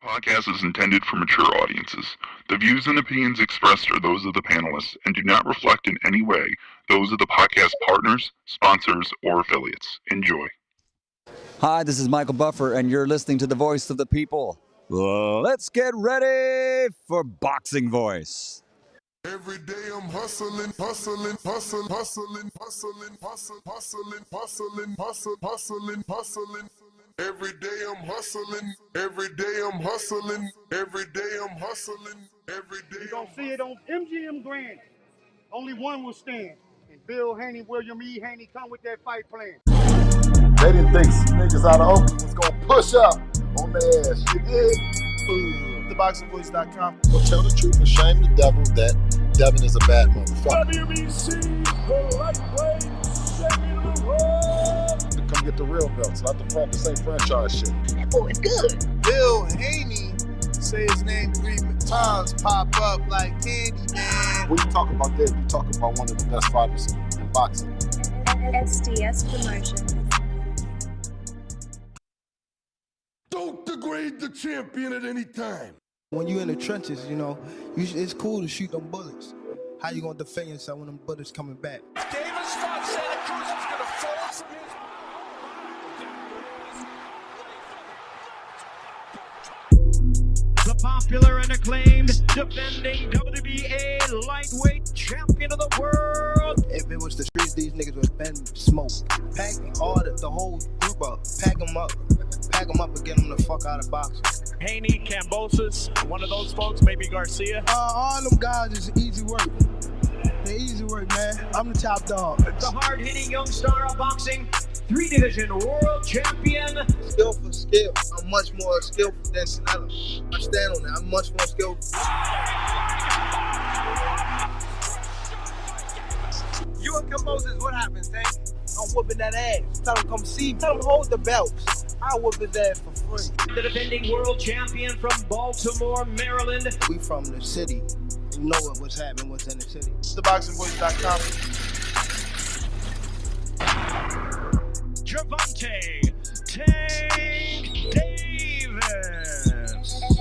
Podcast is intended for mature audiences. The views and opinions expressed are those of the panelists and do not reflect in any way those of the podcast partners, sponsors, or affiliates. Enjoy. Hi, this is Michael Buffer, and you're listening to the Voice of the People. Let's get ready for Boxing Voice. Every day I'm hustling, hustling, hustling, hustling, hustling, hustling, hustling, hustling, hustling, hustling, hustling. Every day I'm hustling, every day I'm hustling, every day I'm hustling, every day. You're gonna see it on MGM Grand. Only one will stand. And Bill Haney, William E. Haney, come with that fight plan. They didn't think niggas out of Oakland was gonna push up on their ass. You did? TheBoxingVoice.com. Well, tell the truth and shame the devil that Devin is a bad motherfucker. WBC, the lightweight champion of the world. To come get the real belts, not this ain't franchise shit. That boy is good. Bill Haney, say his name 3 times, pop up like candy, man. When you talk about that, you talk about one of the best fighters in boxing. SDS Promotions. Don't degrade the champion at any time. When you in the trenches, you know, it's cool to shoot them bullets. How you gonna defend yourself when them bullets coming back? Davis thought Santa Cruz was gonna fall from his... The popular and acclaimed defending WBA lightweight champion of the world. If it was the streets, these niggas would have been smoked. Pack the whole group up. Pack them up and get them the fuck out of boxing. Haney, Cambosis, one of those folks, maybe Garcia. All them guys is easy work. They're easy work, man. I'm the top dog. The hard-hitting young star of boxing, 3-division world champion. Skill for skill. I'm much more skillful than Canelo. I stand on that. I'm much more skillful. You and Cambosis, what happens, Tank? I'm whooping that ass. Tell him come see me. Tell him hold the belts. I'll whoop his ass for free. The defending world champion from Baltimore, Maryland. We from the city. You know what's happening, what's in the city. TheBoxingVoice.com. Gervonta Tank Davis.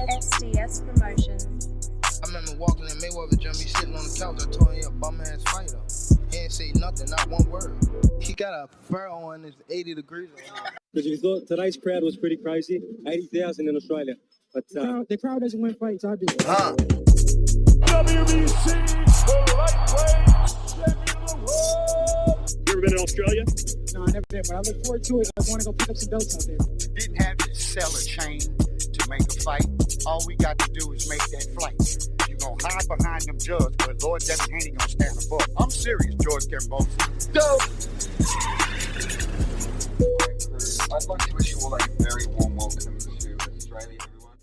SDS Promotions. I remember walking in Mayweather gym, he sitting on the couch. I told him he a bum ass fighter. He ain't say nothing, not one word. He got a fur on, it's 80 degrees. Because you thought tonight's crowd was pretty crazy, 80,000 in Australia. But the crowd doesn't win fights, I do. WBC, the lightweight champion of the world. You ever been in Australia? No, I never been, but I look forward to it. I want to go pick up some belts out there. Didn't have to sell a chain to make a fight. All we got to do is make that flight. You're going to hide behind them judges, but Lord Devin Haney going to stand above. I'm serious, George Cambosis. Dope. I'd like to wish you all a very warm welcome to Australia, everyone.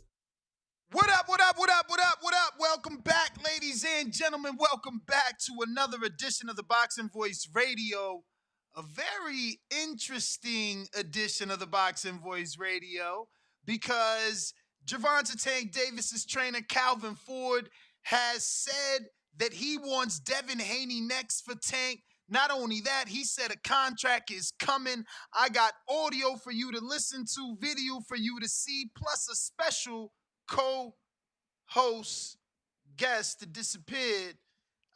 What up, what up, what up, what up, what up? Welcome back, ladies and gentlemen. Welcome back to another edition of the Boxing Voice Radio. A very interesting edition of the Boxing Voice Radio because Gervonta Tank Davis's trainer, Calvin Ford, has said that he wants Devin Haney next for Tank. Not only that, he said a contract is coming. I got audio for you to listen to, video for you to see, plus a special co-host guest that disappeared.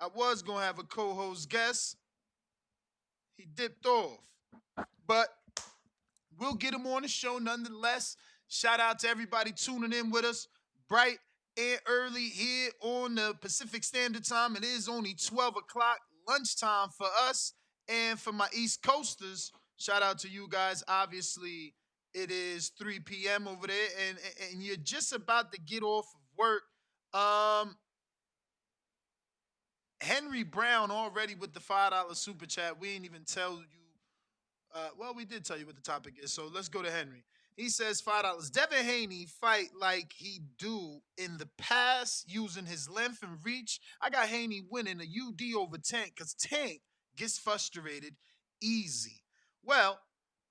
I was going to have a co-host guest. He dipped off. But we'll get him on the show nonetheless. Shout out to everybody tuning in with us bright and early here on the Pacific Standard Time. It is only 12 o'clock. Lunchtime for us and for my East Coasters. Shout out to you guys. Obviously, it is 3 p.m. over there, and you're just about to get off of work. Henry Brown already with the $5 super chat. We didn't even tell you. Well, we did tell you what the topic is, so let's go to Henry. He says $5. Devin Haney fight like he do in the past using his length and reach. I got Haney winning a UD over Tank because Tank gets frustrated easy. Well,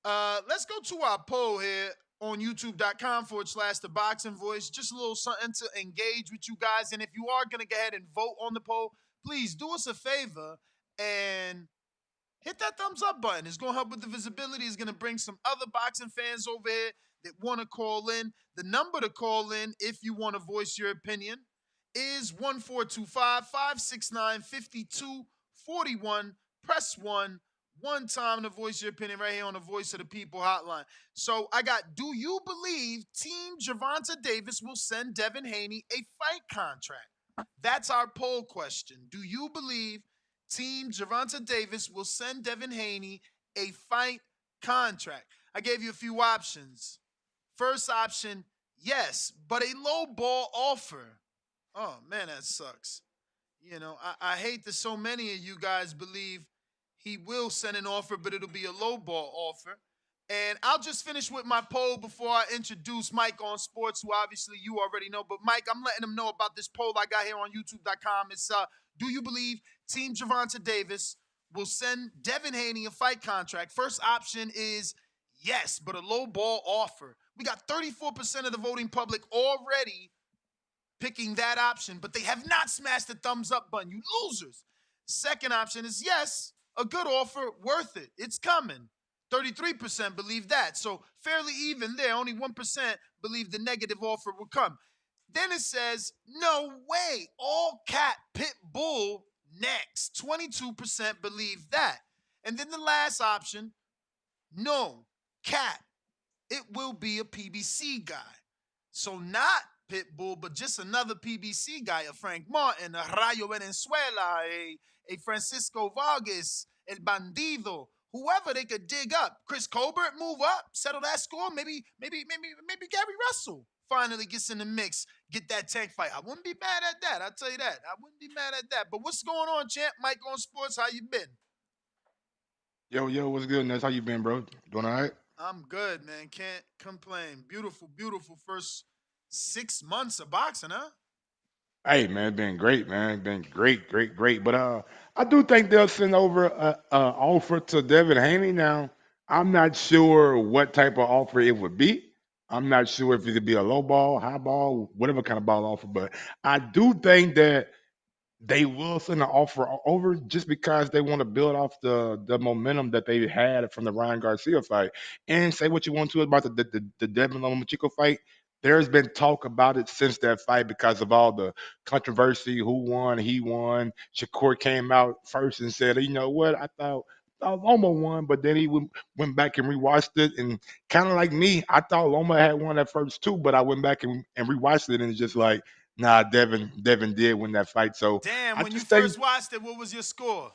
let's go to our poll here on youtube.com/The Boxing Voice. Just a little something to engage with you guys. And if you are going to go ahead and vote on the poll, please do us a favor and hit that thumbs up button. It's going to help with the visibility. It's going to bring some other boxing fans over here that want to call in. The number to call in if you want to voice your opinion is 1425-569-5241. Press 1 time to voice your opinion right here on the Voice of the People hotline. So I got, do you believe Team Gervonta Davis will send Devin Haney a fight contract? That's our poll question. Do you believe Team Gervonta Davis will send Devin Haney a fight contract? I gave you a few options. First option, yes, but a low ball offer. Oh, man, that sucks. You know, I hate that so many of you guys believe he will send an offer, but it'll be a low ball offer. And I'll just finish with my poll before I introduce Mike on Sports, who obviously you already know. But Mike, I'm letting him know about this poll I got here on YouTube.com. It's do you believe Team Gervonta Davis will send Devin Haney a fight contract? First option is yes, but a low ball offer. We got 34% of the voting public already picking that option, but they have not smashed the thumbs up button. You losers. Second option is yes, a good offer, worth it. It's coming. 33% believe that. So fairly even there. Only 1% believe the negative offer will come. Then it says, no way, all cat pit bull next. 22% believe that. And then the last option, no, cat, it will be a PBC guy. So not Pitbull, but just another PBC guy, a Frank Martin, a Rayo Venezuela, a Francisco Vargas, El Bandido, whoever they could dig up. Chris Colbert move up, settle that score. Maybe Gary Russell finally gets in the mix, get that tank fight. I wouldn't be mad at that. I'll tell you that. I wouldn't be mad at that. But what's going on, champ? Mike on Sports, how you been? Yo, what's good, Ness? How you been, bro? Doing all right? I'm good, man. Can't complain. Beautiful first 6 months of boxing, huh? Hey, man, been great, man. Been great. But I do think they'll send over a offer to Devin Haney. Now, I'm not sure what type of offer it would be. I'm not sure if it could be a low ball, high ball, whatever kind of ball offer. But I do think that they will send an offer over just because they want to build off the momentum that they had from the Ryan Garcia fight. And say what you want to about the Devin Lomachenko fight. There's been talk about it since that fight because of all the controversy. Who won? He won. Shakur came out first and said, "You know what? I thought Loma won," but then he went back and rewatched it, and kind of like me, I thought Loma had won that first two, but I went back and rewatched it, and it's just like, nah, Devin did win that fight. So Damn, I when you just think first watched it, what was your score?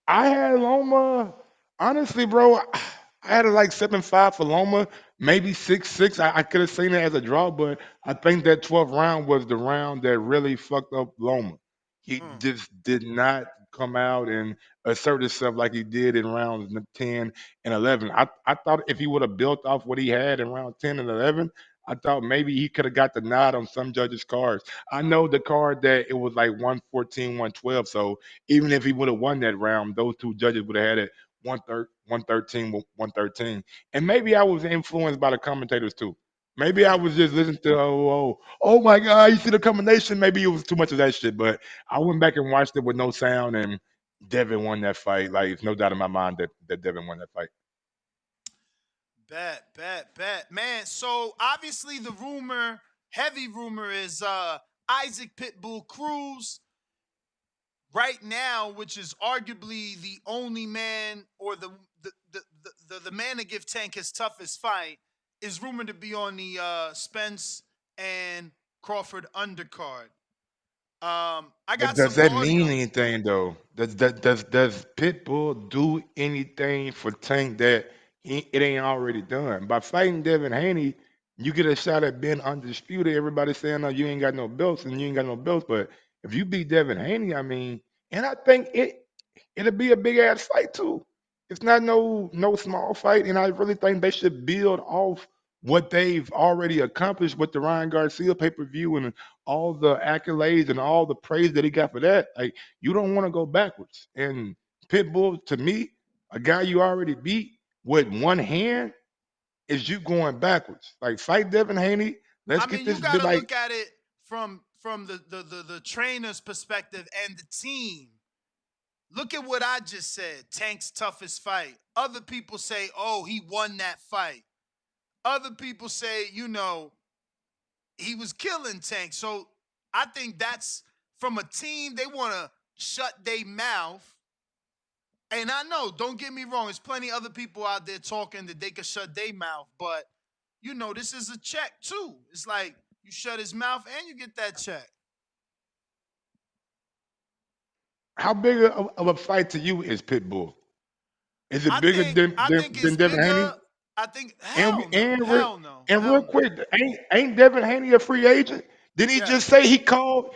I had Loma. Honestly, bro, I had it like 7-5 for Loma, maybe 6-6. I could have seen it as a draw, but I think that 12th round was the round that really fucked up Loma. He Mm. just did not come out and assert himself like he did in rounds 10 and 11. I thought if he would have built off what he had in round 10 and 11, I thought maybe he could have got the nod on some judges' cards. I know the card that it was like 114, 112. So even if he would have won that round, those two judges would have had it 113, 113. And maybe I was influenced by the commentators too. Maybe I was just listening to oh my God, you see the combination. Maybe it was too much of that shit. But I went back and watched it with no sound, and Devin won that fight. Like, it's no doubt in my mind that Devin won that fight. Bet. Man, so obviously the heavy rumor is Isaac Pitbull Cruz right now, which is arguably the only man or the man to give Tank his toughest fight, is rumored to be on the Spence and Crawford undercard. I But got does some that mean audio. anything though? Does Pitbull do anything for Tank that it ain't already done? By fighting Devin Haney, you get a shot at being undisputed. Everybody's saying, "No, you ain't got no belts, and you ain't got no belts." But if you beat Devin Haney, I mean, and I think it'll be a big ass fight too. It's not no small fight, and I really think they should build off what they've already accomplished with the Ryan Garcia pay per view and all the accolades and all the praise that he got for that. Like, you don't want to go backwards. And Pitbull, to me, a guy you already beat with one hand, is you going backwards. Like, fight Devin Haney. Let's I get mean, you this got bit to like look at it from the trainer's perspective and the team. Look at what I just said. Tank's toughest fight. Other people say, oh, he won that fight. Other people say, he was killing Tank. So I think that's from a team, they want to shut their mouth. And I know, don't get me wrong, there's plenty other people out there talking that they could shut their mouth. But, this is a check too. It's like you shut his mouth and you get that check. How big of a fight to you is Pitbull? Is it bigger I think it's than Devin Haney? bigger. I think And hell no. and re- Hell no. and Hell real no. quick, ain't Devin Haney a free agent? Didn't he just Yes. say he called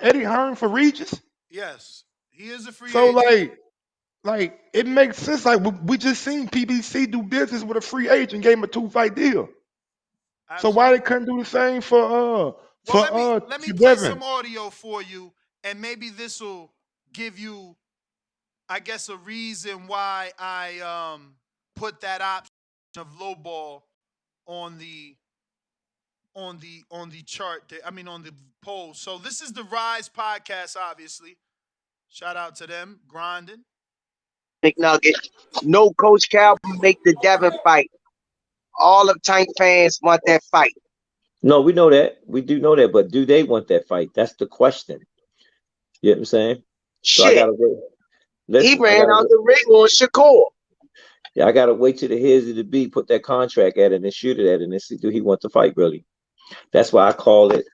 Eddie Hearn for Regis? Yes. He is a free So agent. like it makes sense. Like we just seen PBC do business with a free agent, gave him a 2-fight deal. So why Absolutely. they couldn't do the same for Well, let me play Devin? some audio for you, and maybe this will give you, I guess, a reason why I put that option of low ball on the chart. On the poll. So this is the Rise podcast, obviously. Shout out to them, grinding. Big Nugget. No Coach Cal make the Devin fight. All of Tank fans want that fight. No, we know that. We do know that, but do they want that fight? That's the question. You know what I'm saying? So I Shit. gotta wait. He ran out the ring on Shakur. Yeah, I gotta wait till the heads of the beat put that contract at it and shoot it at it and see do he want to fight really. That's why I call it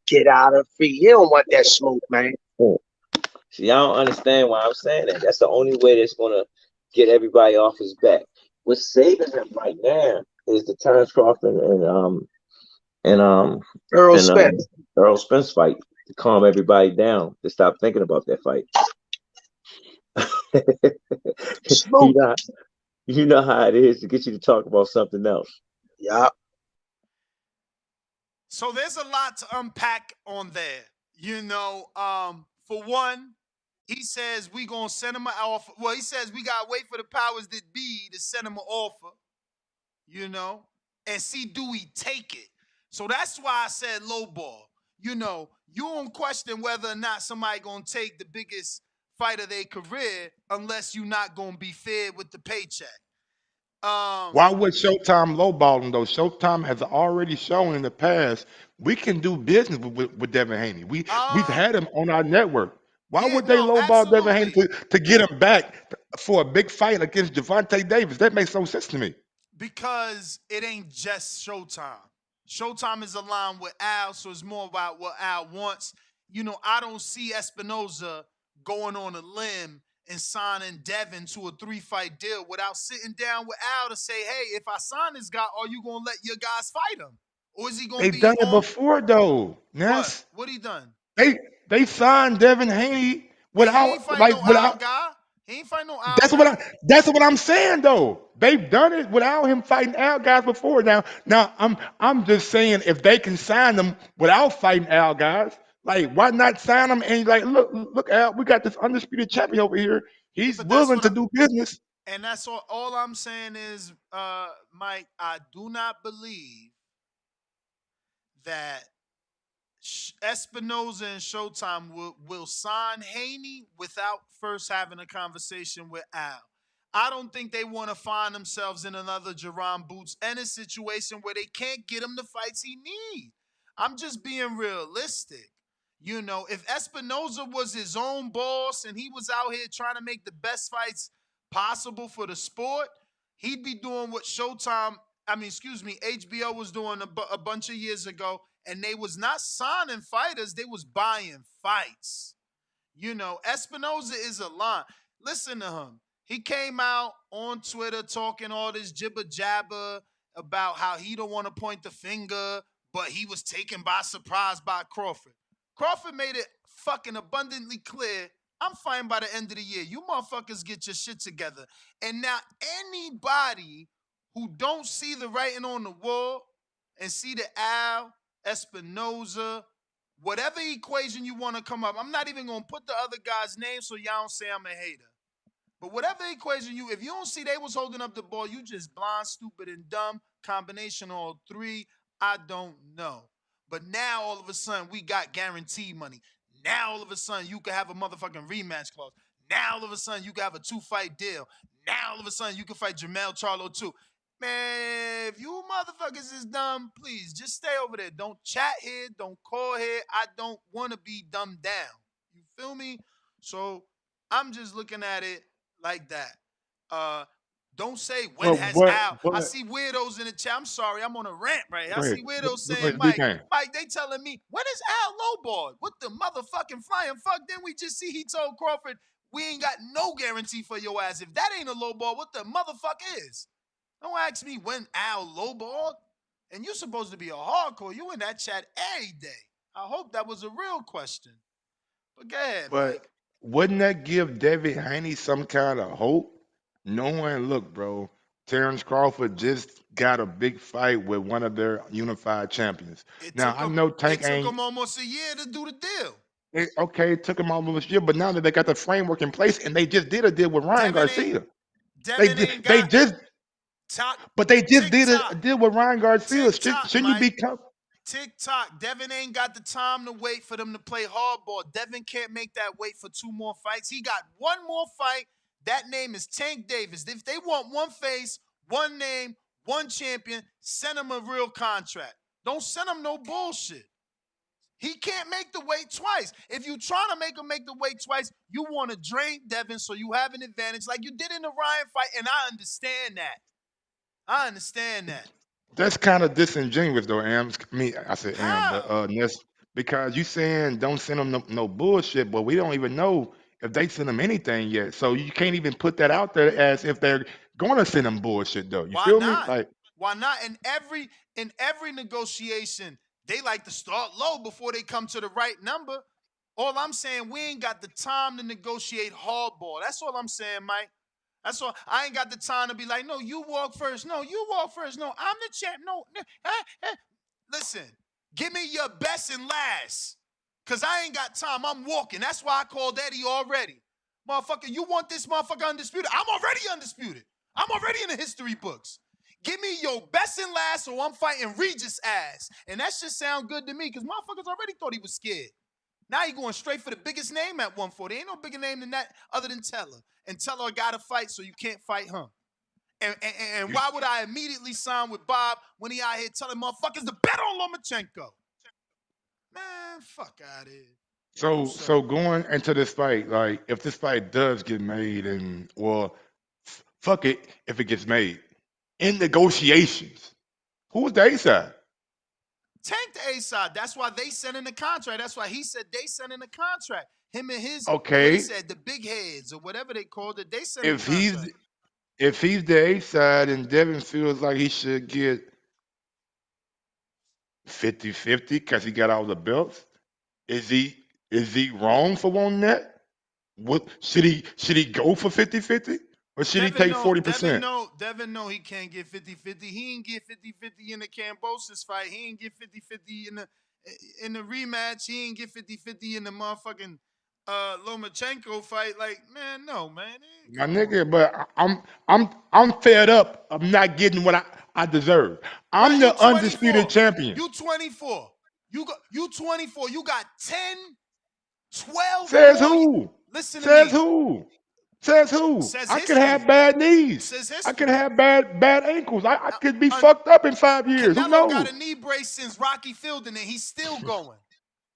Get out of free. He don't want that smoke, man. See, I don't understand why I'm saying that. That's the only way that's gonna get everybody off his back. What's saving him right now is the Terrence Crawford and Earl Spence. Earl Spence fight to calm everybody down to stop thinking about that fight. you know how it is to get you to talk about something else. Yeah. So there's a lot to unpack on there. For one, he says we gonna send him an offer. Well, he says we gotta wait for the powers that be to send him an offer, and see do we take it. So that's why I said low ball. You don't question whether or not somebody gonna take the biggest fight of their career unless you're not gonna be fed with the paycheck. Why would Showtime lowball him though? Showtime has already shown in the past we can do business with Devin Haney. We've had him on our network. Why would they lowball Devin Haney to get him back for a big fight against Gervonta Davis? That makes no sense to me. Because it ain't just Showtime. Showtime is aligned with Al, so it's more about what Al wants. I don't see Espinoza going on a limb and signing Devin to a 3-fight deal without sitting down with Al to say, hey, if I sign this guy, are you going to let your guys fight him? Or is he going to be They've done it before, though. Ness. What he done? They signed Devin Haney without he ain't fight no Al guy. He ain't fight no Al guy. That's what I'm saying though. They've done it without him fighting Al guys before. Now I'm just saying if they can sign them without fighting Al guys, like why not sign them and like look Al, we got this undisputed champion over here. He's willing to do business. And that's all I'm saying is, Mike, I do not believe that Espinoza and Showtime will sign Haney without first having a conversation with Al. I don't think they want to find themselves in another Jerron Boots and a situation where they can't get him the fights he needs. I'm just being realistic. If Espinoza was his own boss and he was out here trying to make the best fights possible for the sport, he'd be doing what HBO was doing a bunch of years ago, and they was not signing fighters, they was buying fights. Espinoza is a line. Listen to him. He came out on Twitter talking all this jibber jabber about how he don't want to point the finger, but he was taken by surprise by Crawford. Crawford made it fucking abundantly clear, I'm fighting by the end of the year. You motherfuckers get your shit together. And now anybody who don't see the writing on the wall and see the Al, Espinoza, whatever equation you want to come up, I'm not even going to put the other guy's name so y'all don't say I'm a hater. But whatever equation if you don't see they was holding up the ball, you just blind, stupid, and dumb. Combination all three, I don't know. But now all of a sudden we got guaranteed money. Now all of a sudden you can have a motherfucking rematch clause. Now all of a sudden you can have a 2-fight deal. Now all of a sudden you can fight Jermell Charlo too. Man, if you motherfuckers is dumb, please just stay over there. Don't chat here. Don't call here. I don't want to be dumbed down. You feel me? So I'm just looking at it like that. Don't say when has Al. I see weirdos in the chat. I'm sorry, I'm on a rant right here. I see weirdos saying, Mike, they telling me, when is Al lowballed? What the motherfucking flying fuck? Then we just see he told Crawford, we ain't got no guarantee for your ass. If that ain't a lowball, what the motherfuck is? Don't ask me when Al lowballed. And you supposed to be a hardcore. You in that chat every day. I hope that was a real question. But go ahead, Mike. But wouldn't that give Devin Haney some kind of hope? Knowing, look, bro, Terrence Crawford just got a big fight with one of their unified champions. Now I know Tank It took ain't him almost a year to do the deal. it took him almost a year, but now that they got the framework in place and they just did a deal with Ryan Garcia. They just did a deal with Ryan Garcia. Shouldn't you be TikTok. Devin ain't got the time to wait for them to play hardball. Devin can't make that wait for 2 more fights. He got 1 more fight. That name is Tank Davis. If they want 1 face, 1 name, 1 champion, send him a real contract. Don't send him no bullshit. He can't make the weight twice. If you're trying to make him make the weight twice, you want to drain Devin so you have an advantage like you did in the Ryan fight, and I understand that. That's kind of disingenuous, though, Am. I said Am, How? but Ness, because you saying don't send them no bullshit, but we don't even know if they send them anything yet. So you can't even put that out there as if they're going to send them bullshit, though. You Why feel not? me? Like, why not? In every negotiation, they like to start low before they come to the right number. All I'm saying, we ain't got the time to negotiate hardball. That's all I'm saying, Mike. That's all. I ain't got the time to be like, no, you walk first. No, you walk first. No, I'm the champ. No. Listen, give me your best and last. Because I ain't got time. I'm walking. That's why I called Eddie already. Motherfucker, you want this motherfucker undisputed? I'm already undisputed. I'm already in the history books. Give me your best and last or I'm fighting Regis' ass. And that should sound good to me because motherfuckers already thought he was scared. Now he going straight for the biggest name at 140. Ain't no bigger name than that other than Teller. And Teller got to fight so you can't fight him. And why would I immediately sign with Bob when he out here telling motherfuckers to bet on Lomachenko? Man, fuck out of here. so going into this fight, like, if this fight does get made, and well, fuck it if it gets made in negotiations, who's the A side? Tank the A side. That's why they sent in the contract. That's why he said they sent in the contract. Him and his, what he said, the big heads or whatever they called it, they sent in the contract. If he's the A side and Devin feels like he should get 50-50 because he got all the belts, is he wrong for wanting that? What should he go for 50-50? Or should he take 40%? Devin know he can't get 50-50. He ain't get 50-50 in the Kambosos fight. He ain't get 50-50 in the rematch. He ain't get 50-50 in the motherfucking Lomachenko fight. Like, man, no, man. My nigga, but I'm fed up of not getting what I deserve. I'm the undisputed champion. You 24. You 24. You got 10, 12 Says more. who? Listen Says to me. who? Says who? I could have bad knees. I could have bad ankles. I could be fucked up in 5 years. Who knows? Canelo got a knee brace since Rocky Fielding, and he's still going.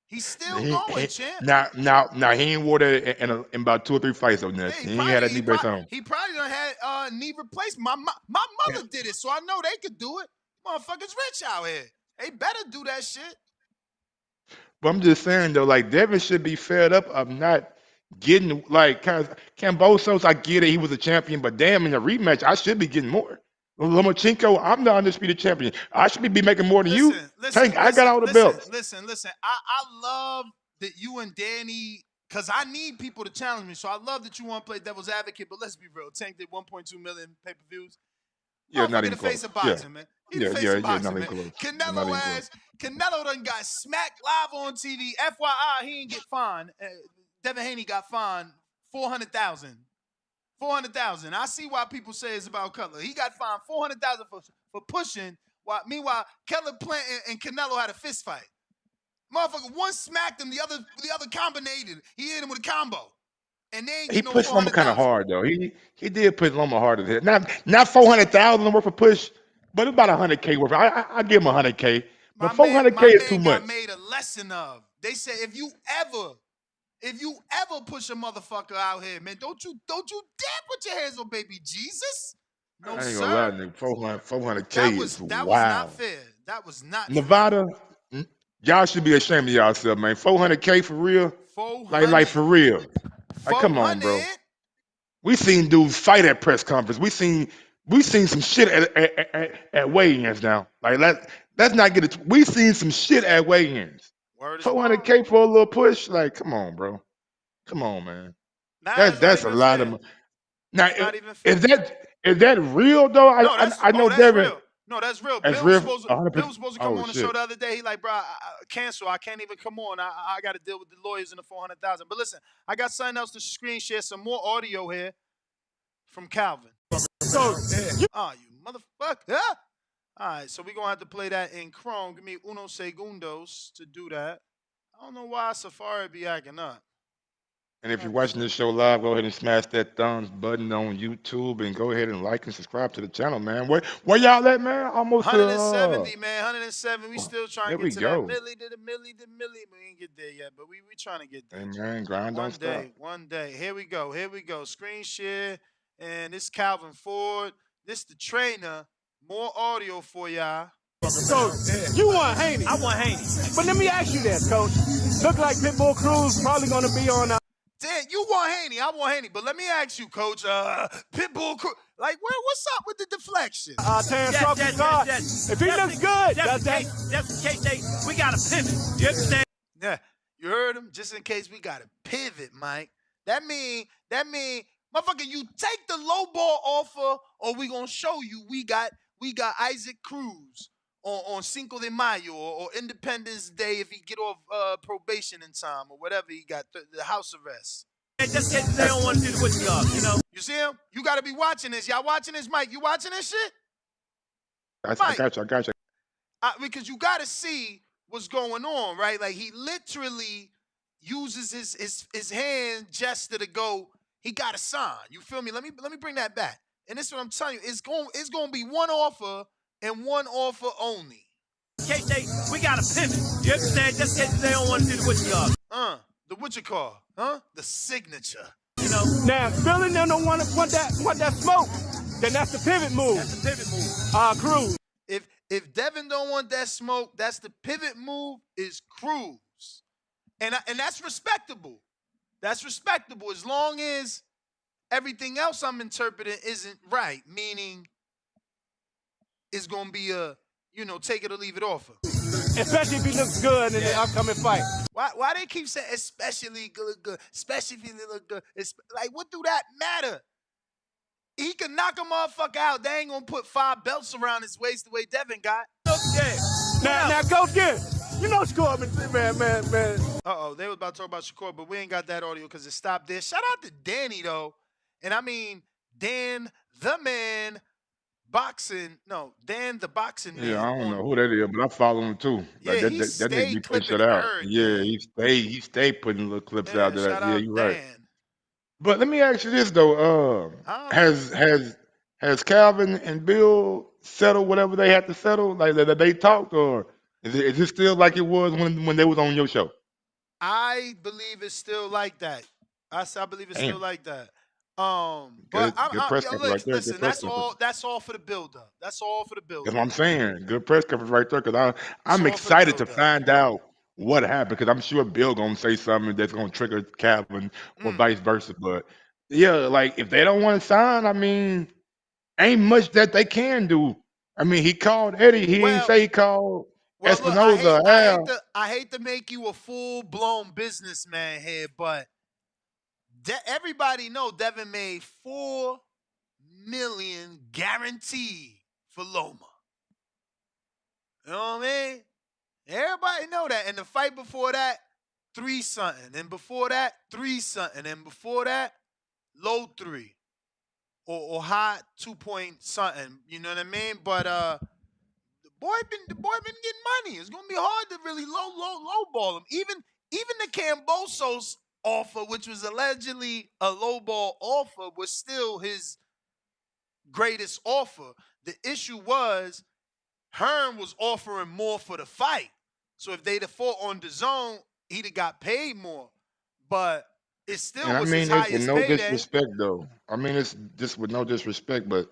He's still going, champ. Now he ain't wore that in about 2 or 3 fights on this. He ain't had a knee brace on. He probably done had knee replacement. My mother did it, so I know they could do it. Motherfuckers rich out here. They better do that shit. But I'm just saying though, like, Devin should be fed up of not getting, like, cause Kambosos, I get it, he was a champion, but damn, in the rematch, I should be getting more. Lomachenko, I'm the undisputed champion. I should be making more than you. Tank, I got all the belts. Listen. I love that you and Danny, because I need people to challenge me. So I love that you want to play devil's advocate, but let's be real. Tank did 1.2 million pay-per-views. Yeah, not even the face of boxing, man. He the face of boxing, man. Canelo done got smacked live on TV. FYI, he ain't get fined. Devin Haney got fined $400,000. $400,000. I see why people say it's about Cutler. He got fined $400,000 for pushing. Meanwhile, Cutler Plant and Canelo had a fist fight. Motherfucker, one smacked him, the other combinated. He hit him with a combo. And they ain't He get no pushed Loma kind of 400,000. hard though. He did push Loma harder than not 400,000 worth of push, but about 100K worth. I give him 100K, but My 400K is too man much. got made a lesson of. They said if you ever push a motherfucker out here, man, don't you dare put your hands on baby Jesus. No, I ain't gonna lie, sir. nigga. 400K That is was not wow. fair. That was not fair. Nevada, y'all should be ashamed of yourself, man. 400K for real? 400. Like for real. Like, come on, 400. bro. We seen dudes fight at press conference. We seen some shit at weigh-ins now. Like let's not get it. We seen some shit at weigh-ins. Word is bond. 400K for a little push. Like, come on, bro. Come on, man. Nah, That's a lot fair. of money. Now, Not even fair. is that real though? No, I know that's Devin. real. No, that's real. That's Bill was real. supposed to 100%. come Oh on the show shit. the other day. He like, bro, cancel. I can't even come on. I got to deal with the lawyers and the 400,000. But listen, I got something else to screen share. Some more audio here from Calvin. Oh, you motherfucker. All right, so we're going to have to play that in Chrome. Give me unos segundos to do that. I don't know why Safari be acting up. And if you're watching this show live, go ahead and smash that thumbs button on YouTube and go ahead and like and subscribe to the channel, man. Where y'all at, man? Almost 170, man. 107. We still trying there to we get to go. that milli. We ain't get there yet, but we trying to get there. Hey, man, grind don't stop. One day. Here we go. Screen share. And this Calvin Ford. This the trainer. More audio for y'all. So, you want Haney. I want Haney. But let me ask you this, Coach. Look like Pitbull Cruz probably going to be on... Dan, you want Haney. I want Haney. But let me ask you, Coach. Pitbull Cruz. Like, what's up with the deflection? Terrence Crawford's guard. If he looks good, just in case we got to pivot. You understand? Yeah, you heard him? Just in case we got to pivot, Mike. That mean, motherfucker, you take the low ball offer, or we gonna show you we got Isaac Cruz on Cinco de Mayo or Independence Day if he get off probation in time or whatever he got the house arrest. Just in case they don't want to do the witch job, you know. You see him? You got to be watching this. Y'all watching this, Mike? You watching this shit? I got you. Because you got to see what's going on, right? Like he literally uses his hand gesture to go. He got a sign. You feel me? Let me bring that back. And this is what I'm telling you. It's going to be one offer and one offer only. In case we got to pivot. You understand? Just in case they don't want to do the witch job. The what you call? The signature. You know. Now, Philly don't want that smoke. Then that's the pivot move. Cruz. If Devin don't want that smoke, that's the pivot move is Cruz. And that's respectable. That's respectable as long as everything else I'm interpreting isn't right, meaning it's going to be a, take it or leave it offer. Especially if he looks good in the upcoming fight. Why they keep saying especially good, especially if he look good? Like, what do that matter? He can knock a motherfucker out. They ain't going to put 5 belts around his waist the way Devin got. Yeah. Now, Coach Gibb, you know Shakur, man. Uh-oh, they was about to talk about Shakur, but we ain't got that audio because it stopped there. Shout out to Danny, though. And I mean, Dan the Man Dan the Boxing Man. Yeah, I don't know who that is, but I follow him too. Like Yeah, that nigga be putting shit out. everything. Yeah, he stay putting little clips out there. Yeah, you're right. Dan. But let me ask you this though. Has Calvin and Bill settled whatever they had to settle? Like that they talked, or is it still like it was when they was on your show? I believe it's still like that. I believe it's still like that. Good press conference right there. Listen, that's all for the build-up. That's all for the build-up. That's what I'm saying. Good press conference right there, because I'm excited to find out what happened, because I'm sure Bill gonna say something that's gonna trigger Calvin or vice versa. But yeah, like if they don't want to sign, I mean, ain't much that they can do. I mean, he called Eddie. He didn't say he called Espinoza. Look, I hate to make you a full-blown businessman here, but everybody know Devin made $4 million guaranteed for Loma. You know what I mean? Everybody know that. And the fight before that, 3 something. And before that, 3 something. And before that, low 3. Or high 2 point something. You know what I mean? But the boy been getting money. It's gonna be hard to really lowball him. Even the Cambosos offer, which was allegedly a lowball offer, was still his greatest offer. The issue was Hearn was offering more for the fight. So if they'd have fought on the zone, he'd have got paid more. But it still And I was his mean this with highest no payday. disrespect though. I mean it's just with no disrespect, but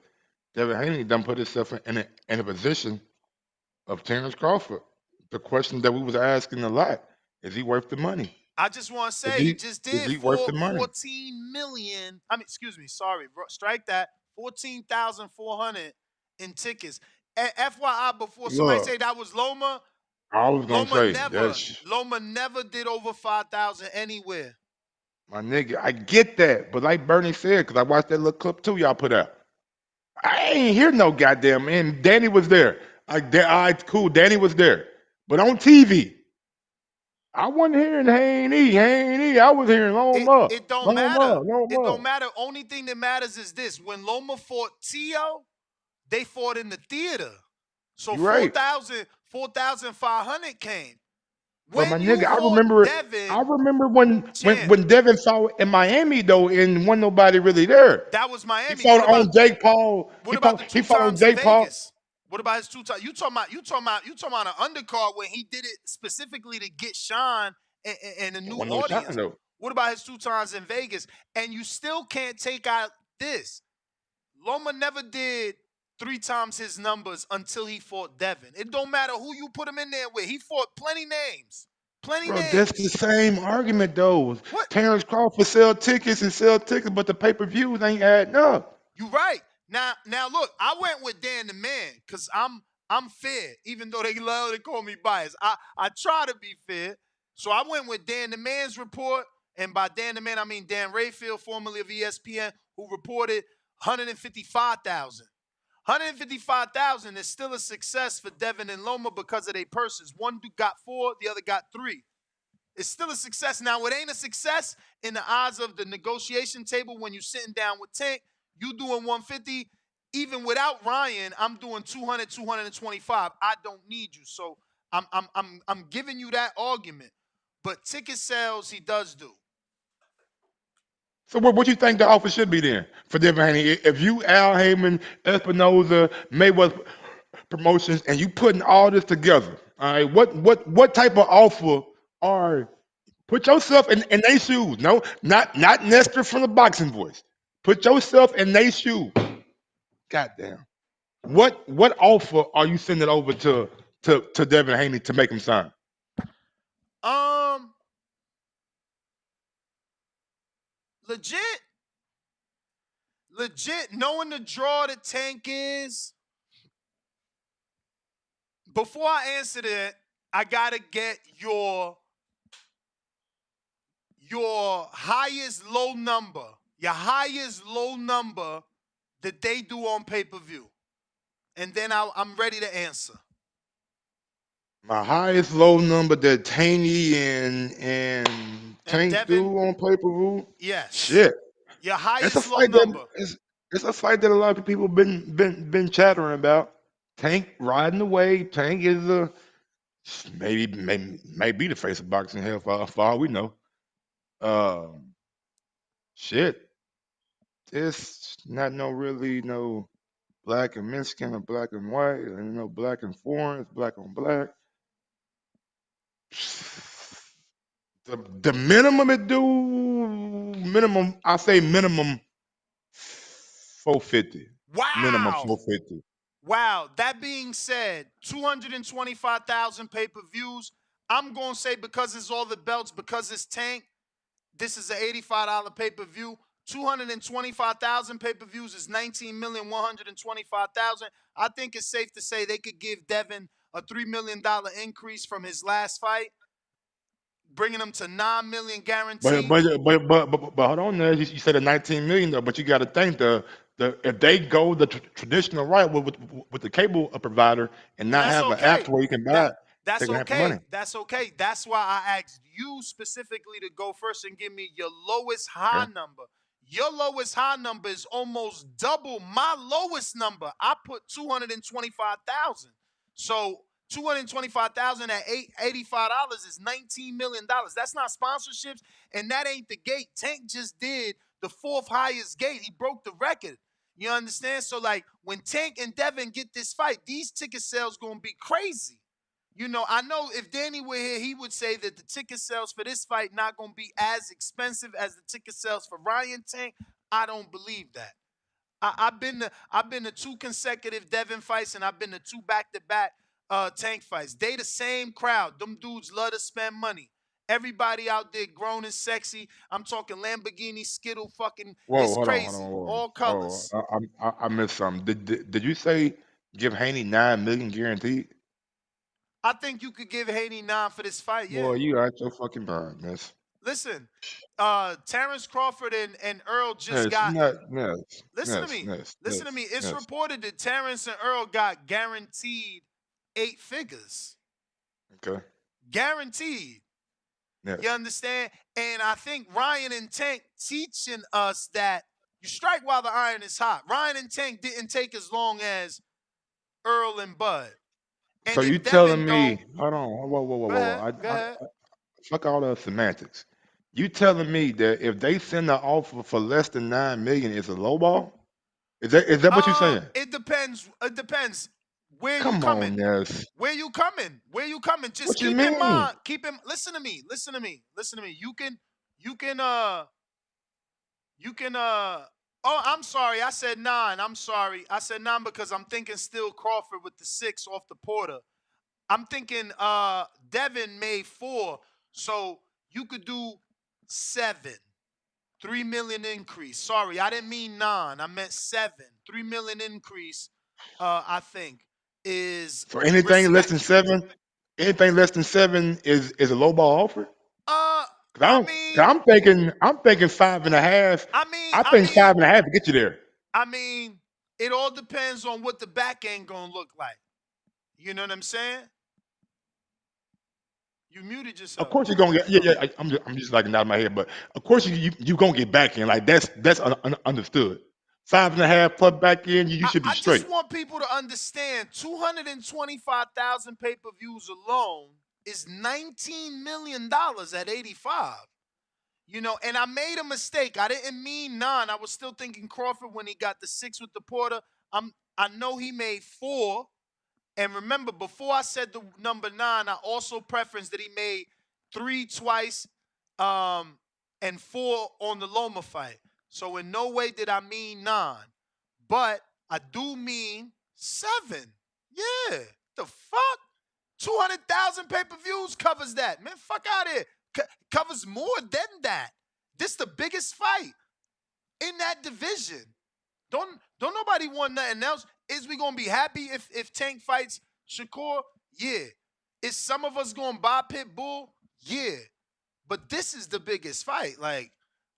Devin Haney done put himself in a position of Terrence Crawford. The question that we was asking a lot: is he worth the money? I just want to Is say he he just is did he worth the money? 14 million. I mean, excuse me, sorry, strike that. 14,400 in tickets. FYI, before somebody Look, say that was Loma, I was gonna Loma say never, that's Loma never did over 5,000 anywhere. my nigga. I get that, but like Bernie said, because I watched that little clip too y'all put out. I ain't hear no goddamn man. Danny was there. All right, cool. Danny was there, but on TV, I wasn't hearing Haney. I was hearing Loma, It don't matter. Loma, It don't Loma. matter. Only thing that matters is this: when Loma fought Tio, they fought in the theater. So You right. 4,500 came. But my When you nigga, fought I Devin, remember when champ, when Devin fought in Miami though, and wasn't nobody really there. that was He Miami. fought on Jake Paul. What about the He two fought on times in Jake Paul. Vegas? What about his 2 times? You talking about an undercard when he did it specifically to get Sean and a It new wasn't no shot audience. though. What about his 2 times in Vegas? And you still can't take out this. Loma never did 3 times his numbers until he fought Devin. It don't matter who you put him in there with. He fought plenty names. Plenty Bro, that's the names. same argument though. What? Terrence Crawford sell tickets, but the pay-per-views ain't adding up. You right. Now look, I went with Dan the Man because I'm fair, even though they love to call me biased. I try to be fair. So I went with Dan the Man's report, and by Dan the Man, I mean Dan Rayfield, formerly of ESPN, who reported 155,000. 155,000 is still a success for Devin and Loma because of their purses. One got 4, the other got 3. It's still a success. Now, it ain't a success in the eyes of the negotiation table when you're sitting down with Tank. You doing 150. Even without Ryan, I'm doing 200, 225. I don't need you. So I'm giving you that argument. But ticket sales, he does do. So what you think the offer should be then for Devin Haney? If you Al Heyman, Espinoza, Mayweather Promotions, and you putting all this together, all right, what type of offer are put yourself in their shoes? No, not Nestor from the Boxing Voice. Put yourself in their shoes. Goddamn. What offer are you sending over to Devin Haney to make him sign? Legit, knowing the draw the Tank is. Before I answer that, I gotta get your highest low number. Your highest low number that they do on pay-per-view. And then I'm ready to answer. My highest low number that Taney and Tank Devin, do on pay-per-view? yes. Shit. Your It's a highest low fight that number. it's a fight that a lot of people been chattering about. Tank riding the wave. Tank is maybe may be the face of boxing hell for all we know. Shit. It's not no black and Mexican or black and white, and no black and foreign. It's black on black. The minimum it do minimum I say minimum 450. Minimum Wow. 450. Wow. That being said, 225,000 pay-per-views. I'm going to say because it's all the belts, because it's Tank, this is an $85 pay-per-view. 225,000 pay-per-views is 19,125,000. I think it's safe to say they could give Devin a $3 million increase from his last fight, bringing him to $9 million guaranteed. But hold on there. You said a 19 million though, but you got to think the if they go the traditional right with the cable provider and not that's have an okay. app where you can buy it, That's they're gonna have the okay. money. That's okay. That's why I asked you specifically to go first and give me your lowest high Okay. number. Your lowest high number is almost double my lowest number. I put 225,000. So 225,000 at $85 is $19 million. That's not sponsorships, and that ain't the gate. Tank just did the fourth highest gate. He broke the record. You understand? So like when Tank and Devin get this fight, these ticket sales gonna be crazy. You know, I know if Danny were here, he would say that the ticket sales for this fight not gonna be as expensive as the ticket sales for Ryan Tank. I don't believe that. I've been to two consecutive Devin fights, and I've been to two back-to-back Tank fights. They the same crowd. Them dudes love to spend money. Everybody out there grown and sexy. I'm talking Lamborghini, Skittle, fucking. Whoa, It's hold on, crazy. whoa. All Oh, colors. I missed something. Did you say give Haney 9 million guaranteed? I think you could give Haney 9 for this fight. Yeah. Boy, you out your fucking mind, miss. Listen, Terrence Crawford and Earl just Yes, got. yes, yes, Listen to yes, me. yes, Listen to me. yes, It's yes. reported that Terrence and Earl got guaranteed 8 figures. Okay. Guaranteed. Yes. You understand? And I think Ryan and Tank teaching us that you strike while the iron is hot. Ryan and Tank didn't take as long as Earl and Bud. So And you if Devin telling don't, me? Hold on. go Whoa. ahead. Go ahead. Fuck all the semantics. You telling me that if they send an offer for less than 9 million, it's a low ball? Is that what you're saying? It depends. It depends. Where you Come on, coming? yes. Where you coming? Where you coming? Just What you keep in mean? mind. Listen to me. Listen to me. Listen to me. You can oh, I'm sorry. I said 9. I'm sorry. I said 9 because I'm thinking still Crawford with the 6 off the Porter. I'm thinking Devin made 4. So you could do 7. 3 million increase. Sorry, I didn't mean 9. I meant 7. 3 million increase, I think, is So anything less than respectable. 7, anything less than 7 is a low ball offer. Cause I cause mean, I'm thinking 5.5. I mean, I I think mean, 5.5 to get you there. I mean, it all depends on what the back end gonna look like. You know what I'm saying? You muted Of yourself. course you're gonna get I'm just like out of my head, but of course you gonna get back in. Like that's understood. 5.5 plus back in, you should be I just straight. want people to understand 225,000 pay-per-views alone is $19 million at 85. You know, and I made a mistake. I didn't mean 9. I was still thinking Crawford when he got the 6 with the Porter. I know he made 4. And remember, before I said the number 9, I also preferenced that he made 3 twice and 4 on the Loma fight. So in no way did I mean 9. But I do mean 7. Yeah. The fuck? 200,000 pay-per-views covers that. Man, fuck out of here. Covers more than that. This the biggest fight in that division. Don't nobody want nothing else. Is we gonna be happy if Tank fights Shakur? Yeah. Is some of us gonna buy Pitbull? Yeah. But this is the biggest fight. Like,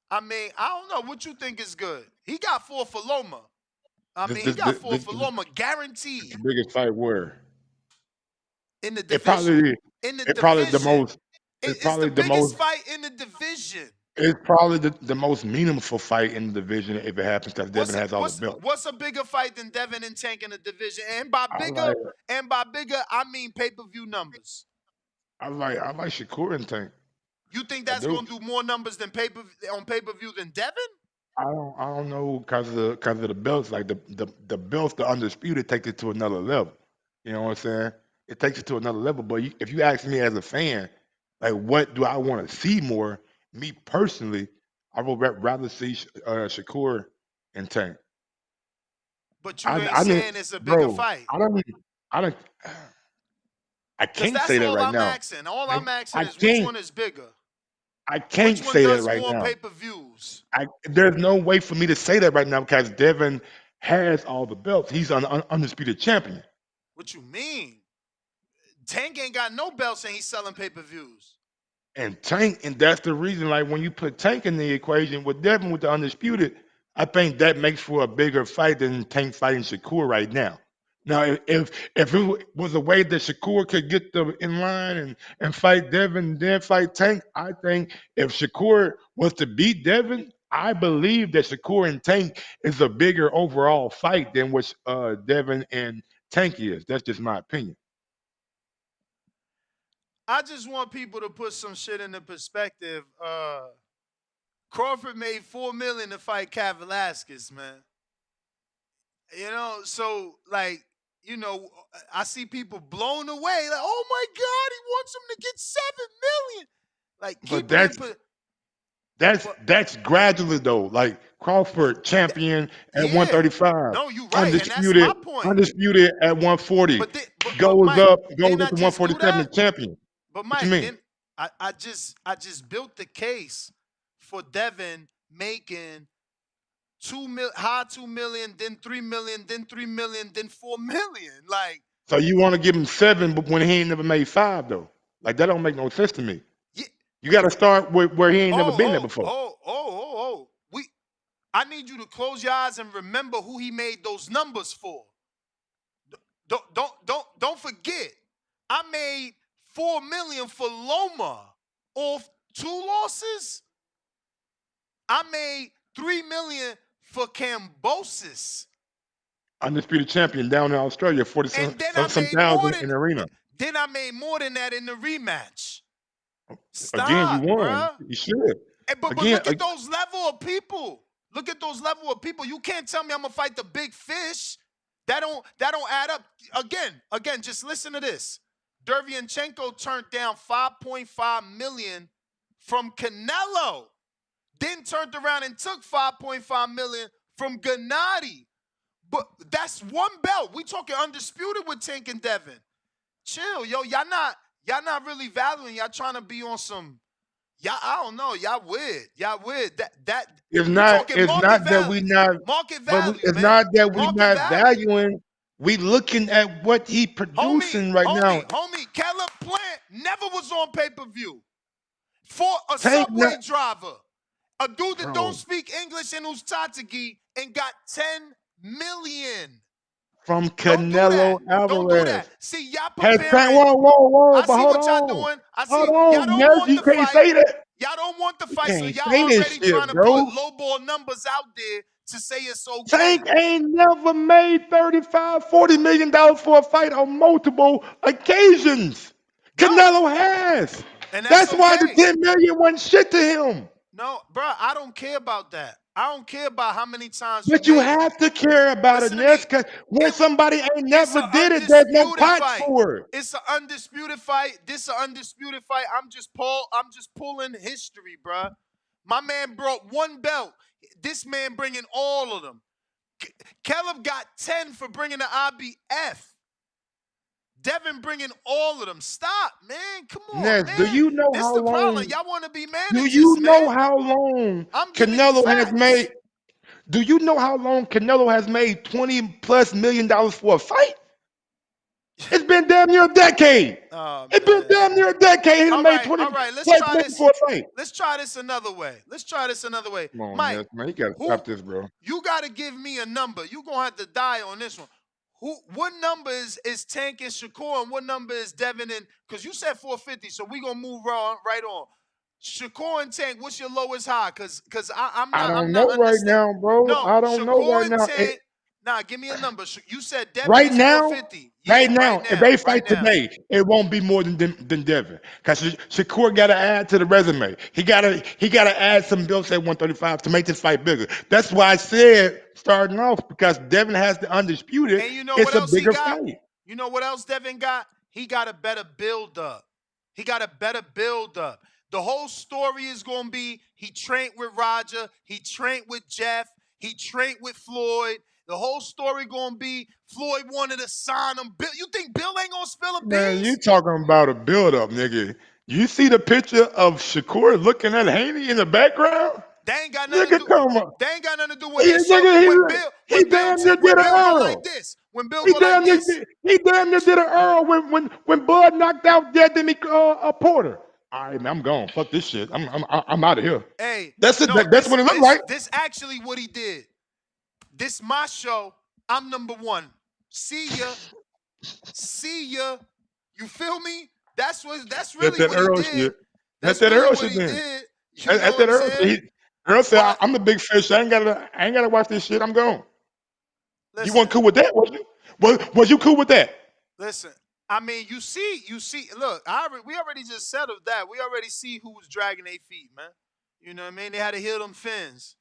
I mean, I don't know what you think is good. He got 4 for Loma. I This mean, he this got this, 4 this, for this Loma the guaranteed biggest fight where in the it division. probably In the it probably the division. most it's It's the probably the biggest most fight in the division. it's probably the most meaningful fight in the division if it happens because Devin has all the belts. What's a bigger fight than Devin and Tank in the division? And by I bigger, like I mean pay-per-view numbers. I like Shakur and Tank. You think I that's do. gonna do more numbers than pay-per-view than Devin? I don't know because of the belts. Like the belts, the undisputed takes it to another level. You know what I'm saying? It takes it to another level. But if you ask me as a fan, like what do I want to see more? Me personally, I would rather see Shakur and Tank. But you ain't I didn't, saying it's a bigger bro. fight. I don't. I Because can't that's say that all right I'm now. asking. All I I'm asking I is which can't one is bigger? I Which can't one say that does right more now. pay-per-views? There's no way for me to say that right now because Devin has all the belts. He's an undisputed champion. What you mean? Tank ain't got no belts and he's selling pay-per-views. And Tank, and that's the reason, like when you put Tank in the equation with Devin with the undisputed, I think that makes for a bigger fight than Tank fighting Shakur right now. Now, if it was a way that Shakur could get the in line and fight Devin and then fight Tank, I think if Shakur was to beat Devin, I believe that Shakur and Tank is a bigger overall fight than what Devin and Tank is. That's just my opinion. I just want people to put some shit into perspective. Crawford made $4 million to fight Cat Velasquez, man. You know, so like, you know, I see people blown away. Like, oh my God, he wants him to get $7 million. Like, But keep it in. that's gradually though. Like Crawford champion at Yeah. 135, No, you're right, and that's my point. undisputed at 140, But goes Mike, up, goes didn't up I to just do 147 that? champion. But What you Mike, mean? then I just built the case for Devin making high 2 million, then 3 million, then 3 million, then 4 million. Like, So you want to give him 7, but when he ain't never made 5 though, like that don't make no sense to me. yeah. You got to start with where he ain't never been there before. I need you to close your eyes and remember who he made those numbers for. Don't forget. I made 4 million for Loma off 2 losses. I made 3 million for Cambosis. Undisputed champion down in Australia, 40 And then some I made more thousand than in the arena. then I made more than that in the rematch. Again, you Stop, won. bruh. You should. But Again, look at those level of people. Look at those level of people. You can't tell me I'm gonna fight the big fish. That don't add up. Again, just listen to this. Derevyanchenko turned down 5.5 million from Canelo. Then turned around and took 5.5 million from Gennady. But that's one belt. We talking undisputed with Tank and Devin. Chill, yo. Y'all not really valuing. Y'all trying to be on some. Y'all, I don't know. Y'all weird. That it's not that we not, market but value, it's man. not that we Market not value. valuing. We looking at what he producing right now. Homie, Caleb Plant never was on pay-per-view. For a Tank subway driver, a dude that Bro. don't speak English and who's Tatagi and got 10 million. From Don't do Canelo that. Alvarez. Don't do that. See, y'all Has preparing. whoa, I but see hold what y'all on. doing. I see Hold y'all on, don't Nez, want you the can't fight. say that. Y'all don't want the You fight, so can't y'all say this already shit, trying to bro. put lowball numbers out there to say it's okay. Tank ain't never made $35, $40 million for a fight on multiple occasions. No. Canelo has. And That's why the okay. 10 million wasn't shit to him. No, bro, I don't care about that. I don't care about how many times But you you made it. have to care about Listen it, to me. Ness, because when somebody ain't never did it, there's no Undisputed pots fight. for it. It's an undisputed fight. This an undisputed fight. I'm just pulling history, bro. My man brought one belt. This man bringing all of them. Caleb got 10 for bringing the IBF. Devin bringing all of them. Stop, man. Come on, Ness, man. do you know This how the problem. long? Y'all want to be Do managers, you man. know how long I'm giving you Canelo has facts. made? Do you know how long Canelo has made $20+ million for a fight? It's been damn near a decade. Oh, It's been damn near a decade. He done made 20 all right. Let's plus try million this. for a fight. Let's try this another way. Come on, Mike, Ness, man. You gotta stop this, bro. you gotta give me a number. You gonna have to die on this one. What number is Tank and Shakur, and what number is Devin and? Because you said 450, so we gonna move right on. Shakur and Tank, what's your lowest high? Because I'm not. I don't I'm know not right understanding. now, bro. No, I don't know Shakur right and now. Tank. Nah, give me a number. You said Devin Right is now, 450. Yeah, right now, if they fight right now. today, it won't be more than Devin. Because Shakur got to add to the resume. He got to add some belts at 135 to make this fight bigger. That's why I said starting off, because Devin has the undisputed. And you know It's what a else he bigger got? fight. You know what else Devin got? He got a better build up. The whole story is going to be he trained with Roger, he trained with Jeff, he trained with Floyd. The whole story going to be Floyd wanted to sign him. Bill, you think Bill ain't going to spill a Man, beans? you talking about a build-up, nigga. You see the picture of Shakur looking at Haney in the background? They ain't got nothing to do. They ain't got nothing to do with He, it. So nigga, when damn near did an Bill go Earl. like this, when Bill go like this, He damn near did an Earl when Bud knocked out Demi Porter. All right, man, I'm gone. Fuck this shit. I'm out of here. Hey, That's it. no, That's what it looked like. This actually what he did. This my show. I'm number one. See ya. You feel me? That's really That's what that he Earl did. shit. That's That really Earl what shit he then. did. You That's know that what I'm Earl saying? shit. Earl said, But I'm the big fish. I ain't gotta watch this shit. I'm gone. listen, You weren't cool with that, was you? Was you cool with that? listen. I mean, you see. Look, we already just settled that. We already see who was dragging their feet, man. You know what I mean? They had to heal them fins.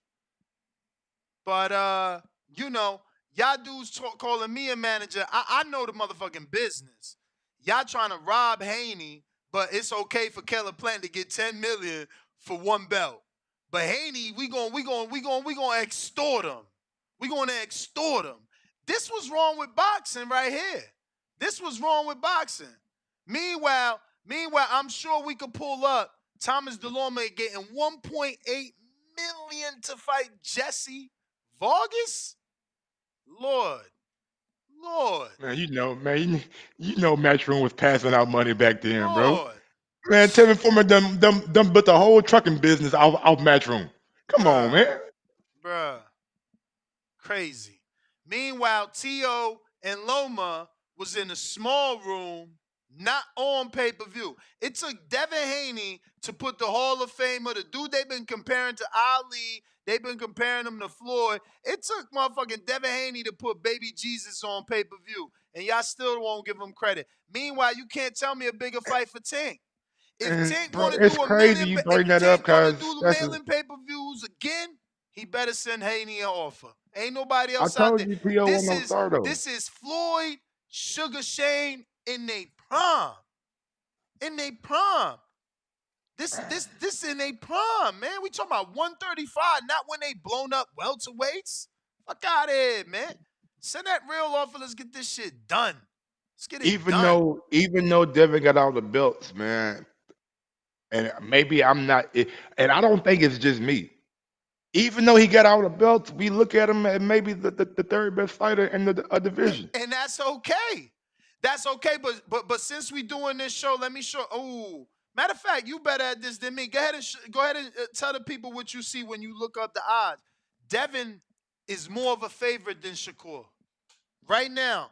But y'all dudes calling me a manager. I know the motherfucking business. Y'all trying to rob Haney, but it's okay for Caleb Plant to get $10 million for one belt. But Haney, we gonna extort him. We gonna extort him. This was wrong with boxing right here. This was wrong with boxing. Meanwhile, I'm sure we could pull up Thomas DeLorme getting $1.8 million to fight Jesse Vargas? Lord. Man, Matchroom was passing out money back then, bro. Lord. Man, Tevin Foreman done but the whole trucking business off Matchroom. Come on, man. Bruh. Crazy. Meanwhile, T.O. and Loma was in a small room, not on pay-per-view. It took Devin Haney to put the Hall of Famer, the dude they've been comparing to Ali, they've been comparing him to Floyd. It took motherfucking Devin Haney to put Baby Jesus on pay-per-view, and y'all still won't give him credit. Meanwhile, you can't tell me a bigger fight for Tank. If Tank Bro, want to it's do a crazy million, you if bring that up Tank want to because do the mailing pay-per-views again, he better send Haney an offer. Ain't nobody I else out told there. you P.O. This wasn't on is star though. this is Floyd, Sugar Shane in their prime. In their prime. This in their prime, man. We talking about 135, not when they blown up welterweights. Fuck out of here, man. Send that real offer. Let's get this shit done. Let's get it done. Even though Devin got all the belts, man, and maybe I'm not, and I don't think it's just me. Even though he got all the belts, we look at him as maybe the third best fighter in the division. And that's okay. That's okay. But since we doing this show, let me show. Oh, matter of fact, you better at this than me. Go ahead and tell the people what you see when you look up the odds. Devin is more of a favorite than Shakur. Right now.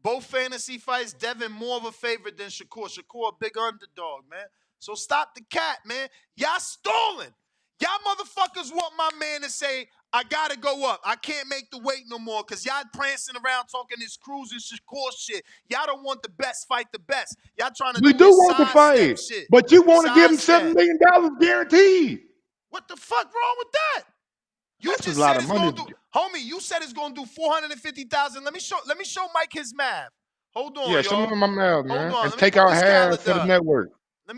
Both fantasy fights, Devin more of a favorite than Shakur. Shakur a big underdog, man. So stop the cat, man. Y'all stalling. Y'all motherfuckers want my man to say, I gotta go up. I can't make the weight no more because y'all prancing around talking this cruising Shakur shit. Y'all don't want the best fight the best. Y'all trying to We do do this want to sidestep fight, shit. but you want to give him $7 Sidestep. million guaranteed. What the fuck wrong with that? You That's just a lot said of it's money. gonna do, homie. You said it's gonna do 450,000. Let me show Mike his math. Hold on, Yeah, show me y'all. my math, Hold man, on. and Let me take put out this half for calendar the up. network.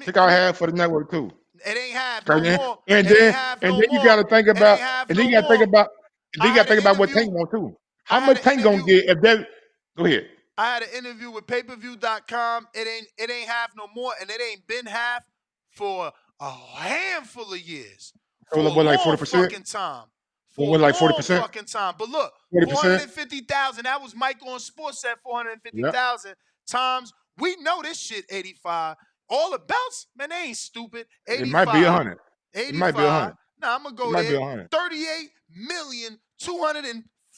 Take out half for the network too. It ain't half no And then, more. and It ain't then, half and no then you more. got to think It ain't about, half and then no you got to think more. about, and then I you got had to an think about what interview. Tank want too. I How had much an Tank gonna interview. get if that? Go ahead. I had an interview with payperview.com. It ain't half no more, and it ain't been half for a handful of years. So For a what, like long 40%? fucking time. What, For a like long 40%? fucking time. But look, 40%? 450,000. That was Mike on Sports at Yep. 450,000 times. We know this shit 85. All the belts, man, they ain't stupid. It might be 85. 100. It might be 85. 100. Now I'm gonna It go might be there. 100.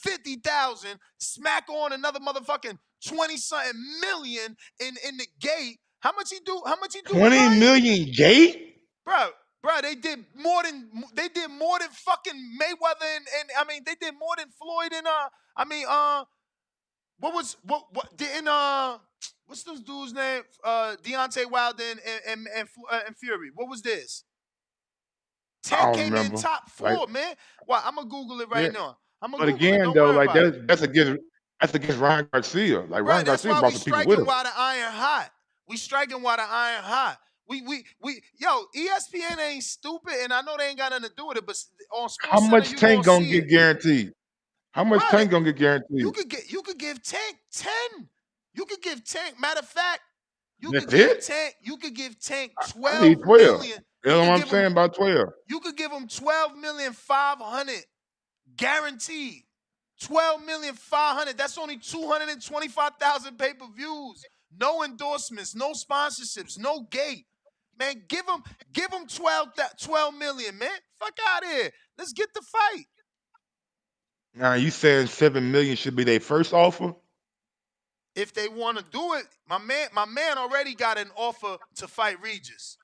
38,250,000. Smack on another motherfucking 20-something million in the gate. How much he do 20 tonight? million gate? Bro, they did more than fucking Mayweather and they did more than Floyd and what's those dudes' name? Deontay Wilder and Fury. What was this? I 10 don't came in remember. top Like, 4, man. Well, I'm gonna Google it yeah. right now. I'm gonna But Google it. again, Don't though, worry like about it. that's against Ryan Garcia. Like Bro, Ryan that's Garcia why brought we some people with striking him. while the iron hot. We striking while the iron hot. Yo, ESPN ain't stupid, and I know they ain't got nothing to do with it, but on How Sports Center, much you Tank gonna gonna see get it. guaranteed? How much Bro, Tank gonna get you guaranteed? could give Tank 10. You could give Tank, matter of fact, you could That's give it? Tank I need 12 12. million. You know what I'm saying about 12? You could give him 12,500,000 guaranteed. 12,500,000. That's only 225,000 pay-per-views. No endorsements, no sponsorships, no gate. Man, give him 12 million, man. Fuck out of here. Let's get the fight. Now you saying 7 million should be their first offer? If they want to do it, my man already got an offer to fight Regis.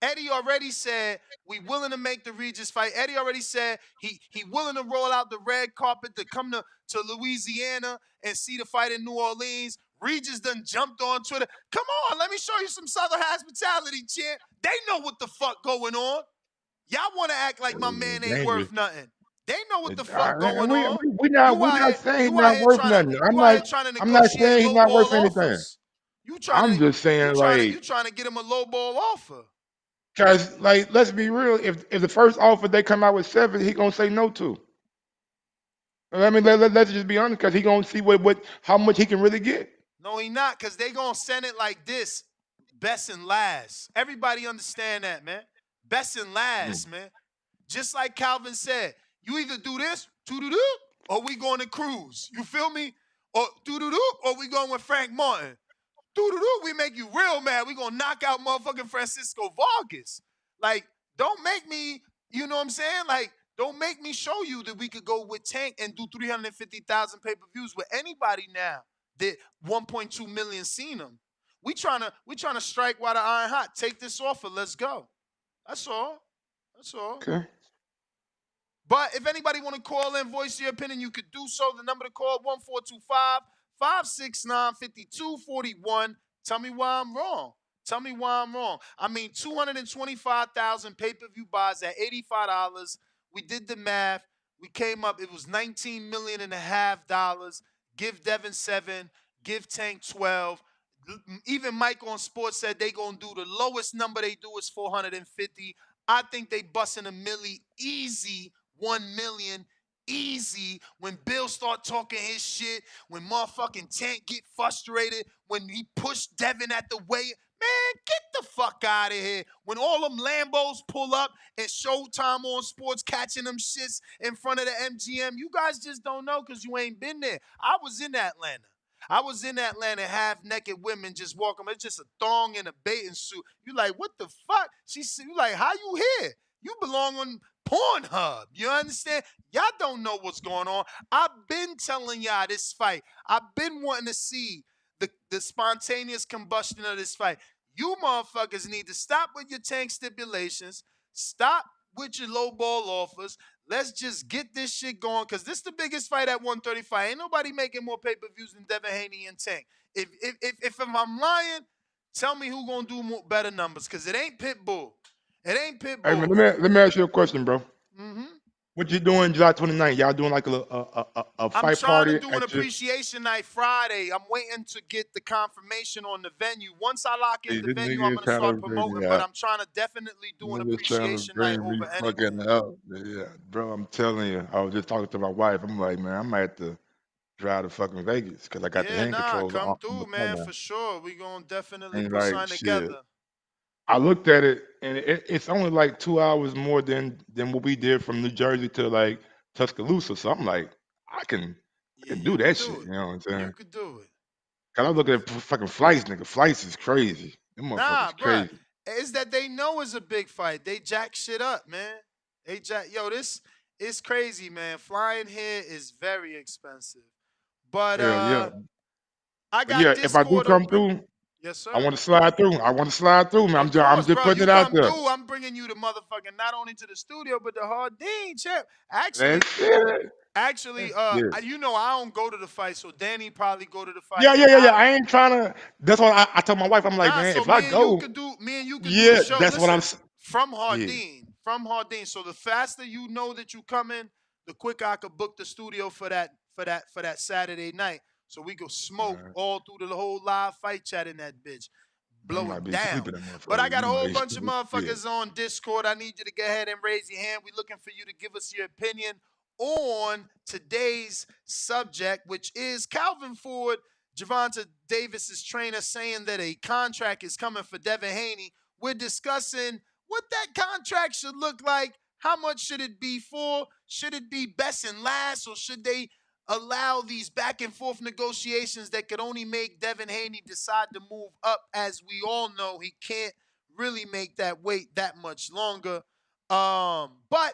Eddie already said we willing to make the Regis fight. Eddie already said he willing to roll out the red carpet to come to Louisiana and see the fight in New Orleans. Regis done jumped on Twitter. Come on, let me show you some Southern hospitality, champ. They know what the fuck going on. Y'all want to act like my man ain't Dangerous. worth nothing. They know what the fuck going We on. we not saying he's You out not here worth trying to, nothing. trying to I'm not negotiate saying he's low not worth ball anything. offers. I'm just saying You trying to get him a low ball offer. Cause let's be real. If the first offer they come out with 7, he gonna say no to. I mean, let's just be honest, cause he gonna see how much he can really get. No, he not, because they going to send it like this. Best and last. Everybody understand that, man. Best and last, man. Just like Calvin said, you either do this, doo-doo-doo, or we going to cruise. You feel me? Or doo-doo-doo, or we going with Frank Martin. Doo-doo-doo, we make you real mad. We going to knock out motherfucking Francisco Vargas. Like, don't make me, you know what I'm saying? Like, don't make me show you that we could go with Tank and do 350,000 pay-per-views with anybody now that 1.2 million seen them. We trying to strike while the iron hot. Take this offer. Let's go. That's all. That's all. Okay. But if anybody want to call in, voice your opinion, you could do so. The number to call, 1-425-569-5241. Tell me why I'm wrong. Tell me why I'm wrong. I mean, 225,000 pay-per-view buys at $85. We did the math. We came up, it was $19.5 million. Give Devin 7, give Tank 12. Even Mike on Sports said they gonna do the lowest number they do is 450. I think they busting a milli easy, 1 million easy. When Bill start talking his shit, when motherfucking Tank get frustrated, when he pushed Devin at the weigh, man, get the fuck out of here. When all them Lambos pull up and Showtime on Sports catching them shits in front of the MGM, you guys just don't know because you ain't been there. I was in Atlanta. Half-naked women just walking. It's just a thong and a bathing suit. You like, what the fuck? You like, how you here? You belong on Pornhub. You understand? Y'all don't know what's going on. I've been telling y'all this fight. I've been wanting to see the spontaneous combustion of this fight. You motherfuckers need to stop with your Tank stipulations. Stop with your low ball offers. Let's just get this shit going, because this is the biggest fight at 135. Ain't nobody making more pay-per-views than Devin Haney and Tank. If I'm lying, tell me who gonna do better numbers, because it ain't Pitbull. It ain't Pitbull. Hey man, let me ask you a question, bro. Mm-hmm. What you doing July 29th? Y'all doing like a fight party? I'm trying to do an appreciation night Friday. I'm waiting to get the confirmation on the venue. Once I lock in the venue, I'm going to start promoting, but I'm trying to definitely do an appreciation night over anything. Yeah, bro, I'm telling you. I was just talking to my wife. I'm like, man, I might have to drive to fucking Vegas because I got the hand controls come on through, the car man, now. for sure. We going to definitely And put like, something shit. together. I looked at it, and it's only like 2 hours more than what we did from New Jersey to like Tuscaloosa. So I'm like, I can do that shit. You know what I'm saying? You could do it. Cause I look at fucking flights, nigga. Flights is crazy. Them motherfuckers Bruh. crazy. It's that they know it's a big fight. They jack shit up, man. This is crazy, man. Flying here is very expensive. But Yeah. I got Yeah, if I do Discord come open. through, Yes, sir. I want to slide through. Man. Of course, I'm just bro. putting You it out come there. through, I'm bringing you the motherfucking not only to the studio, but the Hardin, champ. That's it. You know I don't go to the fight, so Danny probably go to the fight. Yeah. I ain't trying to. That's why I told my wife, I'm like, man, So if I go, me and you could do yeah, the show. that's what I'm. From Yeah, Hardin. So the faster you know that you come in, the quicker I could book the studio for that Saturday night. So we go smoke all through the whole live fight chat in that bitch. I Blow might it be down. sleeping. That But I motherfucker. got a You whole might bunch of sleep. motherfuckers on Discord. I need you to go ahead and raise your hand. We're looking for you to give us your opinion on today's subject, which is Calvin Ford, Gervonta Davis's trainer, saying that a contract is coming for Devin Haney. We're discussing what that contract should look like. How much should it be for? Should it be best and last, or should they allow these back and forth negotiations that could only make Devin Haney decide to move up? As we all know, he can't really make that wait that much longer. But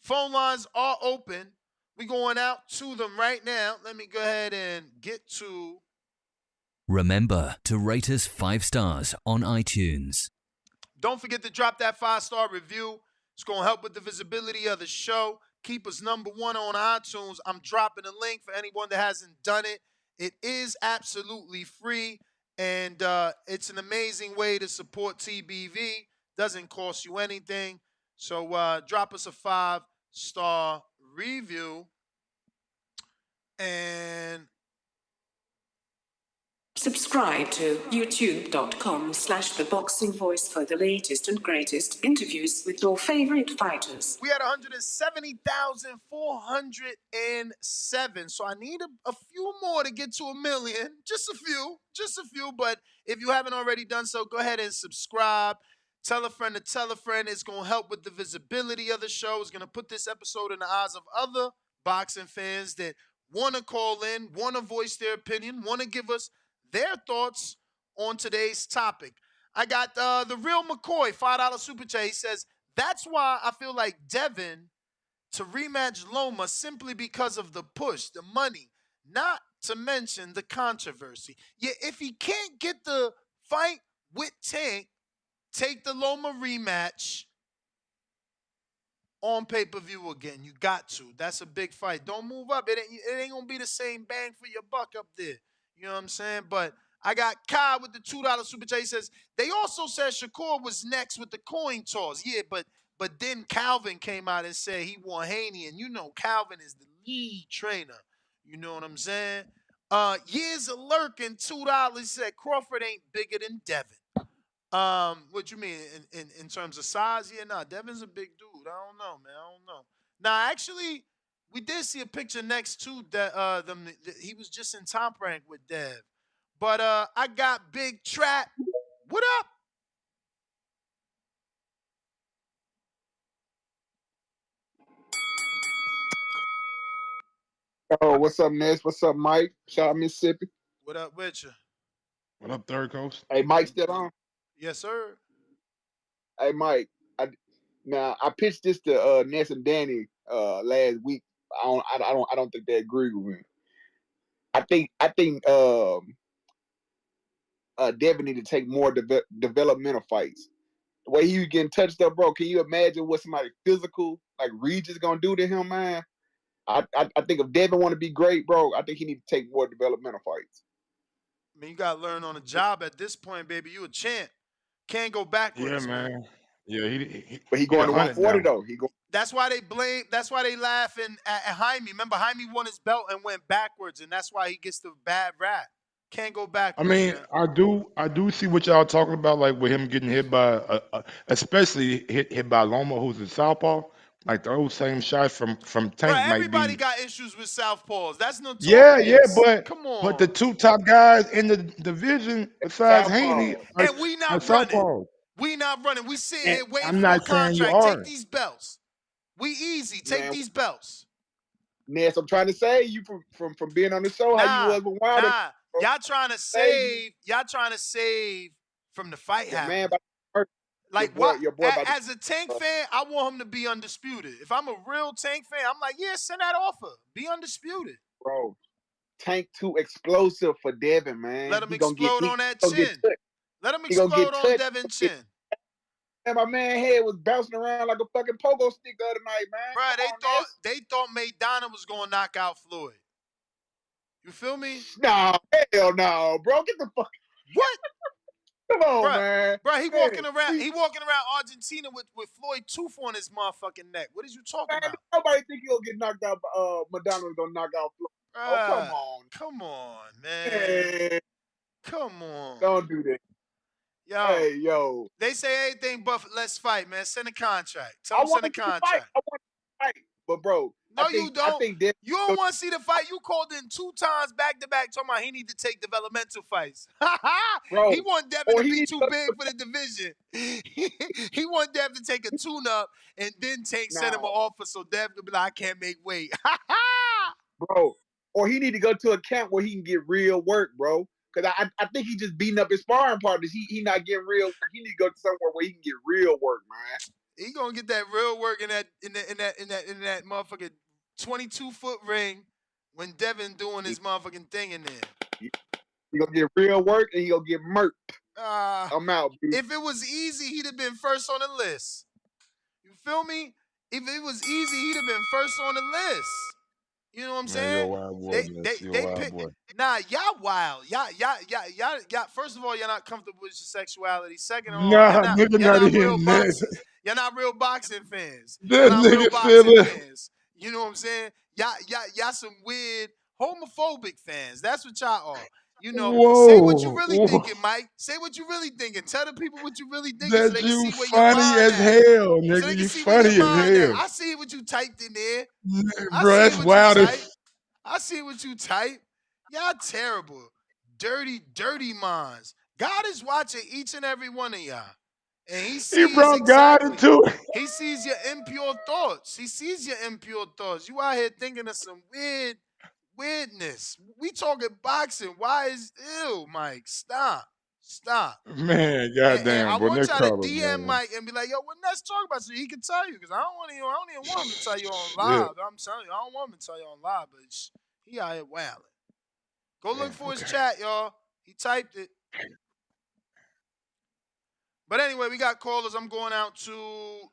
phone lines are open. We're going out to them right now. Let me go ahead and get to. Remember to rate us 5 stars on iTunes. Don't forget to drop that 5-star review. It's going to help with the visibility of the show. Keep us #1 on iTunes. I'm dropping a link for anyone that hasn't done it. It is absolutely free, and it's an amazing way to support TBV. Doesn't cost you anything. So drop us a 5-star review. And subscribe to youtube.com/theboxingvoice for the latest and greatest interviews with your favorite fighters. we had 170,407. So I need a few more to get to 1 million. Just a few. But if you haven't already done so, go ahead and subscribe. Tell a friend to tell a friend. It's going to help with the visibility of the show. It's going to put this episode in the eyes of other boxing fans that want to call in, want to voice their opinion, want to give us their thoughts on today's topic. I got the real McCoy, $5 super chat. He says, that's why I feel like Devin to rematch Loma simply because of the push, the money, not to mention the controversy. Yeah, if he can't get the fight with Tank, take the Loma rematch on pay-per-view again. You got to. That's a big fight. Don't move up. It ain't going to be the same bang for your buck up there. You know what I'm saying? But I got Kai with the $2 super chat. He says, they also said Shakur was next with the coin toss. Yeah, but then Calvin came out and said he want Haney. And you know Calvin is the lead trainer. You know what I'm saying? Years of lurking, $2. He said Crawford ain't bigger than Devin. What you mean in terms of size? Yeah, nah, Devin's a big dude. I don't know, man. I don't know. Now, actually, we did see a picture next to that. He was just in top rank with Dev. But I got Big Trap. What up? Oh, what's up, Ness? What's up, Mike? Shout out Mississippi. What up with you? What up, third coach? Hey, Mike, still on? Yes, sir. Hey, Mike. Now I pitched this to Ness and Danny last week. I don't think they agree with me. I think Devin need to take more developmental fights. The way he was getting touched up, bro. Can you imagine what somebody physical like Regis gonna do to him, man? I think if Devin want to be great, bro, I think he need to take more developmental fights. I mean, you got to learn on the job at this point, baby. You a champ. Can't go backwards, Yeah, man. Yeah, But he he going the to 140 hunted now. though. That's why they blame. That's why they laughing at Jaime. Remember, Jaime won his belt and went backwards, and that's why he gets the bad rap. Can't go I backwards, mean, man. I do see what y'all talking about, like with him getting hit by, especially hit by Loma, who's a southpaw. Like those same shots from Bro, Tank might everybody be. got issues with southpaws. That's Yeah, notorious. Come but the on. two top guys in the division besides Southpaw. Haney And we are not running. southpaws. We not running. We sitting And here waiting I'm for a not saying you contract. Take are. these belts. We easy. Take Man, these belts. Ness, I'm trying to save you from being on the show how you Nah, was with Wilder. nah. Bro. Y'all trying to Save you. save. Y'all trying to save from the fight Your man happening. about to hurt. Like what? Your boy about to As a Tank fan, I want him to be undisputed. If I'm a real Tank fan, I'm like, yeah, send that offer. Be undisputed. bro. Tank too explosive for Devin, man. Let him He gonna get explode on that gonna get chin. touched. Let him He gonna explode get on touched. Devin Chin. And my man head was bouncing around like a fucking pogo stick the other night, man. Bro, Come on, Ness. they thought Maidana was gonna knock out Floyd. You feel me? No, hell no, bro. Get the fuck. What? Come on, Bro, man. he walking around. He walking around Argentina with Floyd tooth on his motherfucking neck. What is you talking about? Nobody think he'll get knocked out. Madonna was gonna knock out Floyd. Oh, come on. Come on, man. Hey, Come on. don't do that. Yo. Hey, yo. They say anything but let's fight, man. Send a contract. Tell I them send a want to fight. contract. I want to fight. But bro, No, you don't. Devin, You don't want to see the fight. You called in 2 times back to back talking about he need to take developmental fights. bro, He want Devin to he be needs too to- big for the division. He want Dev to take a tune-up and then send him an No. offer so Dev can be like, I can't make weight. bro. Or he need to go to a camp where he can get real work, bro. Because I think he just beating up his sparring partners. He not getting real. He need to go to somewhere where he can get real work, man. He gonna get that real work in that motherfucking 22-foot ring when Devin doing his motherfucking thing in there. He gonna get real work and he gonna get murked. I'm out, dude. If it was easy, he'd have been first on the list. You feel me? If it was easy, he'd have been first on the list. You know what I'm saying? Man, you're a wild boy, man. You're a wild boy. Nah, y'all wild. Y'all. First of all, you're not comfortable with your sexuality. Second of all, Nah, nigga, you're not not real even that. boxers. You're not real boxing fans. You're That not real nigga boxing said, fans. You know what I'm saying? Y'all some weird homophobic fans. That's what y'all are. You know, say what you whoa, really whoa, thinking, Mike. Say what you really thinking. Tell the people what you really thinking so that they can you see where your funny mind as at. hell, So nigga. they can You see where your funny as mind at. hell. I see what you typed in there. I Bro, see that's what you wild typed. as I see what you type. Y'all terrible. Dirty, dirty minds. God is watching each and every one of y'all. And he he sees brought God exactly. into it. He sees your impure thoughts. He sees your impure thoughts. You out here thinking of some weirdness. We talking boxing. Why is Mike? Stop. Stop. Man, And I goddamn, boy, want that y'all to color, DM man. Mike and be like, yo, what let's talk about so he can tell you. Because I don't even want him to tell you on Yeah. live. I'm telling you, I don't want him to tell you on live, but he out here wilding. Go look for his chat, y'all. He typed it. But anyway, we got callers. I'm going out to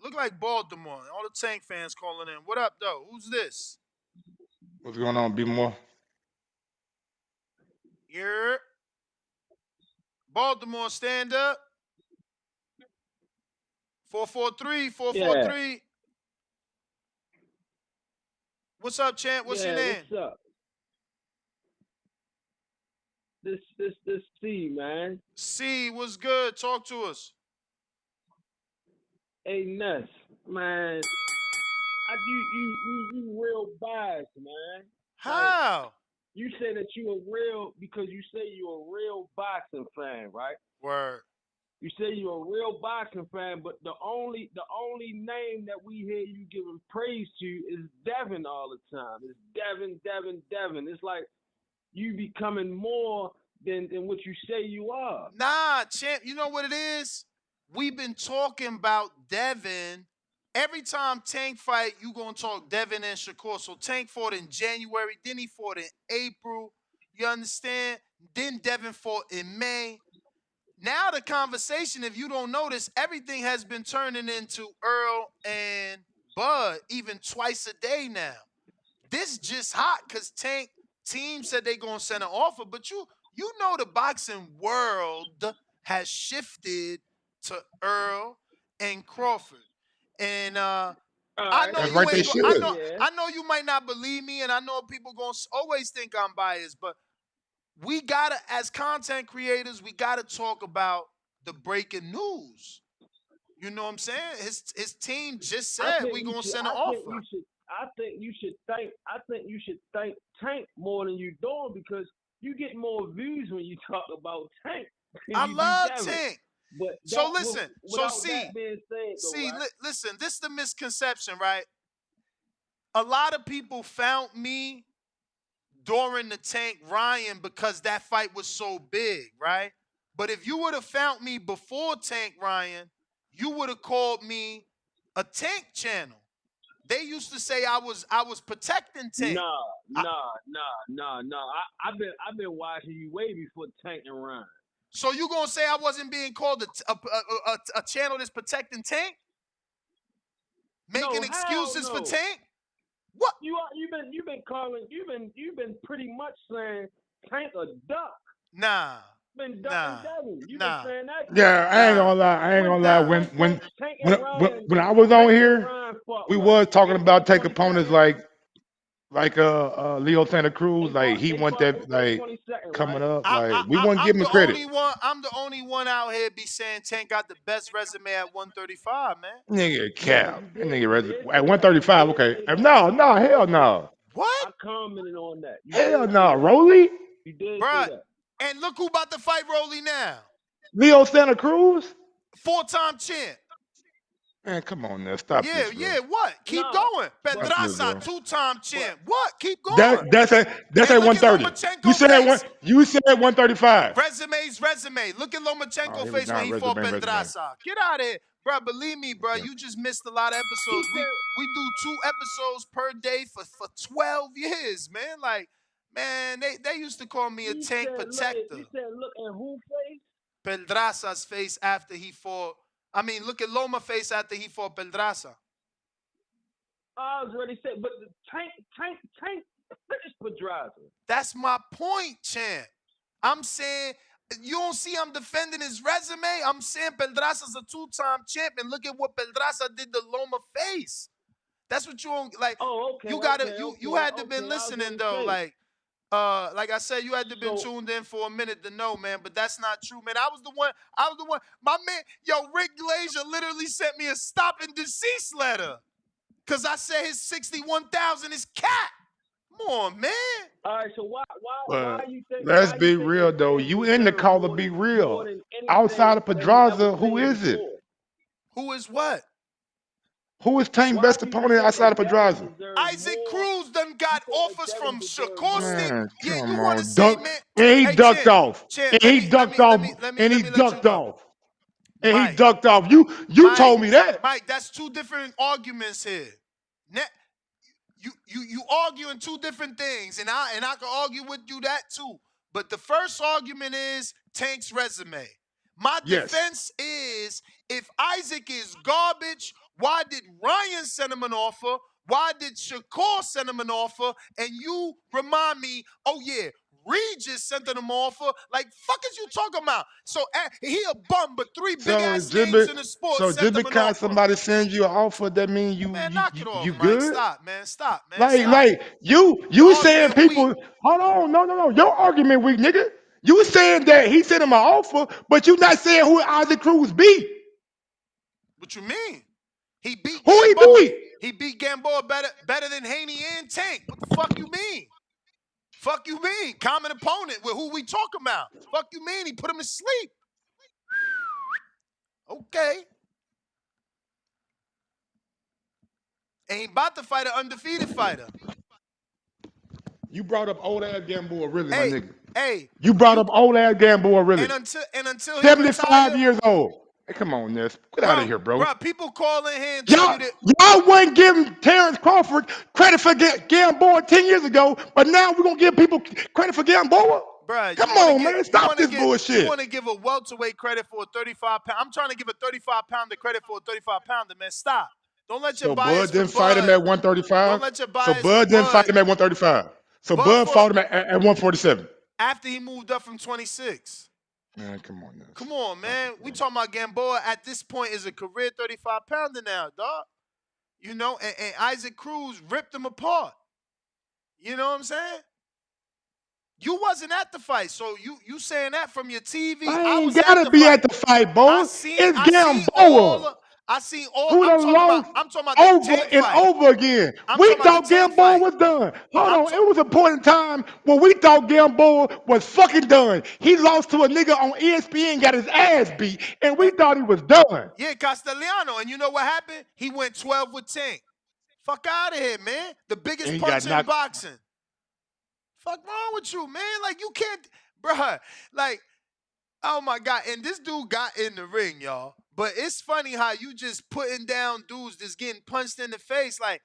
look like Baltimore. All the Tank fans calling in. What up, though? Who's this? What's going on, B more? Here. Baltimore, stand up. 443, 443. What's up, champ? What's your name? What's up? This C, man. C, what's good? Talk to us. Hey, Ness, man. You real biased, man. How? Like, you say that you a real because you say you're a real boxing fan, right? Word. You say you're a real boxing fan, but the only name that we hear you giving praise to is Devin all the time. It's Devin. It's like you becoming more than what you say you are. Nah, champ, you know what it is? We've been talking about Devin. Every time Tank fight, you gonna talk Devin and Shakur. So Tank fought in January, then he fought in April. You understand? Then Devin fought in May. Now the conversation, if you don't notice, everything has been turning into Earl and Bud even twice a day now. This just hot because Tank team said they gonna send an offer, but you know the boxing world has shifted to Earl and Crawford, and I know That's you right, they ain't. should. I know you might not believe me, and I know people gonna always think I'm biased, but we gotta, as content creators, we gotta talk about the breaking news. You know what I'm saying? His team just said we gonna send an offer. I think you should thank Tank more than you doing because you get more views when you talk about Tank than I you do love Devin. Tank. But So listen, without that being said, right? Listen, this is the misconception, right? A lot of people found me during the Tank Ryan because that fight was so big, right? But if you would have found me before Tank Ryan, you would have called me a Tank channel. They used to say I was protecting Tank. I've been watching you way before Tank and Ryan. So you gonna say I wasn't being called a channel that's protecting Tank, making excuses for Tank? What? You've been pretty much saying Tank a duck. Nah. Been ducking Devin. You've been saying that. Yeah, I ain't gonna lie. When I was on here, we was talking about take opponents like Leo Santa Cruz, like he want that like coming up, like we wouldn't give him credit. I'm the only one out here be saying Tank got the best resume at 135, man. Nigga cap. That nigga at 135, okay. No, hell no. What? I commented on that. Hell no, Rolly? You did Bruh, say that. and look who about to fight Rolly now. Leo Santa Cruz? 4-time champ. Man, come on now. Stop this, bro. What? Keep going. Pedraza, 2-time champ. What? Keep going. That's at 130. You said 135. Resume. Look at Lomachenko's face when he fought Pedraza. Get out of here. Bro, believe me, bro, you just missed a lot of episodes. We do 2 episodes per day for 12 years, man. Like, man, they used to call me a Tank protector. You said look at who face? Pedraza's face after he fought. I mean, look at Loma face after he fought Pedraza. I already said, but the Tank Finish Pedraza. That's my point, champ. I'm saying you don't see I'm defending his resume. I'm saying Pedraza's a two-time champ, and look at what Pedraza did to Loma face. That's what you don't like. Oh, okay, You gotta okay, you had to okay. been I was listening gonna though. say. Like I said, you had to been So tuned in for a minute to know, man. But that's not true, man. I was the one. My man, Rick Glazier literally sent me a stop and deceased letter because I said his 61,000 is cap. Come on, man. all right, so why But you think let's be real they though. You in the deserve call to be more real. than Outside anything of that we ever Pedraza, who seen is it? before? Who is what? Who is Tank's Why best do you opponent think outside that of Devin Pedraza? deserves Isaac more? Cruz done You got think that offers Devin from deserves Shakur more? State. Man, Yeah, you come want to on. say, Duck. man? And he Hey, ducked off. champ, And he ducked off. And he let you ducked go. off. And he Mike, ducked off. You told me that. Mike, that's two different arguments here. You arguing two different things, and I can argue with you that too. But the first argument is Tank's resume. My Yes. defense is if Isaac is garbage, why did Ryan send him an offer? Why did Shakur send him an offer? And you remind me, oh yeah, Regis sent him an offer. Like, fuck is you talking about? So he a bum, but three big So ass names in the sport just sent him an because offer. somebody sends you an offer, that mean Man, knock it off, you Mike. good? Stop, man. Stop. Like Your you saying argument weak. people. Hold on, no. Your argument weak, nigga. You saying that he sent him an offer, but you not saying who Isaac Cruz beat. What you mean? He beat Who he Gamboa. beat? He beat Gamboa better than Haney and Tank. What the fuck you mean? Fuck you mean? Common opponent with who we talking about. Fuck you mean? He put him to sleep. Okay. Ain't about to fight an undefeated fighter. You brought up old ass Gamboa, really, my nigga. Hey. You brought up old ass Gamboa, really. And until he 75 retire, years old. Hey, come on, Ness. Get out of here, bro. Bro, people call in here and tell you that. Y'all wasn't giving Terrence Crawford credit for Gamboa 10 years ago, but now we're going to give people credit for Gamboa? Bruh, Come on, man. Stop this bullshit. You want to give a welterweight credit for a 35-pound. I'm trying to give a 35-pounder credit for a 35-pounder, man. Stop. Don't let your bias Bud didn't from fight him Bud. at 135? Don't let your bias So Bud from didn't fight Bud. him at 135. So Bud fought him at 147. After he moved up from 26. Man, come on, Ness. Come on, man. We talking about Gamboa at this point is a career 35-pounder now, dog. You know, and Isaac Cruz ripped him apart. You know what I'm saying? You wasn't at the fight, so you saying that from your TV. I ain't was gotta be at the fight, boy. It's Gamboa. I seen all. Who I'm done lost talking about the over Tank and fight. over again. I'm We talking about thought the Tank Gamboa fight. was done. Hold on, it was a point in time when we thought Gamboa was fucking done. He lost to a nigga on ESPN, got his ass beat, and we thought he was done. Yeah, Castellano, and you know what happened? He went 12 with Tank. Fuck out of here, man. The biggest puncher in boxing. Fuck wrong with you, man? Like you can't, bruh. Like, oh my God. And this dude got in the ring, y'all. But it's funny how you just putting down dudes that's getting punched in the face. Like,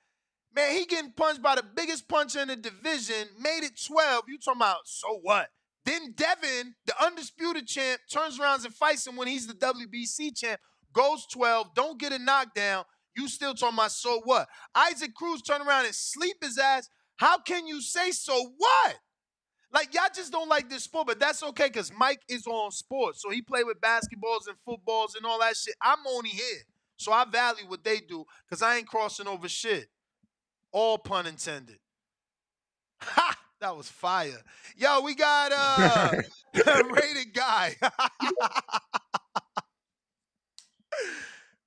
man, he getting punched by the biggest puncher in the division, made it 12. You talking about, so what? Then Devin, the undisputed champ, turns around and fights him when he's the WBC champ, goes 12, don't get a knockdown. You still talking about, so what? Isaac Cruz turn around and sleep his ass. How can you say so what? Like, y'all just don't like this sport, but that's okay because Mike is on sports. So he play with basketballs and footballs and all that shit. I'm only here. So I value what they do because I ain't crossing over shit. All pun intended. Ha! That was fire. Yo, we got Rated Guy.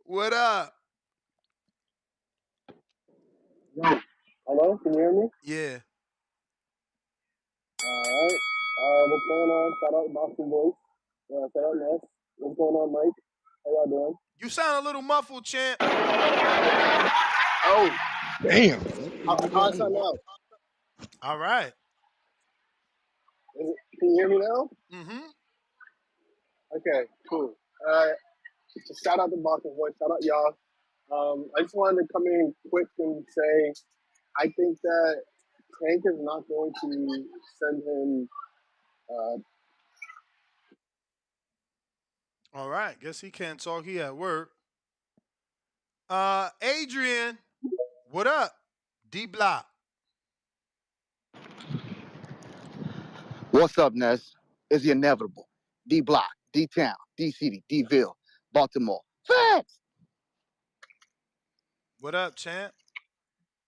What up? Yo, hello, can you hear me? Yeah. Alright. What's going on? Shout out Boxing Voice. Shout out Ness. What's going on, Mike? How y'all doing? You sound a little muffled, champ. Oh. Damn. How I sound now? All right. Can you hear me now? Mm-hmm. Okay, cool. Shout out to Boxing Voice. Shout out y'all. I just wanted to come in quick and say I think that Tank is not going to send him All right. Guess he can't talk. He at work. Adrian, what up? D Block. What's up, Ness? Is the inevitable. D Block, D Town, D City, D Ville, Baltimore. Facts! What up, champ?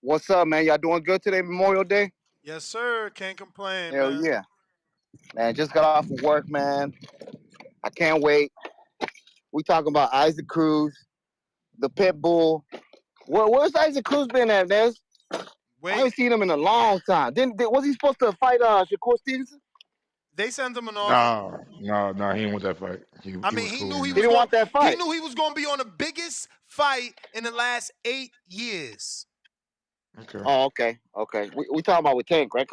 What's up, man? Y'all doing good today, Memorial Day? Yes, sir. Can't complain, Hell man. yeah. Man, just got off of work, man. I can't wait. We talking about Isaac Cruz, the pit bull. Where's Isaac Cruz been at, Ness? I haven't seen him in a long time. Was he supposed to fight Shakur Stevenson? They sent him an offer. No, he didn't want that fight. He He was cool. knew he He was didn't going. want that He fight. knew he was going to be on the biggest fight in the last 8 years. Okay. Oh, okay. We talking about with Tank, right,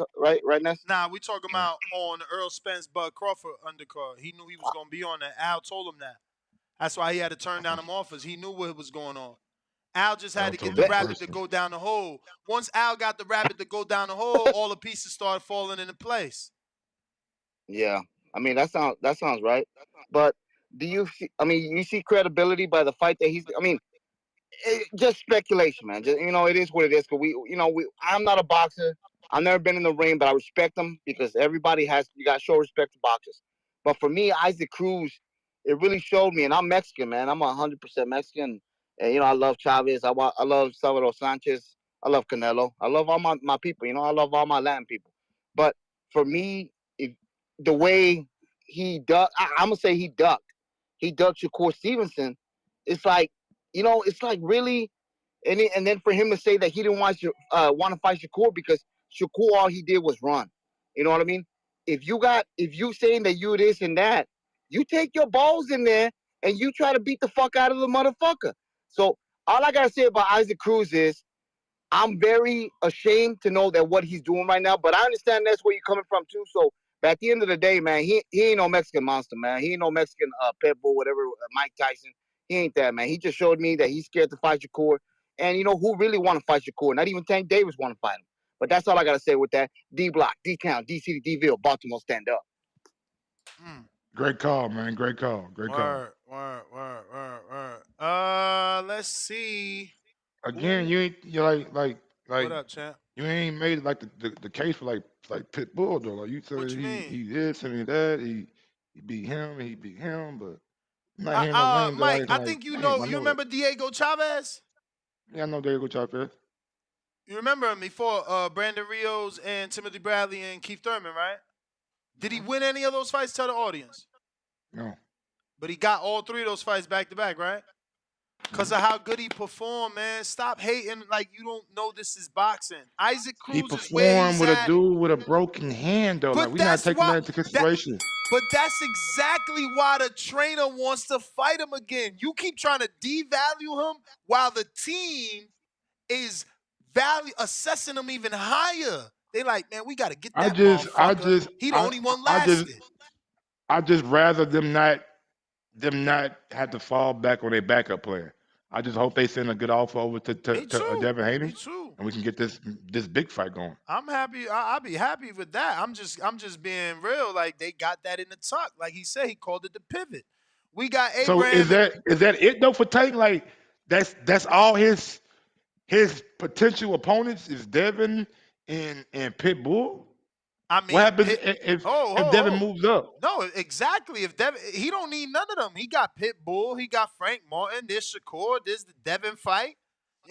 Ness? Nah, we talking about on the Earl Spence Bud Crawford undercard. He knew he was going to be on that. Al told him that. That's why he had to turn down them offers. He knew what was going on. Al just had to get the rabbit to go down the hole. Once Al got the rabbit to go down the hole, all the pieces started falling into place. Yeah, I mean that sounds right. But do you see? I mean, you see credibility by the fight that he's. I mean, just speculation, man. Just, it is what it is. Cause I'm not a boxer. I've never been in the ring, but I respect them because everybody has. You got to show respect to boxers. But for me, Isaac Cruz, it really showed me, and I'm Mexican, man. I'm 100% Mexican, and I love Chavez. I love Salvador Sanchez. I love Canelo. I love all my people. I love all my Latin people. But for me, the way he ducked, I'm gonna say he ducked. He ducked Shakur Stevenson. It's like, it's like really, and then for him to say that he didn't want to fight Shakur because Shakur all he did was run. You know what I mean? If you saying that you this and that, you take your balls in there and you try to beat the fuck out of the motherfucker. So all I gotta say about Isaac Cruz is I'm very ashamed to know that what he's doing right now, but I understand that's where you're coming from too. So, but at the end of the day, man, he ain't no Mexican monster, man. He ain't no Mexican pit bull, whatever, Mike Tyson. He ain't that, man. He just showed me that he's scared to fight Shakur. And who really want to fight Shakur? Not even Tank Davis want to fight him. But that's all I gotta say with that. D Block, D Town, D City, D Ville, Baltimore, stand up. Great call, man. Great call. Word. Let's see. Again, you like What up, champ? you ain't made like the case for like Pit Bull though. Like you said, What you mean? he this and he that. He beat him, but I'm not hearing no names that Mike, like I like think you damn, know. I You know that. remember Diego Chavez? Yeah, I know Diego Chavez. You remember him before Brandon Rios and Timothy Bradley and Keith Thurman, right? Did he win any of those fights? Tell the audience. No. But he got all 3 of those fights back to back, right? Because of how good he performed, man. Stop hating like you don't know this is boxing. Isaac He Cruz is where performed he's with a at. dude with a broken hand though. Like But we not that's taking why. that into consideration. But that's exactly why the trainer wants to fight him again. You keep trying to devalue him while the team is assessing him even higher. They like, man, we got to get that motherfucker. He the only one lasted. I just rather them not have to fall back on their backup player. I just hope they send a good offer over to Devin Haney, Me too. and we can get this big fight going. I'm happy. I'll be happy with that. I'm just being real. Like they got that in the tuck. Like he said, he called it the pivot. We got So is Abraham. that it though for Tank? Like that's all his potential opponents is Devin and Pitbull. I mean, What happens if Devin moves up? No, exactly. If Devin, he don't need none of them. He got Pitbull. He got Frank Martin. There's Shakur. There's the Devin fight.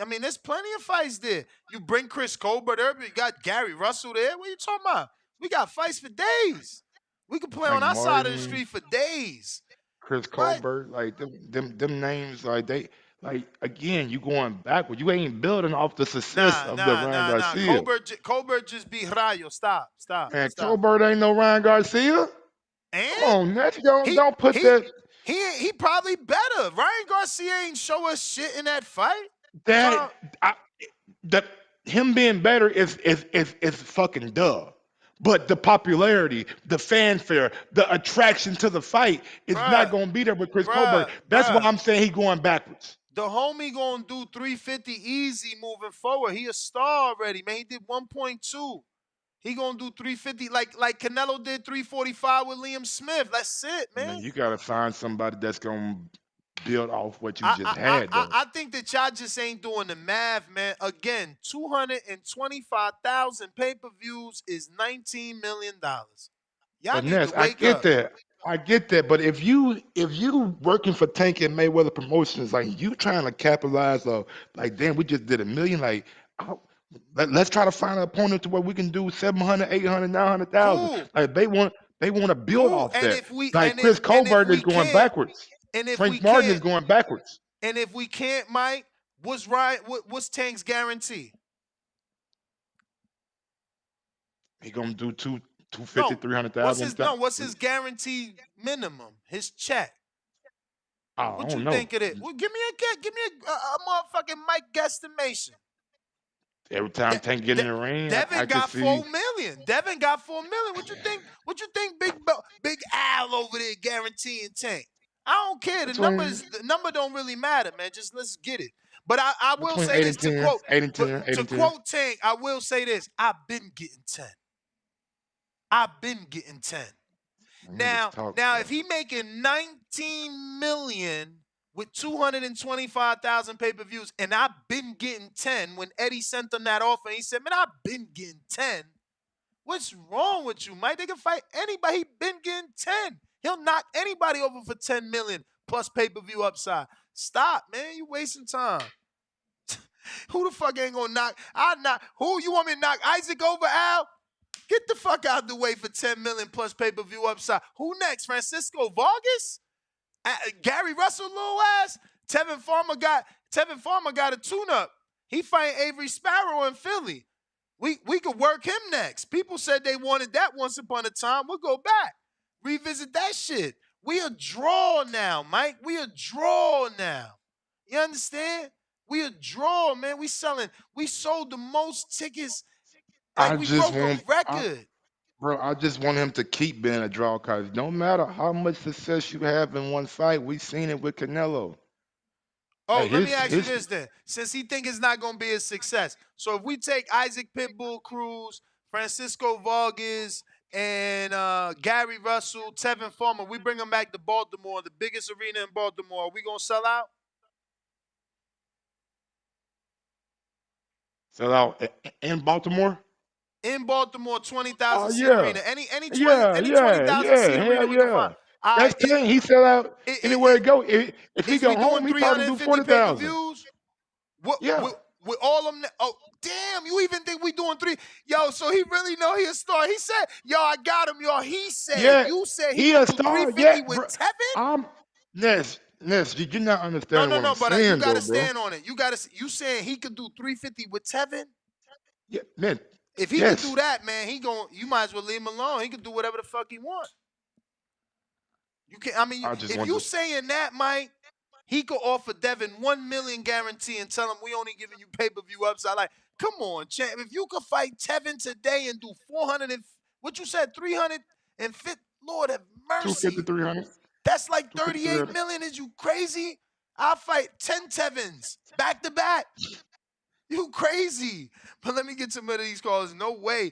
I mean, there's plenty of fights there. You bring Chris Colbert up. You got Gary Russell there. What are you talking about? We got fights for days. We can play on Frank our side of the Martin, street for days. Chris What? Colbert, like them names, like they like again, you going backward. You ain't building off the success of the Ryan Nah. Garcia. Colbert just beat Rayo. Stop. Man, Colbert ain't no Ryan Garcia. And Come on, Ness, don't put he that he probably better. Ryan Garcia ain't show us shit in that fight. that that him being better is fucking duh. But the popularity, the fanfare, the attraction to the fight is not gonna be there with Chris Colbert. That's why I'm saying he going backwards. The homie gonna do 350 easy moving forward. He a star already, man. He did 1.2. He gonna do 350 like Canelo did 345 with Liam Smith. That's it, man. Man, you gotta find somebody that's gonna build off what you just had, though. I think that y'all just ain't doing the math, man. Again, 225,000 pay-per-views is $19 million. Y'all But need to Ness, I wake get up. that. I get that. But if you working for Tank and Mayweather Promotions, like you trying to capitalize of like, damn, we just did 1 million. Like, I, let's try to find an opponent to where we can do 700, 800, 900,000. Cool, Like they want to build cool. off that. Like Chris And if Colbert is we going can't, backwards. and if we Frank Martin is can't, going backwards. and if we can't, Mike, what's right? What's Tank's guarantee? He gonna do 250, No, 300,000. what's his guaranteed minimum? His check. I What you don't know. think it is? Well, give me a motherfucking Mike guesstimation. Every time Tank get in the ring, I Devin could got see. 4 million. Devin got 4 million. What you think? What you think? Big Al over there guaranteeing Tank. I don't care. between The number don't really matter, man. Just let's get it. But I will between say 8 this and to 10, quote, 8 and but 10, 8 to and 10. quote Tank, I will say this: I've been getting 10. I've been getting 10. Niggas talk, Now, bro. if he making 19 million with 225,000 pay-per-views, and I've been getting 10 when Eddie sent him that offer, he said, man, I've been getting 10. What's wrong with you, Mike? They can fight anybody. He been getting 10. He'll knock anybody over for 10 million plus pay-per-view upside. Stop, man. You wasting time. Who the fuck ain't gonna knock? Who you want me to knock Isaac over, Al? Get the fuck out the way for 10 million plus pay-per-view upside. Who next? Francisco Vargas? Gary Russell, little ass? Tevin Farmer got a tune-up. He fighting Avery Sparrow in Philly. We could work him next. People said they wanted that once upon a time. We'll go back. Revisit that shit. We a draw now, Mike. We a draw now. You understand? We a draw, man. We sold the most tickets. Like I we just broke a want, record. I just want him to keep being a draw because no matter how much success you have in one fight, we seen it with Canelo. Oh, Like let me ask you his this then. Since he think it's not going to be a success. So if we take Isaac Pitbull Cruz, Francisco Vargas, and Gary Russell, Tevin Farmer, we bring them back to Baltimore, the biggest arena in Baltimore. Are we going to sell out? sell out in Baltimore. In Baltimore, 20,000 Oh seat yeah, arena. Any yeah, 20,000 yeah, seat arena hell we can find. yeah. All That's right, Tank. He sell out anywhere he go. If he is we go doing home, he probably do 350 40,000. pay-per-views? What Yeah, with all them? Oh, damn! You even think we doing 3? Yo, so he really know he a star. He said, "Yo, I got him, y'all." yeah. You said he He could a do star. 350 Yeah, with bro. Tevin. I'm Ness. You do not No, understand no, what I'm no. But you saying, got to though, bro. stand on it. You saying he could do 350 with Tevin? Yeah, man. If he could do Yes. that, man, you might as well leave him alone. He could do whatever the fuck he want. You can. I mean, I just if want you to. saying that, Mike, he could offer Devin 1 million guarantee and tell him we only giving you pay-per-view upside. Like, come on, champ. If you could fight Tevin today and do 400 and what you said, 350, Lord have 250, mercy. 300. That's like 250, 38 300. million. Is you crazy? I'll fight 10 Tevins back to back. You crazy. But let me get some of these calls. No way.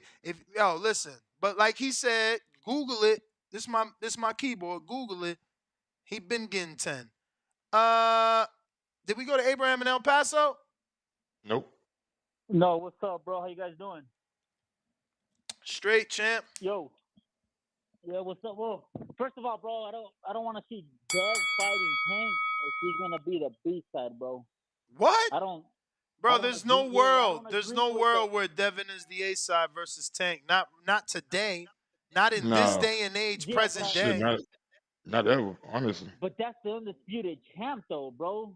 Listen. But like he said, Google it. This my keyboard. Google it. He been getting 10. Did we go to Abraham in El Paso? Nope. No, what's up, bro? How you guys doing? Straight, champ. Yo. Yeah, what's up? Well, first of all, bro, I don't want to see Dev fighting Tank if he's gonna be the B side, bro. What? I don't There's agree. no Yeah, I world. don't There's agree no with the. world where Devin is the A side versus Tank. Not today. Not in this No. day and age, Yeah, present Shit, day. not ever, honestly. But that's the undisputed champ, though, bro.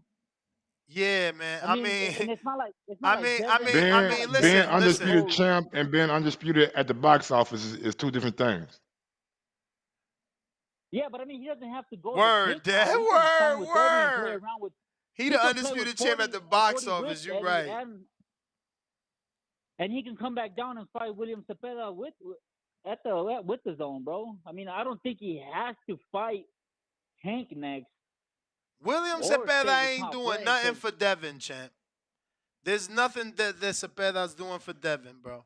Yeah, man. I mean, and it's not like Devin. It's not like Being Devin has to listen. undisputed go. champ and being undisputed at the box office is two different things. Yeah, but I mean, he doesn't have to go Word, the distance. Dad. He can sign with Eddie and play Word. around with. He He the can play with undisputed champ 40, at the box 40 with office. You Eddie right. And he can come back down and fight William Cepeda with the zone, bro. I mean, I don't think he has to fight Hank next. William Or stay Cepeda with ain't Top doing Rank, nothing 'cause- for Devin, champ. There's nothing that Cepeda's doing for Devin, bro.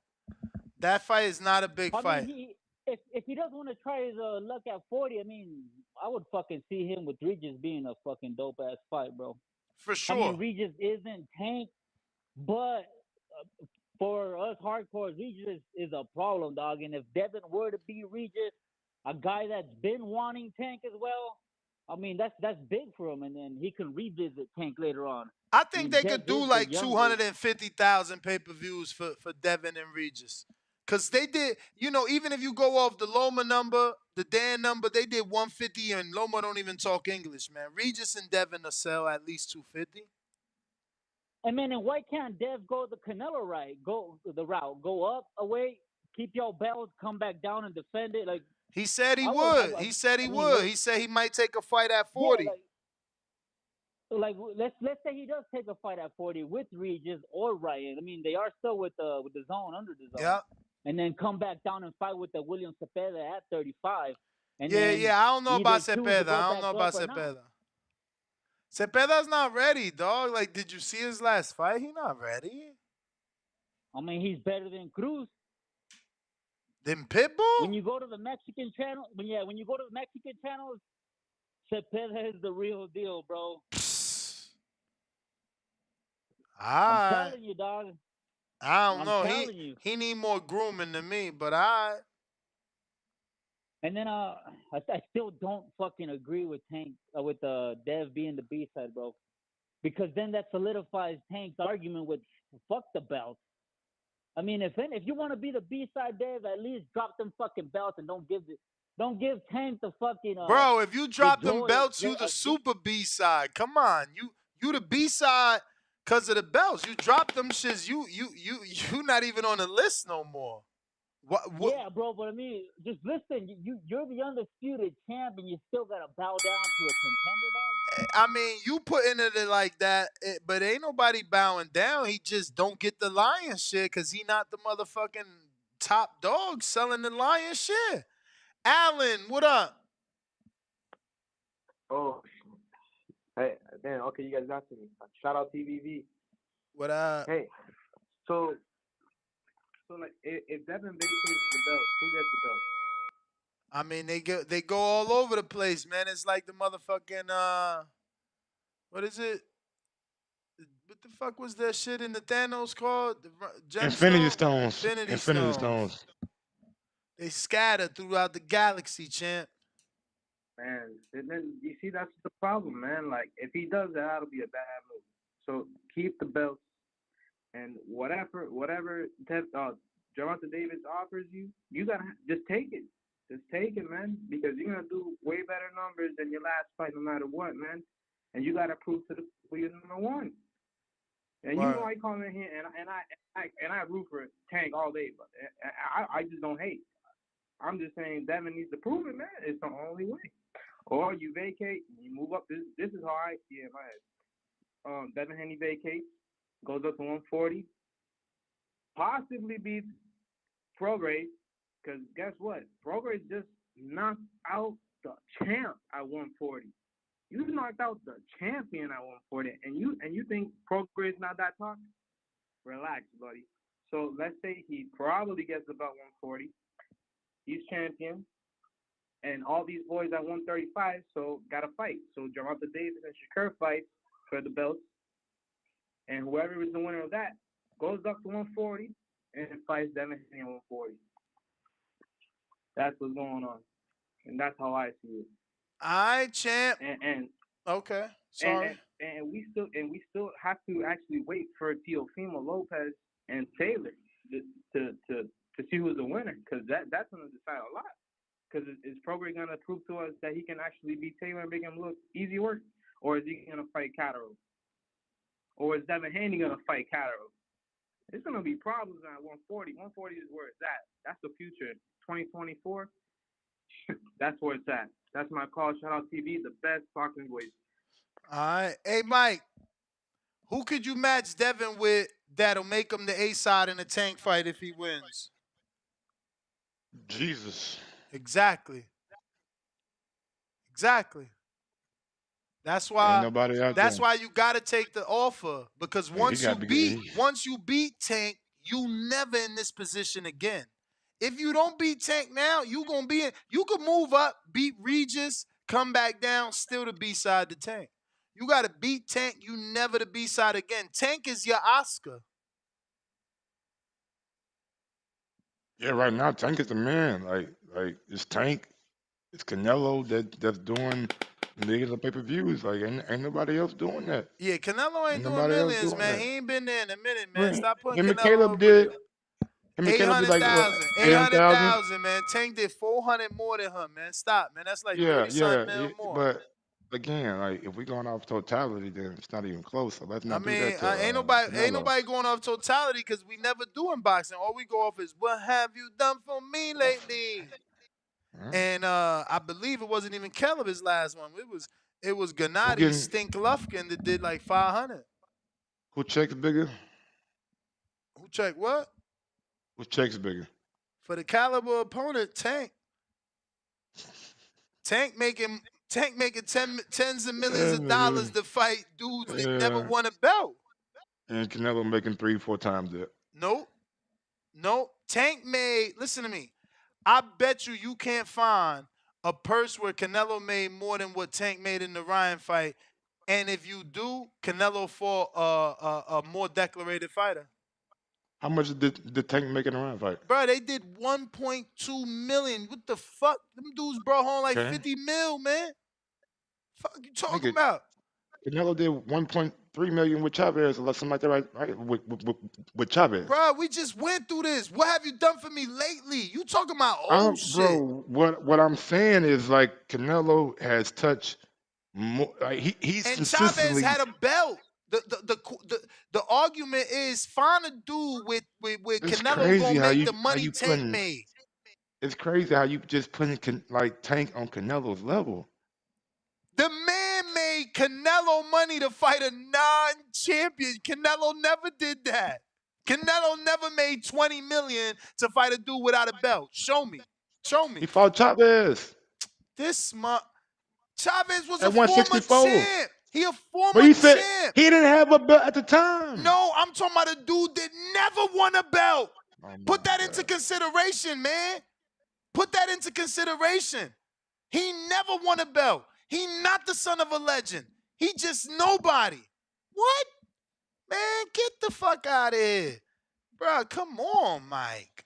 That fight is not a big I fight. mean, if he doesn't want to try his luck at 40, I mean, I would fucking see him with Regis being a fucking dope ass fight, bro. For I sure. mean, Regis isn't Tank, but for us hardcore, Regis is a problem, dog. And if Devin were to be Regis, a guy that's been wanting Tank as well. I mean, that's big for him, and then he can revisit Tank later on. I I think mean, they Dev could do is the like younger. 250,000 pay-per-views for Devin and Regis. Cause they did, even if you go off the Loma number, the Dan number, they did 150, and Loma don't even talk English, man. Regis and Devin will sell at least 250. And man, and why can't Dev go the Canelo route? Go up, away, keep your belts, come back down and defend it. Like He said he I would. would. He said he I mean, would. He said he might take a fight at yeah, 40. like let's say he does take a fight at 40 with Regis or Ryan. I mean, they are still with the zone, under the zone. Yeah. And then come back down and fight with the William Cepeda at 35. And Yeah, then I don't know about either choose to Cepeda. go I don't back know up about or not. Cepeda. Cepeda's not ready, dog. Like, did you see his last fight? He not ready. I mean, he's better than Cruz. Than Pitbull? When you go to the Mexican channel, when you go to the Mexican channels, Cepeda is the real deal, bro. I'm telling you, dog. I don't know. Telling you. He need more grooming than me, but I. And then I still don't fucking agree with Tank with Dev being the B side, bro, because then that solidifies Tank's argument with fuck the belts. I mean, if you want to be the B side, Dev, at least drop them fucking belts and don't give Tank the fucking Bro, if you drop them belts, you of the super B side. Come on, you the B side because of the belts. You drop them shits. You not even on the list no more. What? Yeah, bro, but I mean, just listen. You're the undisputed champ, and you still gotta bow down to a contender, dog. I mean, you putting it like that, but ain't nobody bowing down. He just don't get the lion shit because he not the motherfucking top dog selling the lion shit. Alan, what up? Oh, hey, damn. Okay, you guys got to me. Shout out TVV. What up? Hey, so like, if Devin vacates the belt, who gets the belt? I mean, they go all over the place, man. It's like the motherfucking what is it? What the fuck was that shit in the Thanos called? The Infinity gemstone? Stones. Infinity Stones. They scatter throughout the galaxy, champ. Man, and then you see that's the problem, man. Like if he does that, that'll be a bad move. So keep the belts, and whatever Gervonta Davis offers you, you gotta just take it. Just take it, man, because you're gonna do way better numbers than your last fight, no matter what, man. And you gotta prove to the people you're number one. And you know I come in here and I root for Tank all day, but I just don't hate. I'm just saying Devin needs to prove it, man. It's the only way. Or you vacate, you move up. This is how I see it in my head. Devin Haney vacates, goes up to 140, possibly beats Prograis, because guess what? Prograis just knocked out the champ at 140. You knocked out the champion at 140, and you think Prograis is not that tough? Relax, buddy. So let's say he probably gets about 140. He's champion, and all these boys at 135, so gotta fight. So Gervonta Davis and Shakur fight for the belts, and whoever is the winner of that goes up to 140 and fights Devin Haney at 140. That's what's going on, and that's how I see it. All right, champ. And okay, sorry. And we still have to actually wait for Teofimo Lopez and Taylor to see who's the winner, because that's gonna decide a lot. Because is Prograis gonna prove to us that he can actually beat Taylor and make him look easy work, or is he gonna fight Cataro? Or is Devin Haney gonna fight Cataro? It's gonna be problems at 140. 140 is where it's at. That's the future. 2024. That's where it's at. That's my call. Shout out TV, the best boxing voice. All right. Hey, Mike, who could you match Devin with that'll make him the A side in a Tank fight if he wins? Jesus. Exactly. That's Ain't why. nobody out That's there. why you gotta take the offer, because Yeah, he got to get. once you beat Tank, you never in this position again. If you don't beat Tank now, you gonna be in. You could move up, beat Regis, come back down, still the B side to Tank. You gotta beat Tank. You never the B side again. Tank is your Oscar. Yeah, right now Tank is the man. Like it's Tank. It's Canelo that's doing millions of pay-per-views. Like ain't nobody else doing that. Yeah, Canelo ain't Ain't doing nobody else millions, doing man. that. He ain't been there in a minute, man. Right. Stop putting Him and Canelo Caleb over did. there. Him and Caleb did like what 800,000. 800,000. 800,000, man. Tank did 400 more than him, man. Stop, man. That's like Yeah, 30 something yeah, mil more. but again, like if we're going off totality, then it's not even close. So let's I not do mean, that to ain't Canelo. nobody going off totality because we never do in boxing. All we go off is what have you done for me lately? Huh? And I believe it wasn't even Caleb his last one. It was Who Gennady getting Stink Lufkin that did like 500. who checks bigger? Who checked what? Who checks bigger? For the caliber opponent, Tank. Tank making tens of millions of dollars to fight dudes that never Yeah, won a belt. and Canelo making 3-4 times that. Nope. Nope. Tank made, listen to me. I bet you can't find a purse where Canelo made more than what Tank made in the Ryan fight. And if you do, Canelo fought a more declarated fighter. How much did Tank make in a round fight? Bro, they did 1.2 million. What the fuck? Them dudes brought home like Okay, 50 mil, man. Fuck you talking nigga, about? Canelo did 1.3 million with Chavez or something like that, right? With Chavez. Bro, we just went through this. What have you done for me lately? You talking about old shit. Bro, what I'm saying is like Canelo has touched more. Like he's And Chavez consistently. had a belt. The argument is find a dude with It's Canelo crazy gonna how make you the how money you Tank putting. made. It's crazy how you just putting like Tank on Canelo's level. The man made Canelo money to fight a non-champion. Canelo never did that. Canelo never made 20 million to fight a dude without a belt. Show me. Show He me. fought Chavez This month, Chavez was at a former 164, champ. He a but former he said champ. he didn't have a belt at the time. No, I'm talking about a dude that never won a belt. Oh my Put that into God. consideration, man. Put that into consideration. He never won a belt. He not the son of a legend. He just nobody. What? Man, get the fuck out of here. Bro, come on, Mike.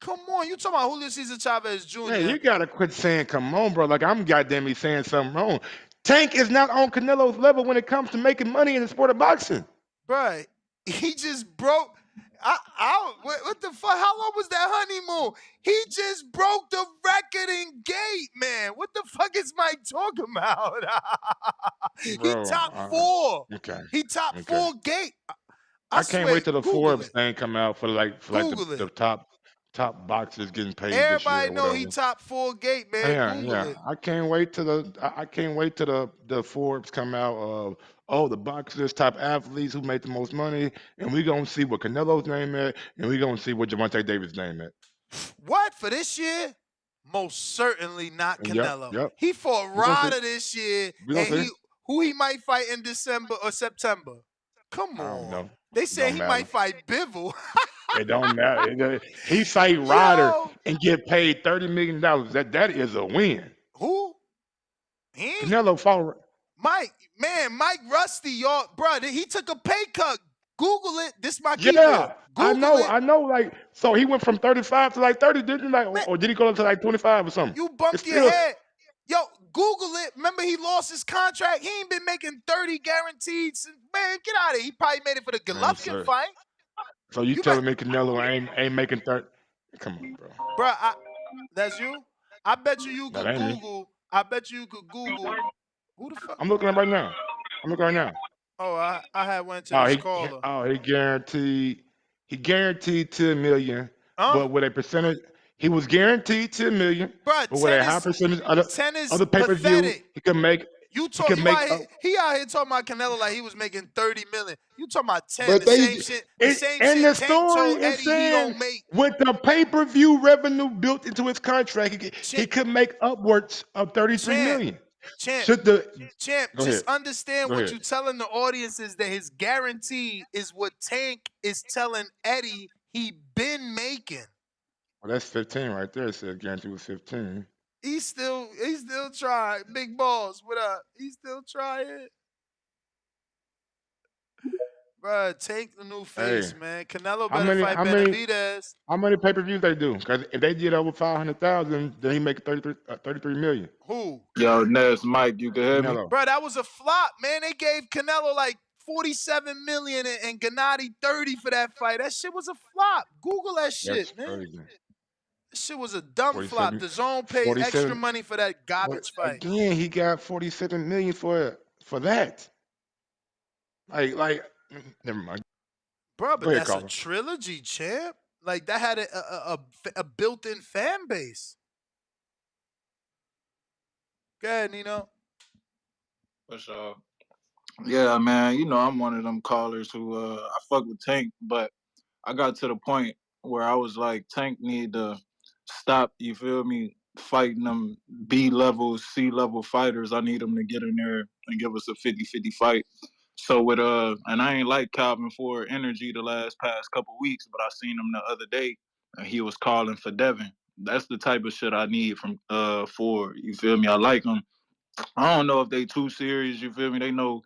Come on. You talking about Julio Cesar Chavez Man, Jr. you gotta quit saying "come on, bro." Like I'm goddamn me saying something wrong. Tank is not on Canelo's level when it comes to making money in the sport of boxing. Bro, he just broke. What the fuck? How long was that honeymoon? He just broke the record in gate, man. What the fuck is Mike talking about? He Bro, top four. okay, He top okay. four gate. I I can't swear, wait till the Google Forbes it. thing come out for like Google the it. top boxers getting paid this year Everybody or know whatever. he top four gate, man. Yeah, Google yeah. it. I can't wait till I can't wait till the Forbes come out of the boxers, top athletes who make the most money, and we gonna see what Canelo's name at, and we gonna see what Gervonta Davis' name at. What for this year? Most certainly not And yep, Canelo. yep. He fought We gonna see. Ryder this year, We gonna and see. who he might fight in December or September. Come I don't on. know. They It say don't he matter. might fight Bivol. It don't matter. He fight Ryder Yo, and get paid $30 million. That is a win. who? He ain't Canelo fought. Mike. Man, Mike Rusty, y'all, bro. He took a pay cut. Google it. This my keeper. Yeah, Google it. I know. Like, so he went from 35 to like 30, didn't he? Like, Man, or did he go up to like 25 or something? you It's bumped your still, head. Yo, Google it. Remember, he lost his contract. He ain't been making 30 guaranteed since. Man, get out of here. He probably made it for the man, Golovkin sir. fight. So you You bet, telling me Canelo ain't making 30? Come on, bro. bro. That's you. I bet you That could ain't me. Google. I bet you could Google. Who the fuck? I'm looking at right now. I'm looking right now. Oh, I had went to Oh, this caller. he guaranteed 10 million, Huh? but with a percentage, he was guaranteed 10 million, Bro, but with 10 a high is percentage of the 10 is other pay-per-view, pathetic. he could make You out here, he out here talking about Canelo like he was making 30 million. You talking about 10, but the same shit, and the Tank story told is Eddie he saying don't make. with the pay-per-view revenue built into his contract, he Champ, could make upwards of 33 champ, million. champ, Should the champ, Go just ahead. understand Go what ahead. you telling the audience is that his guarantee is what Tank is telling Eddie he been making. Well, that's 15 right there. It said guarantee was 15. He still trying. Big balls, what up? He still trying. Bruh, Tank the new Hey, face, man. Canelo how better many fight how many Benavidez. how many pay-per-views they do? Because if they did over 500,000, then he make 33 million. Who? Yo, Ness, Mike, you can hear me? Canelo. Bruh, that was a flop, man. They gave Canelo like 47 million and Gennady 30 for that fight. That shit was a flop. Google that That's shit, man. crazy. That shit was a dumb flop. 47, The zone paid extra 47. money for that What garbage fight. again? He got 47 million for that. Like, never mind. Bro, Go but ahead, that's a caller. trilogy, champ. Like that had a built-in fan base. Go ahead, Nino. For sure. Yeah, man. You know, I'm one of them callers who I fuck with Tank, but I got to the point where I was like, Tank need to stop, you feel me, fighting them B level, C level fighters. I need him to get in there and give us a 50-50 fight. So with and I ain't like Calvin Ford energy the past couple weeks, but I seen him the other day and he was calling for Devin. That's the type of shit I need from Ford. You feel me? I like him. I don't know if they too serious. You feel me? They know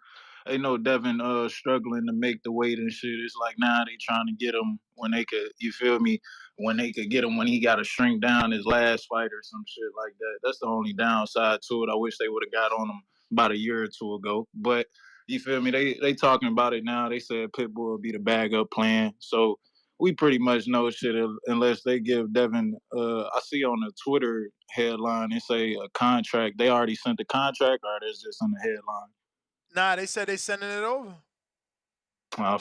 Devin struggling to make the weight and shit. It's like now they trying to get him when they could. You feel me? When they could get him when he got to shrink down his last fight or some shit like that. That's the only downside to it. I wish they would have got on him about a year or two ago. But you feel me? They talking about it now. They said Pitbull will be the bag up plan. So we pretty much know shit unless they give Devin. I see on the Twitter headline it say a contract. They already sent the contract, or that's just on the headline. Nah, they said they sending it over.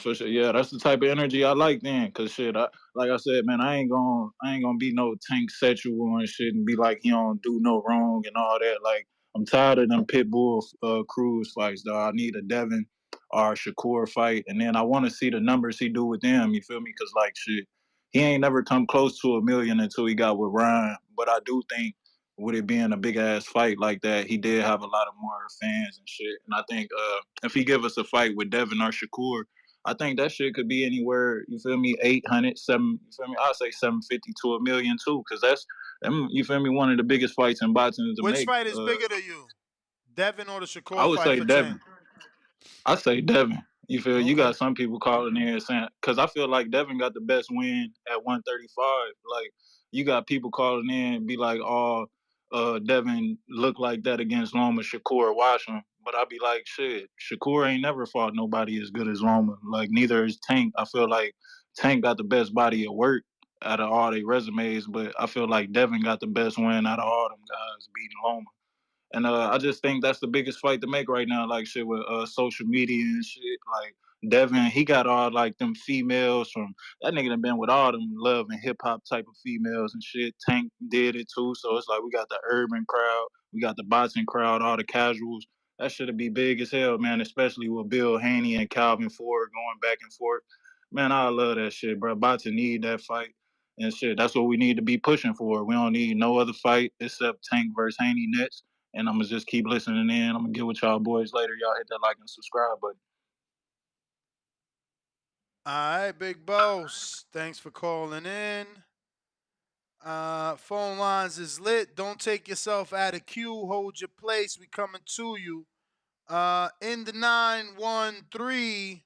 For sure. Yeah, that's the type of energy I like then. Cause shit, like I said, man, I ain't gonna be no Tank sexual and shit and be like he don't do no wrong and all that. Like I'm tired of them Pitbull Cruz fights, though. I need a Devin or a Shakur fight, and then I want to see the numbers he do with them. You feel me? Cause like shit, he ain't never come close to a million until he got with Ryan. But I do think with it being a big ass fight like that, he did have a lot of more fans and shit. And I think if he give us a fight with Devin or Shakur, I think that shit could be anywhere. You feel me? 800, 7. You feel me? I'll say 750 to a million too, because that's you feel me. One of the biggest fights in boxing to Which make. fight is bigger to you? Devin or the I Shakur would fight say for Tank? Devin. I say Devin. You feel you Okay. got some people calling in and saying because I feel like Devin got the best win at 135. Like you got people calling in and be like, "Oh, Devin looked like that against Loma Shakur. Watch him." But I be like, "Shit, Shakur ain't never fought nobody as good as Loma. Like neither is Tank. I feel like Tank got the best body of work out of all their resumes, but I feel like Devin got the best win out of all them guys beating Loma." And I just think that's the biggest fight to make right now, like shit with social media and shit. Like Devin, he got all like them females from that nigga done been with all them love and hip hop type of females and shit. Tank did it too, so it's like we got the urban crowd, we got the boxing crowd, all the casuals. That should be big as hell, man. Especially with Bill Haney and Calvin Ford going back and forth. Man, I love that shit, bro. Boxing need that fight and shit. That's what we need to be pushing for. We don't need no other fight except Tank versus Haney next. And I'm gonna just keep listening in. I'm gonna get with y'all boys later. Y'all hit that like and subscribe button. All right, Big Boss. Thanks for calling in. Phone lines is lit. Don't take yourself out of queue. Hold your place. We coming to you. In the 913,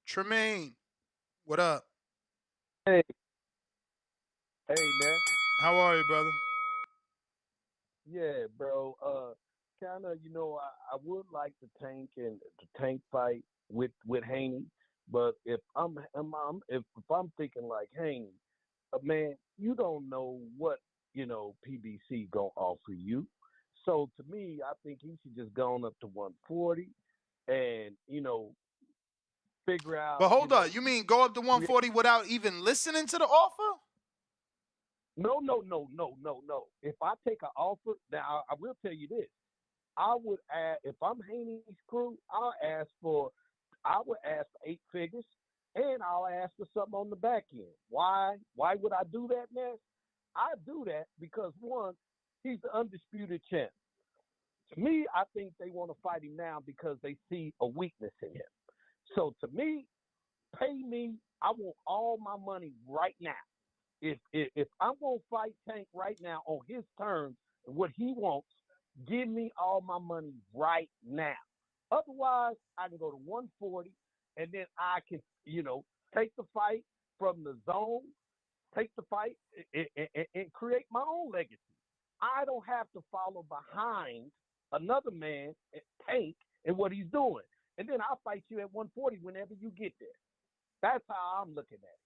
Tremaine. What up? Hey, man. How are you, brother? Yeah, bro. Kind of, I would like the tank fight with Haney, but if I'm thinking like Haney, man, you don't know what PBC gonna offer you. So to me, I think he should just gone up to 140 and figure But out. hold on. You mean go up to Yeah. 140 without even listening to the offer? No. If I take an offer, now I will tell you this. I would add, if I'm Haney's crew, I would ask for 8 figures, and I'll ask for something on the back end. Why? Why would I do that, Ness? I do that because one, he's the undisputed champ. To me, I think they want to fight him now because they see a weakness in him. So to me, pay me. I want all my money right now. If I'm gonna fight Tank right now on his terms and what he wants, give me all my money right now. Otherwise, I can go to 140 and then I can, take the fight from the zone, take the fight, and create my own legacy. I don't have to follow behind another man, Tank, and what he's doing. And then I'll fight you at 140 whenever you get there. That's how I'm looking at it.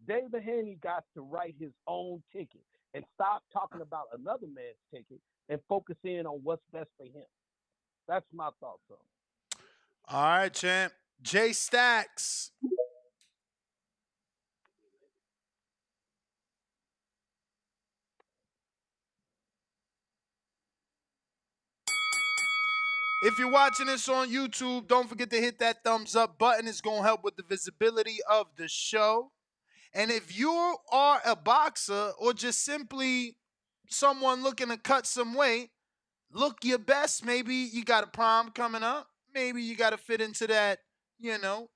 David Haney got to write his own ticket and stop talking about another man's ticket and focus in on what's best for him. That's my thoughts on it. All right, champ. Jay Stacks. If you're watching this on YouTube, don't forget to hit that thumbs up button. It's going to help with the visibility of the show. And if you are a boxer or just simply someone looking to cut some weight, look your best. Maybe you got a prom coming up. Maybe you got to fit into that,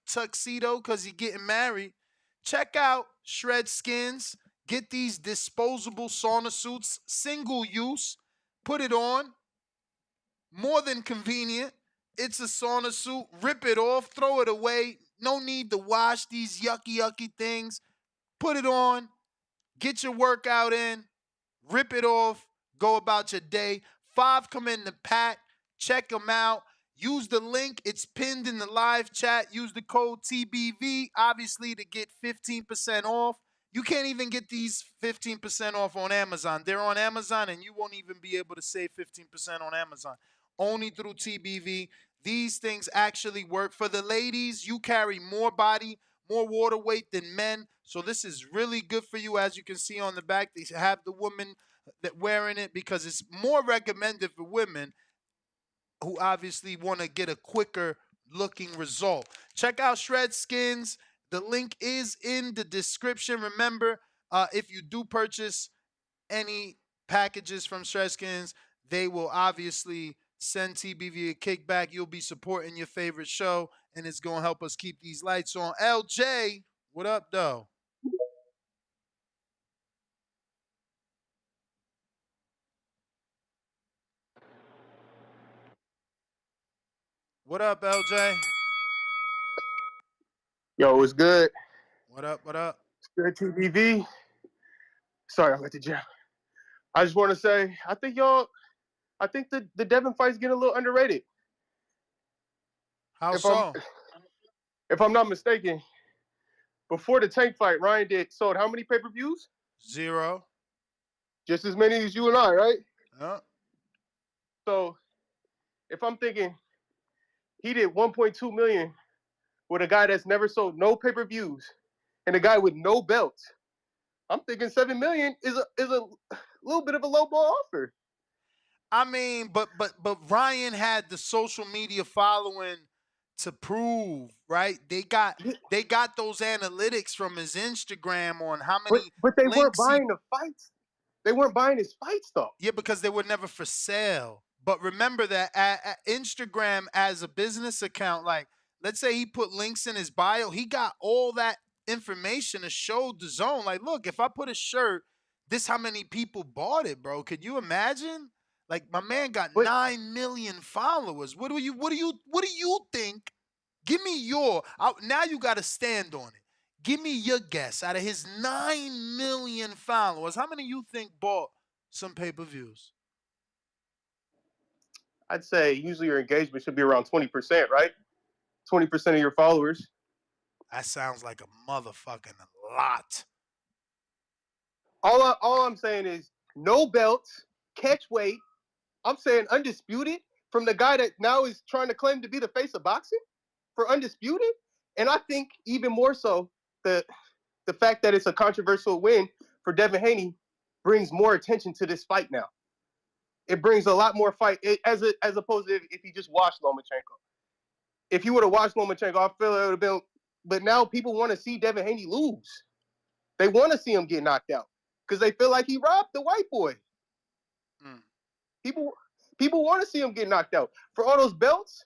tuxedo because you're getting married. Check out Shred Skins. Get these disposable sauna suits, single use. Put it on. More than convenient. It's a sauna suit. Rip it off. Throw it away. No need to wash these yucky things. Put it on. Get your workout in. Rip it off. Go about your day. 5 come in the pack. Check them out. Use the link. It's pinned in the live chat. Use the code TBV, obviously, to get 15% off. You can't even get these 15% off on Amazon. They're on Amazon, and you won't even be able to save 15% on Amazon. Only through TBV. These things actually work. For the ladies, you carry more body, more water weight than men. So this is really good for you. As you can see on the back, they have the woman that wearing it because it's more recommended for women who obviously want to get a quicker looking result. Check out Shred Skins. The link is in the description. Remember, if you do purchase any packages from Shred Skins, they will obviously send TBV a kickback. You'll be supporting your favorite show, and it's going to help us keep these lights on. LJ, what up, though? What up, LJ? Yo, it's good. What up? What up? It's good, TBV. Sorry, I'm at the gym. I just want to say, I think the Devin fight's getting a little underrated. How If so? I'm not mistaken, before the Tank fight, Ryan sold how many pay-per-views? 0. Just as many as you and I, right? Yeah. So, if I'm thinking he did 1.2 million with a guy that's never sold no pay-per-views and a guy with no belts, I'm thinking 7 million is a little bit of a low ball offer. I mean, but Ryan had the social media following to prove, right? They got those analytics from his Instagram on how many But they weren't links he. buying the fights. They weren't buying his fights though. Yeah, because they were never for sale. But remember that Instagram as a business account, like let's say he put links in his bio, he got all that information to show the zone. Like, look, if I put a shirt, this how many people bought it, bro. Could you imagine? Like my man got 9 million followers. What do you think? Give me now you got to stand on it. Give me your guess. Out of his 9 million followers, how many you think bought some pay-per-views? I'd say usually your engagement should be around 20%, right? 20% of your followers. That sounds like a motherfucking lot. All I'm saying is no belts, catch weight. I'm saying undisputed from the guy that now is trying to claim to be the face of boxing for undisputed. And I think even more so the fact that it's a controversial win for Devin Haney brings more attention to this fight now. It brings a lot more fight as opposed to if he just watched Lomachenko. If you would have watched Lomachenko, I feel it would have been. But now people want to see Devin Haney lose. They want to see him get knocked out because they feel like he robbed the white boy. People want to see him get knocked out for all those belts.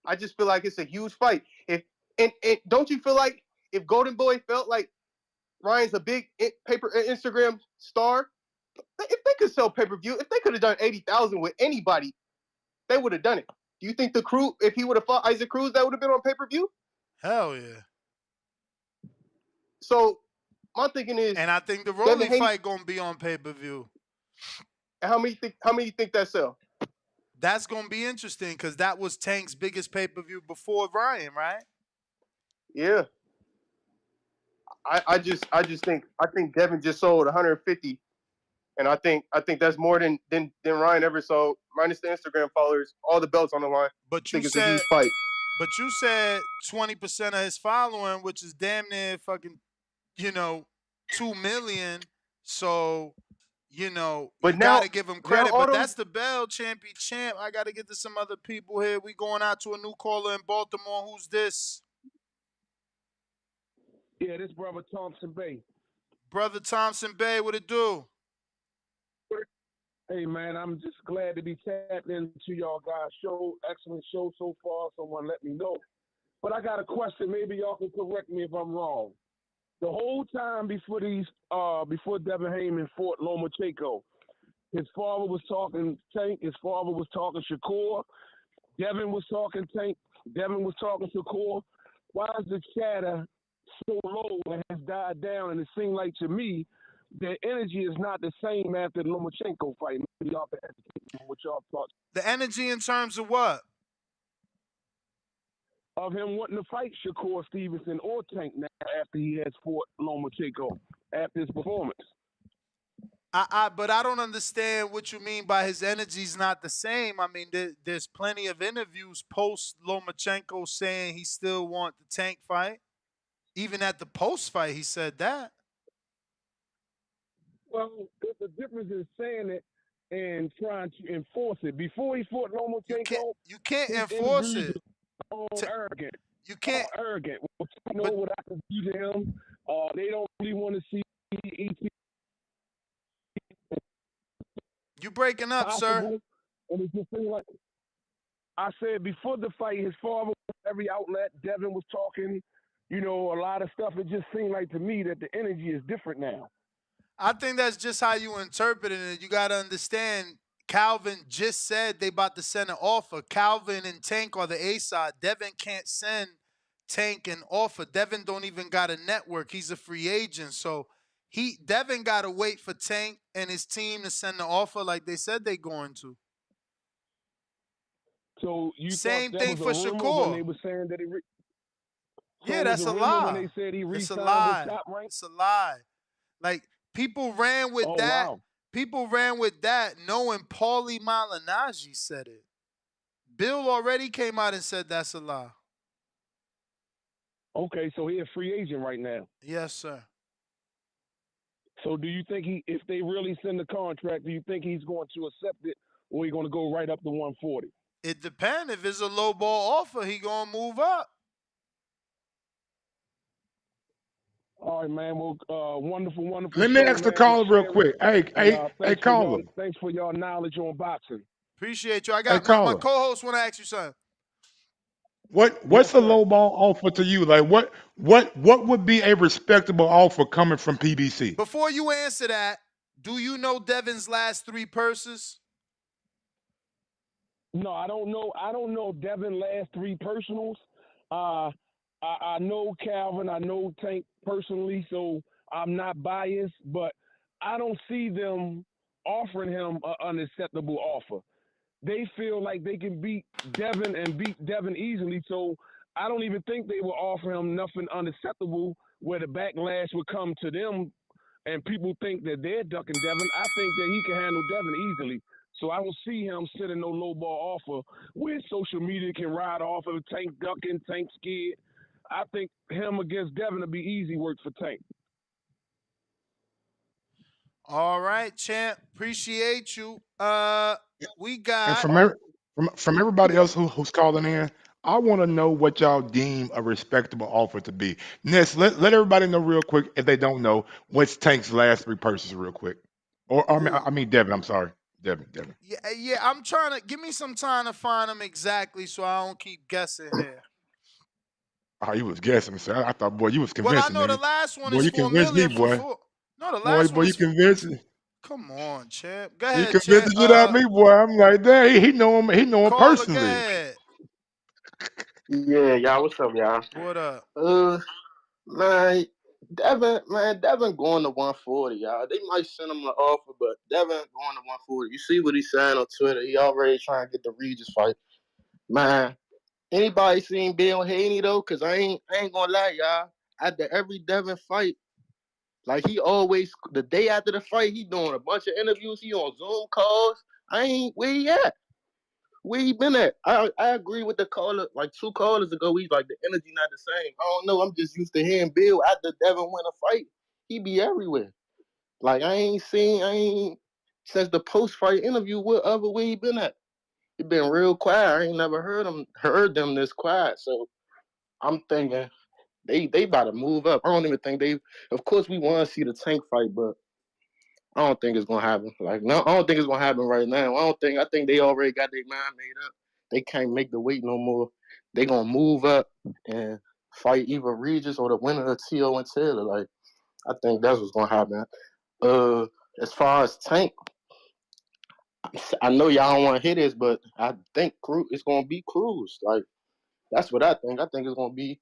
I just feel like it's a huge fight. And don't you feel like if Golden Boy felt like Ryan's a big Instagram star, if they could sell pay-per-view, if they could have done 80,000 with anybody, they would have done it. Do you think the crew, if he would have fought Isaac Cruz, that would have been on pay-per-view? Hell yeah. So my thinking is, And I think the Devin Rolly Haney. fight gonna be on pay-per-view. How many you think that sell? That's gonna be interesting because that was Tank's biggest pay-per-view before Ryan, right? Yeah. I think Devin just sold 150, and I think that's more than Ryan ever sold. Minus the Instagram followers, all the belts on the line. But I you think it's a huge said fight. 20% of his following, which is damn near fucking, 2 million. So, you But got to give him now credit. all But those. that's the Bell champ. I got to get to some other people here. We going out to a new caller in Baltimore. Who's this? Yeah, this brother Thompson Bay. Brother Thompson Bay, what it do? Hey man, I'm just glad to be tapped into y'all guys' show. Excellent show so far. Someone let me know. But I got a question. Maybe y'all can correct me if I'm wrong. The whole time before Devin Haney fought Lomachenko, his father was talking Tank. His father was talking Shakur. Devin was talking Tank. Devin was talking Shakur. Why is the chatter so low and has died down? And it seemed like to me the energy is not the same after the Lomachenko fight. Maybe y'all can educate me on what y'all thought. The energy in terms of what? Of him wanting to fight Shakur Stevenson or Tank now after he has fought Lomachenko after his performance. But I don't understand what you mean by his energy's not the same. I mean, there's plenty of interviews post Lomachenko saying he still want the Tank fight. Even at the post fight, he said that. Well, there's a difference in saying it and trying to enforce it. Before he fought Lomachenko, you can't his enforce interviews it. were all arrogant. You can't. All arrogant. You know what I can do to him? They don't really want to see ET. You breaking up, sir. And it's just like I said before the fight, his father was every outlet. Devin was talking, a lot of stuff. It just seemed like to me that the energy is different now. I think that's just how you interpret it. You got to understand, Calvin just said they about to send an offer. Calvin and Tank are the A side. Devin can't send Tank an offer. Devin don't even got a network. He's a free agent. So Devin got to wait for Tank and his team to send the offer like they said they going to. So you Same thought that thing was for a rumor when Shakur. they were saying that he Yeah, that's a rumor lie. when they said he It's a re-signed lie. with Top Rank? It's a lie. Like, people ran with that. Wow. People ran with that knowing Paulie Malignaggi said it. Bill already came out and said that's a lie. Okay, so he's a free agent right now. Yes, sir. So do you think if they really send the contract, do you think he's going to accept it or he's going to go right up to 140? It depends. If it's a low ball offer, he gonna move up. All right, man. Well, wonderful Let me show, ask the man. caller real quick. Hey, caller. Thanks for y'all knowledge on boxing. Appreciate you. I Hey, got my caller. co-host want to ask you something. What's a low ball offer to you? Like what would be a respectable offer coming from PBC? Before you answer that, do you know Devin's last 3 purses? No, I don't know. I don't know Devin last 3 personals. I know Calvin. I know Tank personally, so I'm not biased. But I don't see them offering him an unacceptable offer. They feel like they can beat Devin and beat Devin easily. So I don't even think they will offer him nothing unacceptable where the backlash would come to them and people think that they're ducking Devin. I think that he can handle Devin easily. So I don't see him sitting no low ball offer where social media can ride off of Tank ducking, Tank scared. I think him against Devin will be easy work for Tank. All right, champ. Appreciate you. We And got from everybody else who's calling in, I want to know what y'all deem a respectable offer to be. Ness, let everybody know real quick if they don't know what's Tank's last 3 purchases real quick. Or I mean Devin. I'm sorry, Devin. Yeah. I'm trying to give me some time to find them exactly, so I don't keep guessing here. Oh, you was guessing, sir. I thought, boy, you was Well, I convincing, know the nigga. last one Boy, is you 4 convinced me, million for boy. 4. No, the Boy, last one you is. convincing. Come on, champ. Go You ahead, convinced champ. the shit out of me, boy. I'm like, dang, he know him Caller, go personally. ahead. Yeah, y'all. What's up, y'all? What up? Man, Devin going to 140, y'all. They might send him an offer, but Devin going to 140. You see what he's saying on Twitter? He already trying to get the Regis fight. Man, anybody seen Bill Haney though? Cause I ain't gonna lie, y'all. After every Devin fight, like he always the day after the fight, he doing a bunch of interviews. He on Zoom calls. I ain't where he at. Where he been at? I agree with the caller. Like 2 callers ago, he's like the energy not the same. I don't know. I'm just used to hearing Bill after Devin win a fight. He be everywhere. Like I ain't since the post fight interview. Where he been at? He been real quiet. I ain't never heard them this quiet. So I'm thinking they about to move up. I don't even think they. Of course, we want to see the Tank fight, but I don't think it's gonna happen. Like no, I don't think it's gonna happen right now. I think they already got their mind made up. They can't make the weight no more. They gonna move up and fight either Regis or the winner of T.O. and Taylor. Like I think that's what's gonna happen. Uh, as far as Tank, I know y'all don't want to hear this, but I think it's gonna be Cruz. Like that's what I think. I think it's gonna be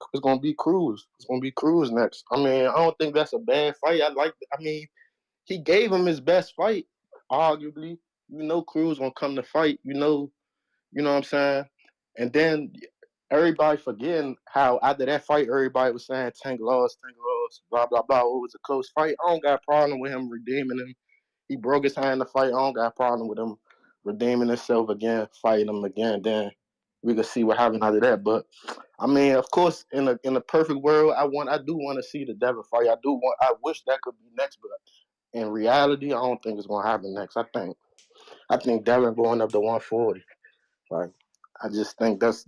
Cruz. It's gonna be Cruz next. I mean, I don't think that's a bad fight. I mean, he gave him his best fight, arguably. You know Cruz gonna come to fight. You know what I'm saying? And then everybody forgetting how after that fight, everybody was saying Tank lost, blah blah blah. It was a close fight. I don't got a problem with him redeeming him. He broke his hand in the fight. I don't got a problem with him redeeming himself again, fighting him again. Then we could see what happened after that. But I mean, of course, in a perfect world, I do want to see the Devin fight. I wish that could be next, but in reality, I don't think it's gonna happen next. I think Devin going up to 140. Like I just think that's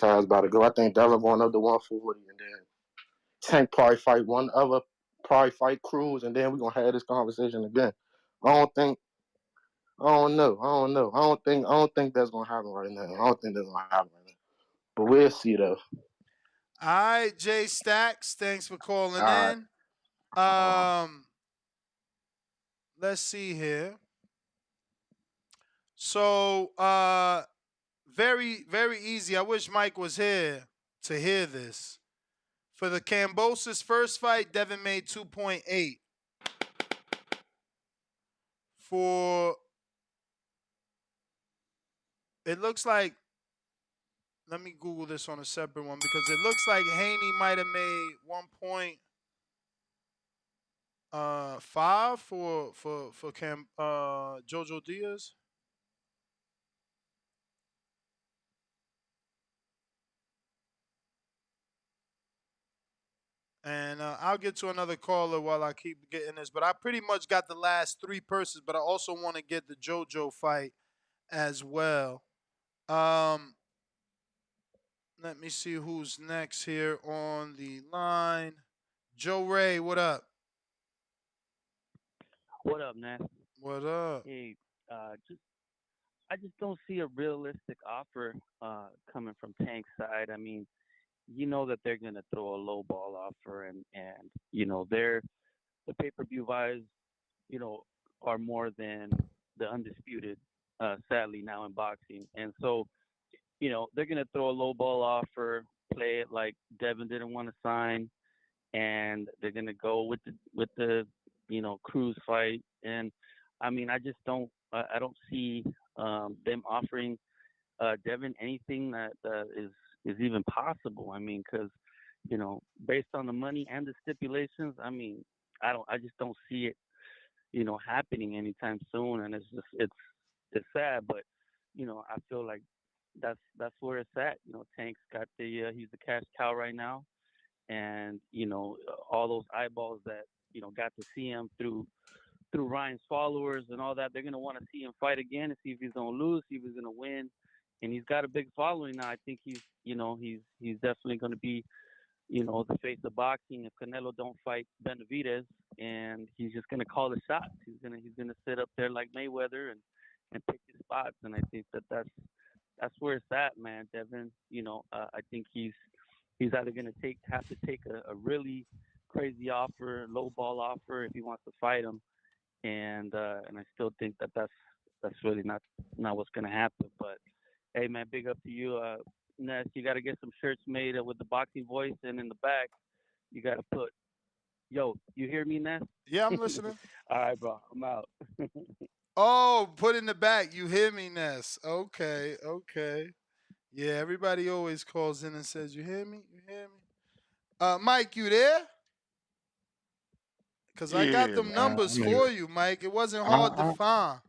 how it's about to go. I think Devin going up to 140, and then Tank probably fight one other, probably fight Cruz, and then we're gonna have this conversation again. I don't think. I don't know. I don't know. I don't think that's gonna happen right now. I don't think that's gonna happen right now. But we'll see though. All right, Jay Stacks. Thanks for calling All in. right. Let's see here. So, very, very easy. I wish Mike was here to hear this. For the Cambosis first fight, Devin made 2.8. For it looks like, let me Google this on a separate one because it looks like Haney might have made 1.5 for Jojo Diaz. And I'll get to another caller while I keep getting this. But I pretty much got the last three persons, but I also want to get the JoJo fight as well. Let me see who's next here on the line. Joe Ray, what up? What up, man? What up? Hey, just I just don't see a realistic offer coming from Tank's side. I mean, you know that they're gonna throw a low ball offer, and they're the pay per view buys, you know, are more than the undisputed. Sadly, now in boxing, and so they're gonna throw a low ball offer, play it like Devin didn't want to sign, and they're gonna go with the Cruz fight. And I mean, I just I don't see them offering Devin anything that is even possible. I mean, because based on the money and the stipulations, I mean, I just don't see it happening anytime soon. And it's sad, but I feel like that's where it's at. Tank's got he's the cash cow right now, and all those eyeballs that got to see him through Ryan's followers and all that, they're gonna want to see him fight again and see if he's gonna lose, see if he's gonna win. And he's got a big following now. I think he's definitely gonna be the face of boxing if Canelo don't fight Benavidez, and he's just gonna call the shots. He's gonna sit up there like Mayweather and pick his spots. And I think that's where it's at, man. Devin, I think he's either gonna have to take a really crazy offer, low ball offer if he wants to fight him, and I still think that's really not what's gonna happen. But hey, man, big up to you. Ness, you got to get some shirts made with the boxing voice, and in the back, you got to put, "Yo, you hear me, Ness?" Yeah, I'm listening. All right, bro, I'm out. Oh, put in the back. You hear me, Ness? Okay, okay. Yeah, everybody always calls in and says, "You hear me? You hear me?" Mike, you there? Cause I got Yeah, them man. numbers I'm here. for you, Mike. It wasn't I, hard to I find.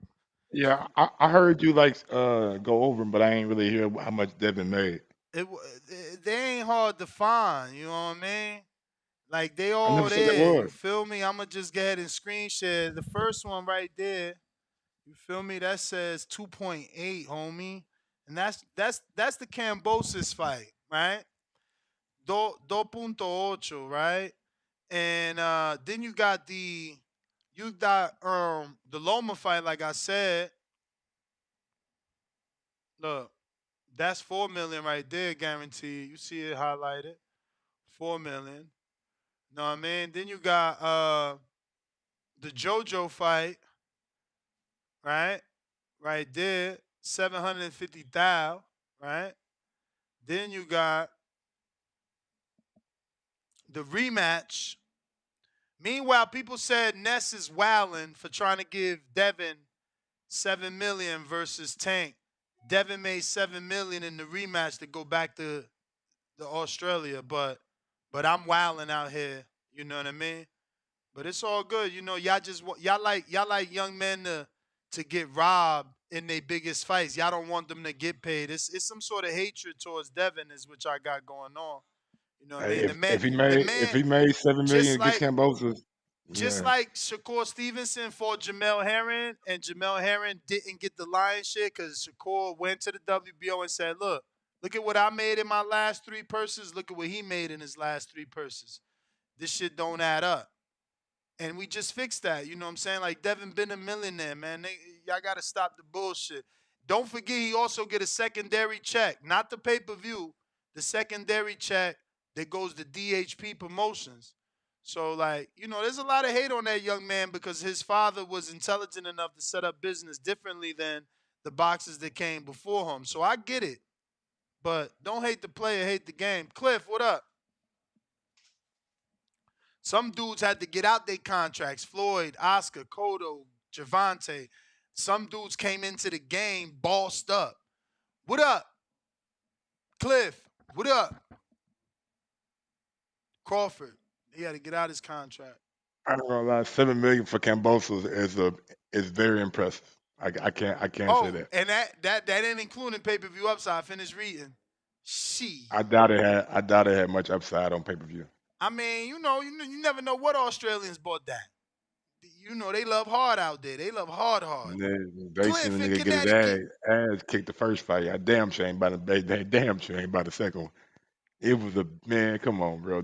yeah, I heard you like go over 'em, but I ain't really hear how much Devin made. They ain't hard to find. You know what I mean? Like they I all never said that there. You was. feel me? I'ma just go ahead and screen share the first one right there. You feel me? That says 2.8, homie. And that's the Cambosis fight, right? 2.8, right? And then you got the Loma fight, like I said. Look, that's 4 million right there, guaranteed. You see it highlighted. 4 million. Know what I mean? Then you got the JoJo fight, right? Right there, 750,000, right? Then you got the rematch. Meanwhile, people said Ness is wilding for trying to give Devin 7 million versus Tank. Devin made 7 million in the rematch to go back to the Australia, but I'm wilding out here. You know what I mean? But it's all good. You know, y'all like young men to get robbed in their biggest fights. Y'all don't want them to get paid. It's some sort of hatred towards Devin is what y'all got going on. You know what I Hey, mean? The if man, he made 7 million just against like Cambosos, just yeah, like Shakur Stevenson fought Jamel Herring, and Jamel Herring didn't get the lion's share because Shakur went to the WBO and said, look at what I made in my last three purses. Look at what he made in his last three purses. This shit don't add up. And we just fixed that. You know what I'm saying? Like Devin been a millionaire, man. Y'all got to stop the bullshit. Don't forget he also get a secondary check, not the pay-per-view, the secondary check that goes to DHP Promotions. So like, you know, there's a lot of hate on that young man because his father was intelligent enough to set up business differently than the boxers that came before him. So I get it. But don't hate the player, hate the game. Cliff, what up? Some dudes had to get out their contracts. Floyd, Oscar, Cotto, Gervonta. Some dudes came into the game bossed up. What up, Cliff? What up, Crawford? He had to get out his contract. I don't gonna lie, 7 million for Cambosos is very impressive. I can't say Oh, that. and that ain't including pay per view upside. Finish reading. She. I doubt it had much upside on pay per view. I mean, you never know what Australians bought that. You know they love hard out there. They love hard, hard. They seen Cliff a in nigga get his Connecticut. ass kicked the first fight. I damn shame about they damn shame about the second one. It was a man. Come on, bro.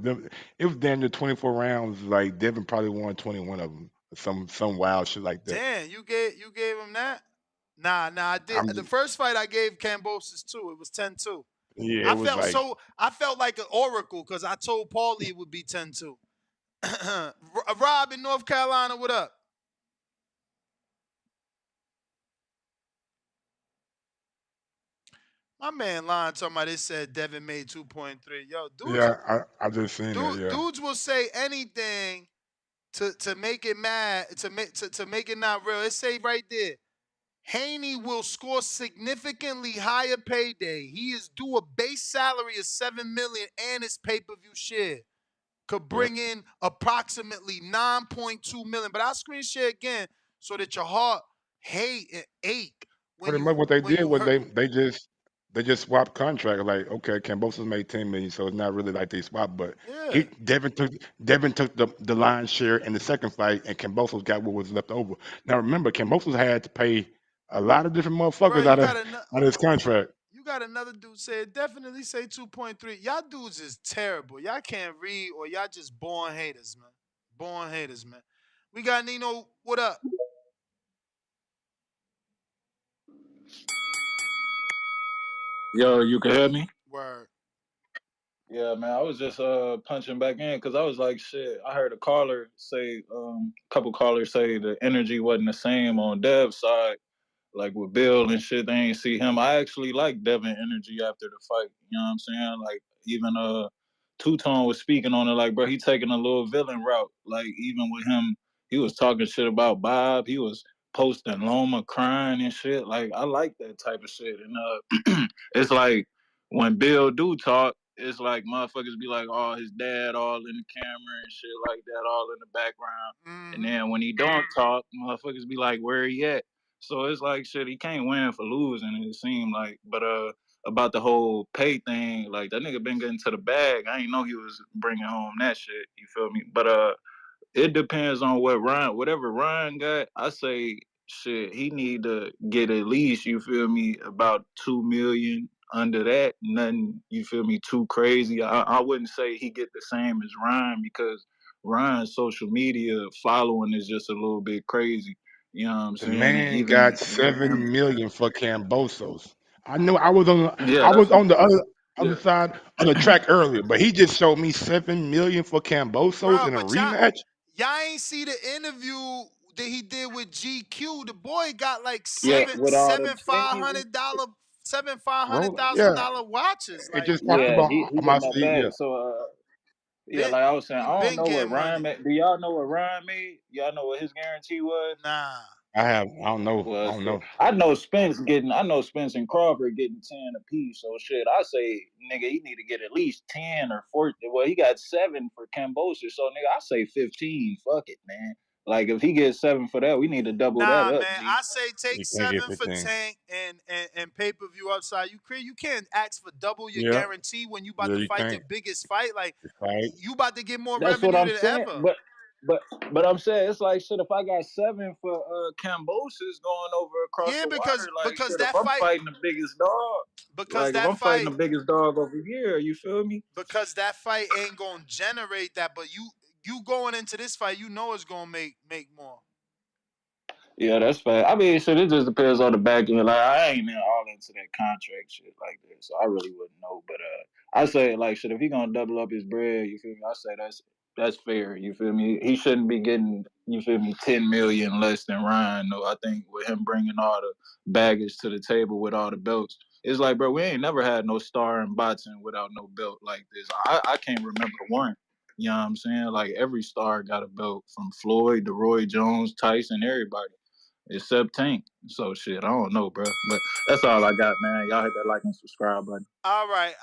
It was damn near 24 rounds. Like Devin probably won 21 of them. Some wild shit like that. Damn, you gave him that? Nah, I did. I'm The just, first fight I gave Cambosis too. It was 10-2. yeah. It was like I felt like an oracle because I told Paulie it would be 10-2. Rob in North Carolina, what up? My man lying talking about it said Devin made 2.3. Yo, yeah. I just seen that. Yeah. dudes will say anything to make it mad, to make it not real. It say right there. Haney will score significantly higher payday. He is due a base salary of 7 million and his pay-per-view share could Yep. bring in approximately 9.2 million. But I'll screen share again so that your heart hate and ache Pretty much what they when did you was hurt. they just swapped contract. Like, okay, Cambosos made 10 million, so it's not really like they swapped. But Yeah. he Devin took the lion's share in the second fight, and Cambosos got what was left over. Now remember, Cambosos had to pay a lot of different Bro, motherfuckers out of his contract. you got another dude say definitely say 2.3. Y'all dudes is terrible. Y'all can't read or y'all just born haters, man. Born haters, man. We got Nino. What up? Yo, you can hear me? Word. Yeah, man. I was just punching back in because I was like, shit. I heard a caller say, couple callers say the energy wasn't the same on Dev's side. Like with Bill and shit, they ain't see him. I actually like Devin energy after the fight. You know what I'm saying? Like even Two Tone was speaking on it. Like bro, he taking a little villain route. Like even with him, he was talking shit about Bob. He was posting Loma crying and shit. Like I like that type of shit. And it's like when Bill do talk, it's like motherfuckers be like, oh, his dad all in the camera and shit like that, all in the background. And then when he don't talk, motherfuckers be like, where he at? So it's like shit, he can't win for losing, it seemed like. But about the whole pay thing, like that nigga been getting to the bag. I ain't know he was bringing home that shit. You feel me? But it depends on whatever Ryan got. I say shit, he need to get at least, you feel me, about 2 million. Under that, nothing, you feel me, too crazy. I wouldn't say he get the same as Ryan because Ryan's social media following is just a little bit crazy. You know what I'm The saying? And man even got with him, 7 million for Cambosos. I know I was on yeah, I was that's what, on the other yeah. side of the track earlier, but he just showed me 7 million for Cambosos Bro, in a but rematch. y'all ain't see the interview that he did with GQ. The boy got like Yeah, with all the chains and shit. five hundred Roll, thousand yeah. dollar watches. It Like just popped Yeah, about he on my getting that feed. Yeah, back. So yeah, been, like I was saying, he I don't been know what getting Ryan money. made. Do y'all know what Ryan made? Y'all know what his guarantee was? Nah. I have. I don't know. I Well, don't shit. know. I know Spence and Crawford getting 10 apiece. So shit, I say, nigga, he need to get at least 10 or 14. Well, he got 7 for Cambosis. So nigga, I say 15. Fuck it, man. Like if he gets 7 for that, we need to double that Nah, up, man. G. I say take You can't get 7 for 15. Tank and pay per view upside. You can't ask for double your Yeah, guarantee when you about yeah, to you fight your can't. biggest fight. Like It's right. you about to get more That's what revenue I'm than saying. ever. But I'm saying it's like shit. If I got 7 for Cambosis going over across Yeah, the water, like because shit. If that I'm fight fighting the biggest dog, because like if that I'm fighting fight the biggest dog over here, you feel me? because that fight ain't gonna generate that. But you going into this fight, you know it's gonna make more. Yeah, that's fair. I mean, shit, it just depends on the back end. Like, I ain't all into that contract shit like that, so I really wouldn't know. But I say like shit. If he gonna double up his bread, you feel me? I say that's fair. You feel me? He shouldn't be getting, you feel me, 10 million less than Ryan. No, I think with him bringing all the baggage to the table with all the belts, it's like, bro, we ain't never had no star in boxing without no belt like this. I can't remember one. You know what I'm saying? Like every star got a belt from Floyd to Roy Jones, Tyson, everybody except Tank. So shit, I don't know, bro. But that's all I got, man. Y'all hit that like and subscribe button. All right,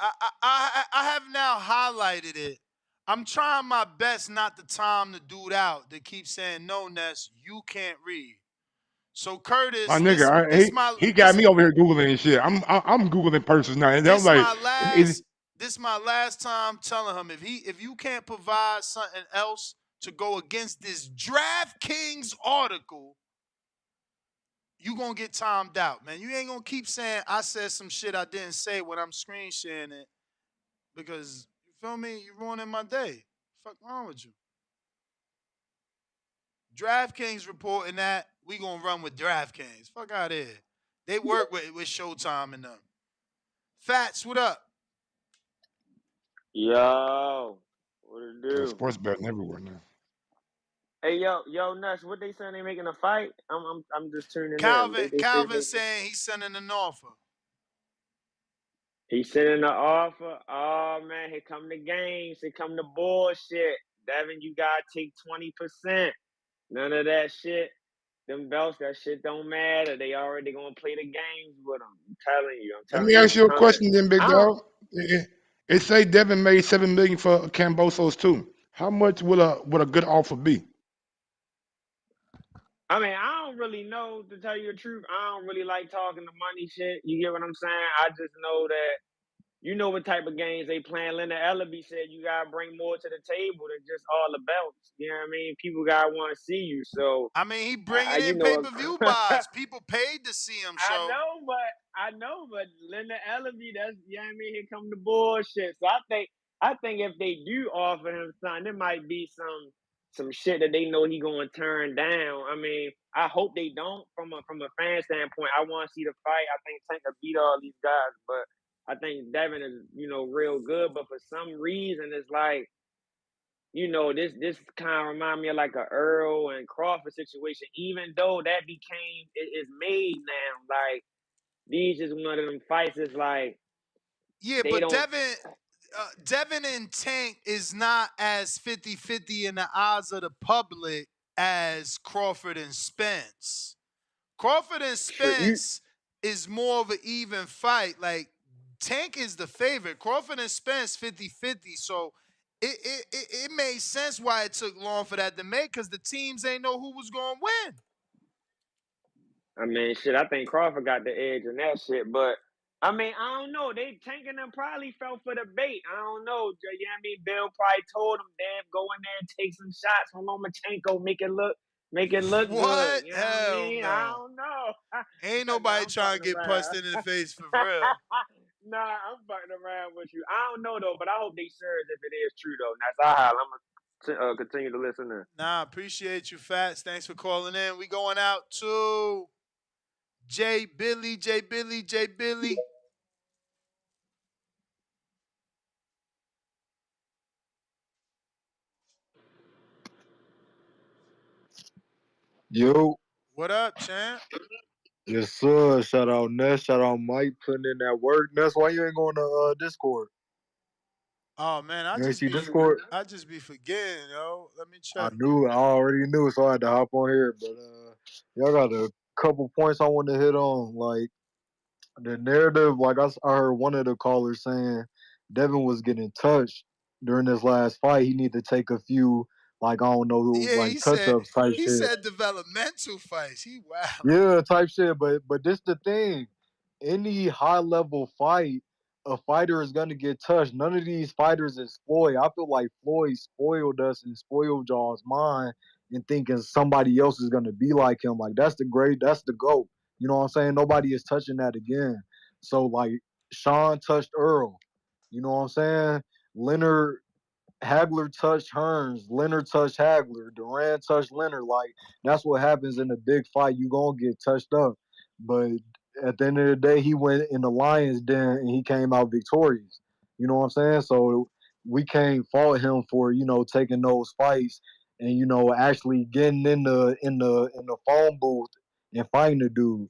I have now highlighted it. I'm trying my best not to time the dude out. They keep saying no, Ness, you can't read. So My Curtis, nigga, he got me over here googling and shit. I'm googling persons now, and I'm this like, my is, last this my last time telling him if you can't provide something else to go against this DraftKings article, you gonna get timed out, man. You ain't gonna keep saying I said some shit I didn't say when I'm screen sharing it because you feel me? You ruining my day. Fuck wrong with you? DraftKings reporting that we gonna run with DraftKings. Fuck out of here. They work with Showtime and them. Fats, what up? Yo, what it do? sports betting everywhere now. Hey, yo, Nuts, what they saying they making a fight? I'm just tuning in. Calvin They say Calvin saying he's sending an offer. he's sending an offer. Oh man, here come the games. Here come the bullshit. Devin, you gotta take 20%. None of that shit. Them belts, that shit don't matter. They already gonna play the games with them. I'm telling you. I'm Let telling me you, ask it's you a coming. question, then, big I don't. dog. It say Devin made 7 million for Cambosos too. How much would a good offer be? I mean, I don't really know, to tell you the truth. I don't really like talking the money shit. You get what I'm saying? I just know that you know what type of games they playing. Linda Ellaby said you gotta bring more to the table than just all the belts. You know what I mean? People gotta want to see you. So, I mean, he bringing you in pay know, per view buys. People paid to see him. So I know, but Linda Ellaby, that's, you know what I mean? Here come the bullshit. So I think if they do offer him something, there might be some shit that they know he gonna turn down. I mean, I hope they don't. From a fan standpoint, I want to see the fight. I think Tank will beat all these guys, but I think Devin is, real good. But for some reason, it's like this kind of remind me of like a Earl and Crawford situation. Even though that became it's made now, like these is one of them fights. Is like Yeah, they but don't. Devin and Tank is not as 50-50 in the eyes of the public as Crawford and Spence. Crawford and Sure, you. Spence is more of an even fight. Like Tank is the favorite. Crawford and Spence 50-50. So it made sense why it took long for that to make because the teams ain't know who was going to win. I mean, shit. I think Crawford got the edge in that shit, but I mean, I don't know. They tanking them probably fell for the bait. I don't know. You know what I mean? Bill probably told them, "Damn, go in there and take some shots from Lomachenko, make it look good." What? You know what I Hell mean? I no. don't know. Ain't Nah, nobody I'm trying fucking to get punched around. in the face for real. Nah, I'm fucking around with you. I don't know though, but I hope they serious if it is true though. That's all. I'm gonna continue to listen in. Nah, appreciate you, Fats. Thanks for calling in. We going out to J Billy, J Billy, J Billy. Yo, What up, champ? yes sir. Shout out Ness. Shout out Mike putting in that work. Ness, why you ain't going to Discord? Oh man, You ain't see Discord? I just be forgetting, yo. Let me I check. knew. I already knew, so I had to hop on here. But y'all got a couple points I want to hit on. Like the narrative. Like I heard one of the callers saying Devin was getting touched during this last fight. He need to take a few, like I don't know, Yeah, like touch ups type he shit. said developmental fights. He wow. Yeah, type shit. But this the thing. Any high level fight, a fighter is gonna get touched. None of these fighters is Floyd. I feel like Floyd spoiled us and spoiled y'all's mind and thinking somebody else is gonna be like him. Like that's the GOAT. You know what I'm saying? Nobody is touching that again. So like Sean touched Earl. You know what I'm saying? Leonard Hagler touched Hearns, Leonard touched Hagler, Duran touched Leonard. Like that's what happens in a big fight. You gonna get touched up, but at the end of the day, he went in the Lions' den and he came out victorious. You know what I'm saying? So we can't fault him for taking those fights and actually getting in the phone booth and fighting the dude.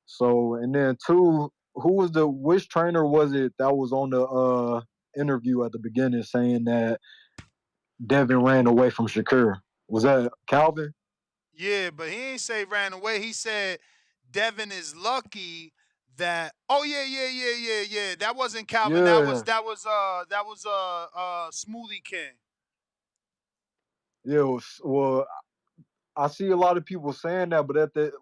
So and then two, which trainer was it that was on the interview at the beginning saying that Devin ran away from Shakur? Was that Calvin? Yeah, but he ain't say ran away. He said Devin is lucky that. Oh yeah. That wasn't Calvin. Yeah, That was Smoothie King. yeah. Well, I see a lot of people saying that, but at the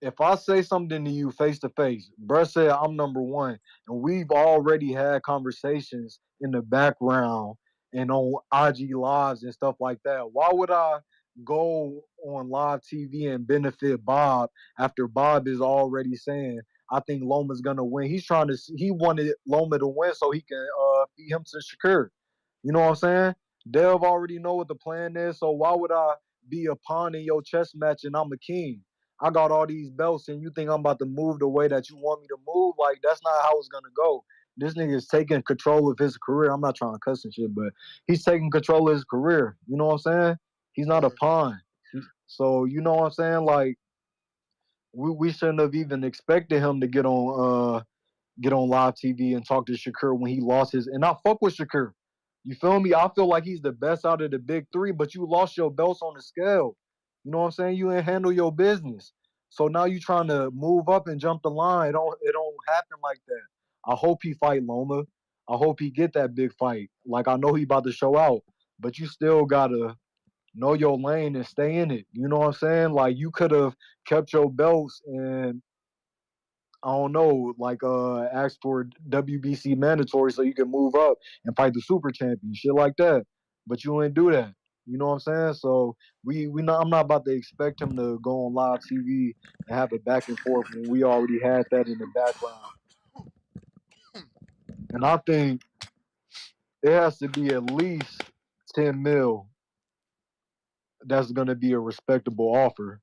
if I say something to you face to face, bruh said I'm number one, and we've already had conversations in the background and on IG lives and stuff like that. Why would I go on live TV and benefit Bob after Bob is already saying I think Loma's gonna win? He wanted Loma to win so he can feed him to Shakur. You know what I'm saying? Dev already know what the plan is, so why would I be a pawn in your chess match and I'm a king? I got all these belts and you think I'm about to move the way that you want me to move? Like, that's not how it's going to go. This nigga is taking control of his career. I'm not trying to cuss and shit, but he's taking control of his career. You know what I'm saying? He's not a pawn. So, you know what I'm saying? Like, we shouldn't have even expected him to get on live TV and talk to Shakur when he lost his. And I fuck with Shakur. You feel me? I feel like he's the best out of the big three, but you lost your belts on the scale. You know what I'm saying? You ain't handle your business. So now you trying to move up and jump the line. It don't happen like that. I hope he fight Loma. I hope he get that big fight. Like I know he about to show out, but you still gotta know your lane and stay in it. You know what I'm saying? Like you could have kept your belts and I don't know, like ask for WBC mandatory so you can move up and fight the super champion, shit like that. But you ain't do that. You know what I'm saying? So I'm not about to expect him to go on live TV and have a back and forth when we already had that in the background. And I think it has to be at least 10 mil. That's gonna be a respectable offer.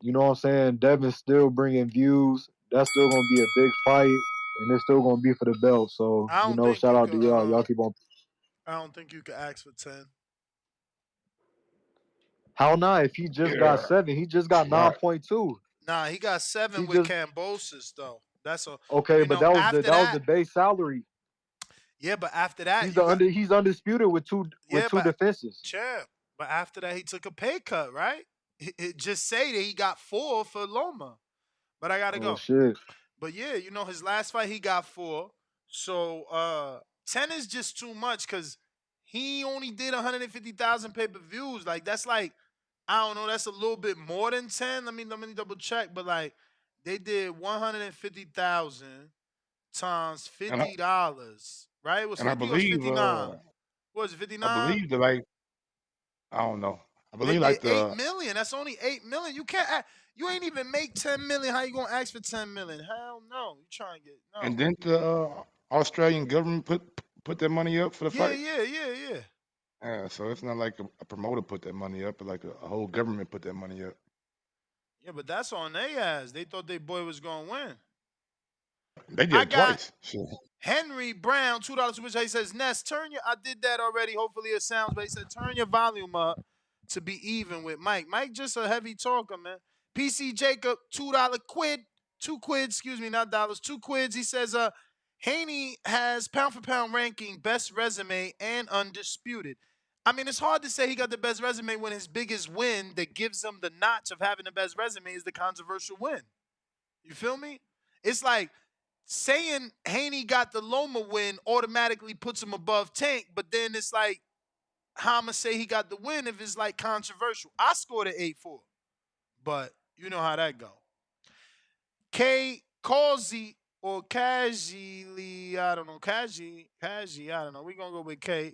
You know what I'm saying? Devin's still bringing views. That's still gonna be a big fight, and it's still gonna be for the belt. So I don't think shout you out to could. y'all. Y'all keep on. I don't think you could ask for 10. How not? If he just got Yeah. 7, he just got Right. 9.2. Nah, he got 7 He with just Cambosis though. That's a okay, but after that was that. the base salary. Yeah, but after that you got He's undisputed with yeah, two but defenses. champ. But after that he took a pay cut, right? It just say that he got 4 for Loma. But I gotta Oh go. shit. But yeah, his last fight he got 4. So 10 is just too much because he only did 150,000 pay-per-views. Like that's like, I don't know, that's a little bit more than 10. Let me double check. But like they did 150,000 times And I, $50, right? It was and I 50 or believe 59. What was it, I 59? believe that like I don't know. I They believe did like 8 the million. That's only 8 million. You can't you ain't even make 10 million. How you gonna ask for 10 million? Hell no. You trying to get no. and didn't the Australian government put that money up for the Yeah, fight? yeah, yeah, yeah. Yeah, so it's not like a promoter put that money up, but like a whole government put that money up. Yeah, but that's on their ass. They thought their boy was gonna win. They did I it got twice. Shit. Henry Brown, $2 super chat. He says, Ness, I did that already. Hopefully it sounds, but he said, turn your volume up to be even with Mike. Mike just a heavy talker, man. PC Jacob, $2 quid. 2 quids, excuse me, not dollars. 2 quids. He says, Haney has pound for pound ranking, best resume, and undisputed. I mean, it's hard to say he got the best resume when his biggest win that gives him the notch of having the best resume is the controversial win. You feel me? It's like saying Haney got the Loma win automatically puts him above Tank, but then it's like, how I'm going to say he got the win if it's like controversial? I scored an 8-4, but you know how that go. K. Causey or Kaji, I don't know. Kaji, I don't know. We're going to go with K.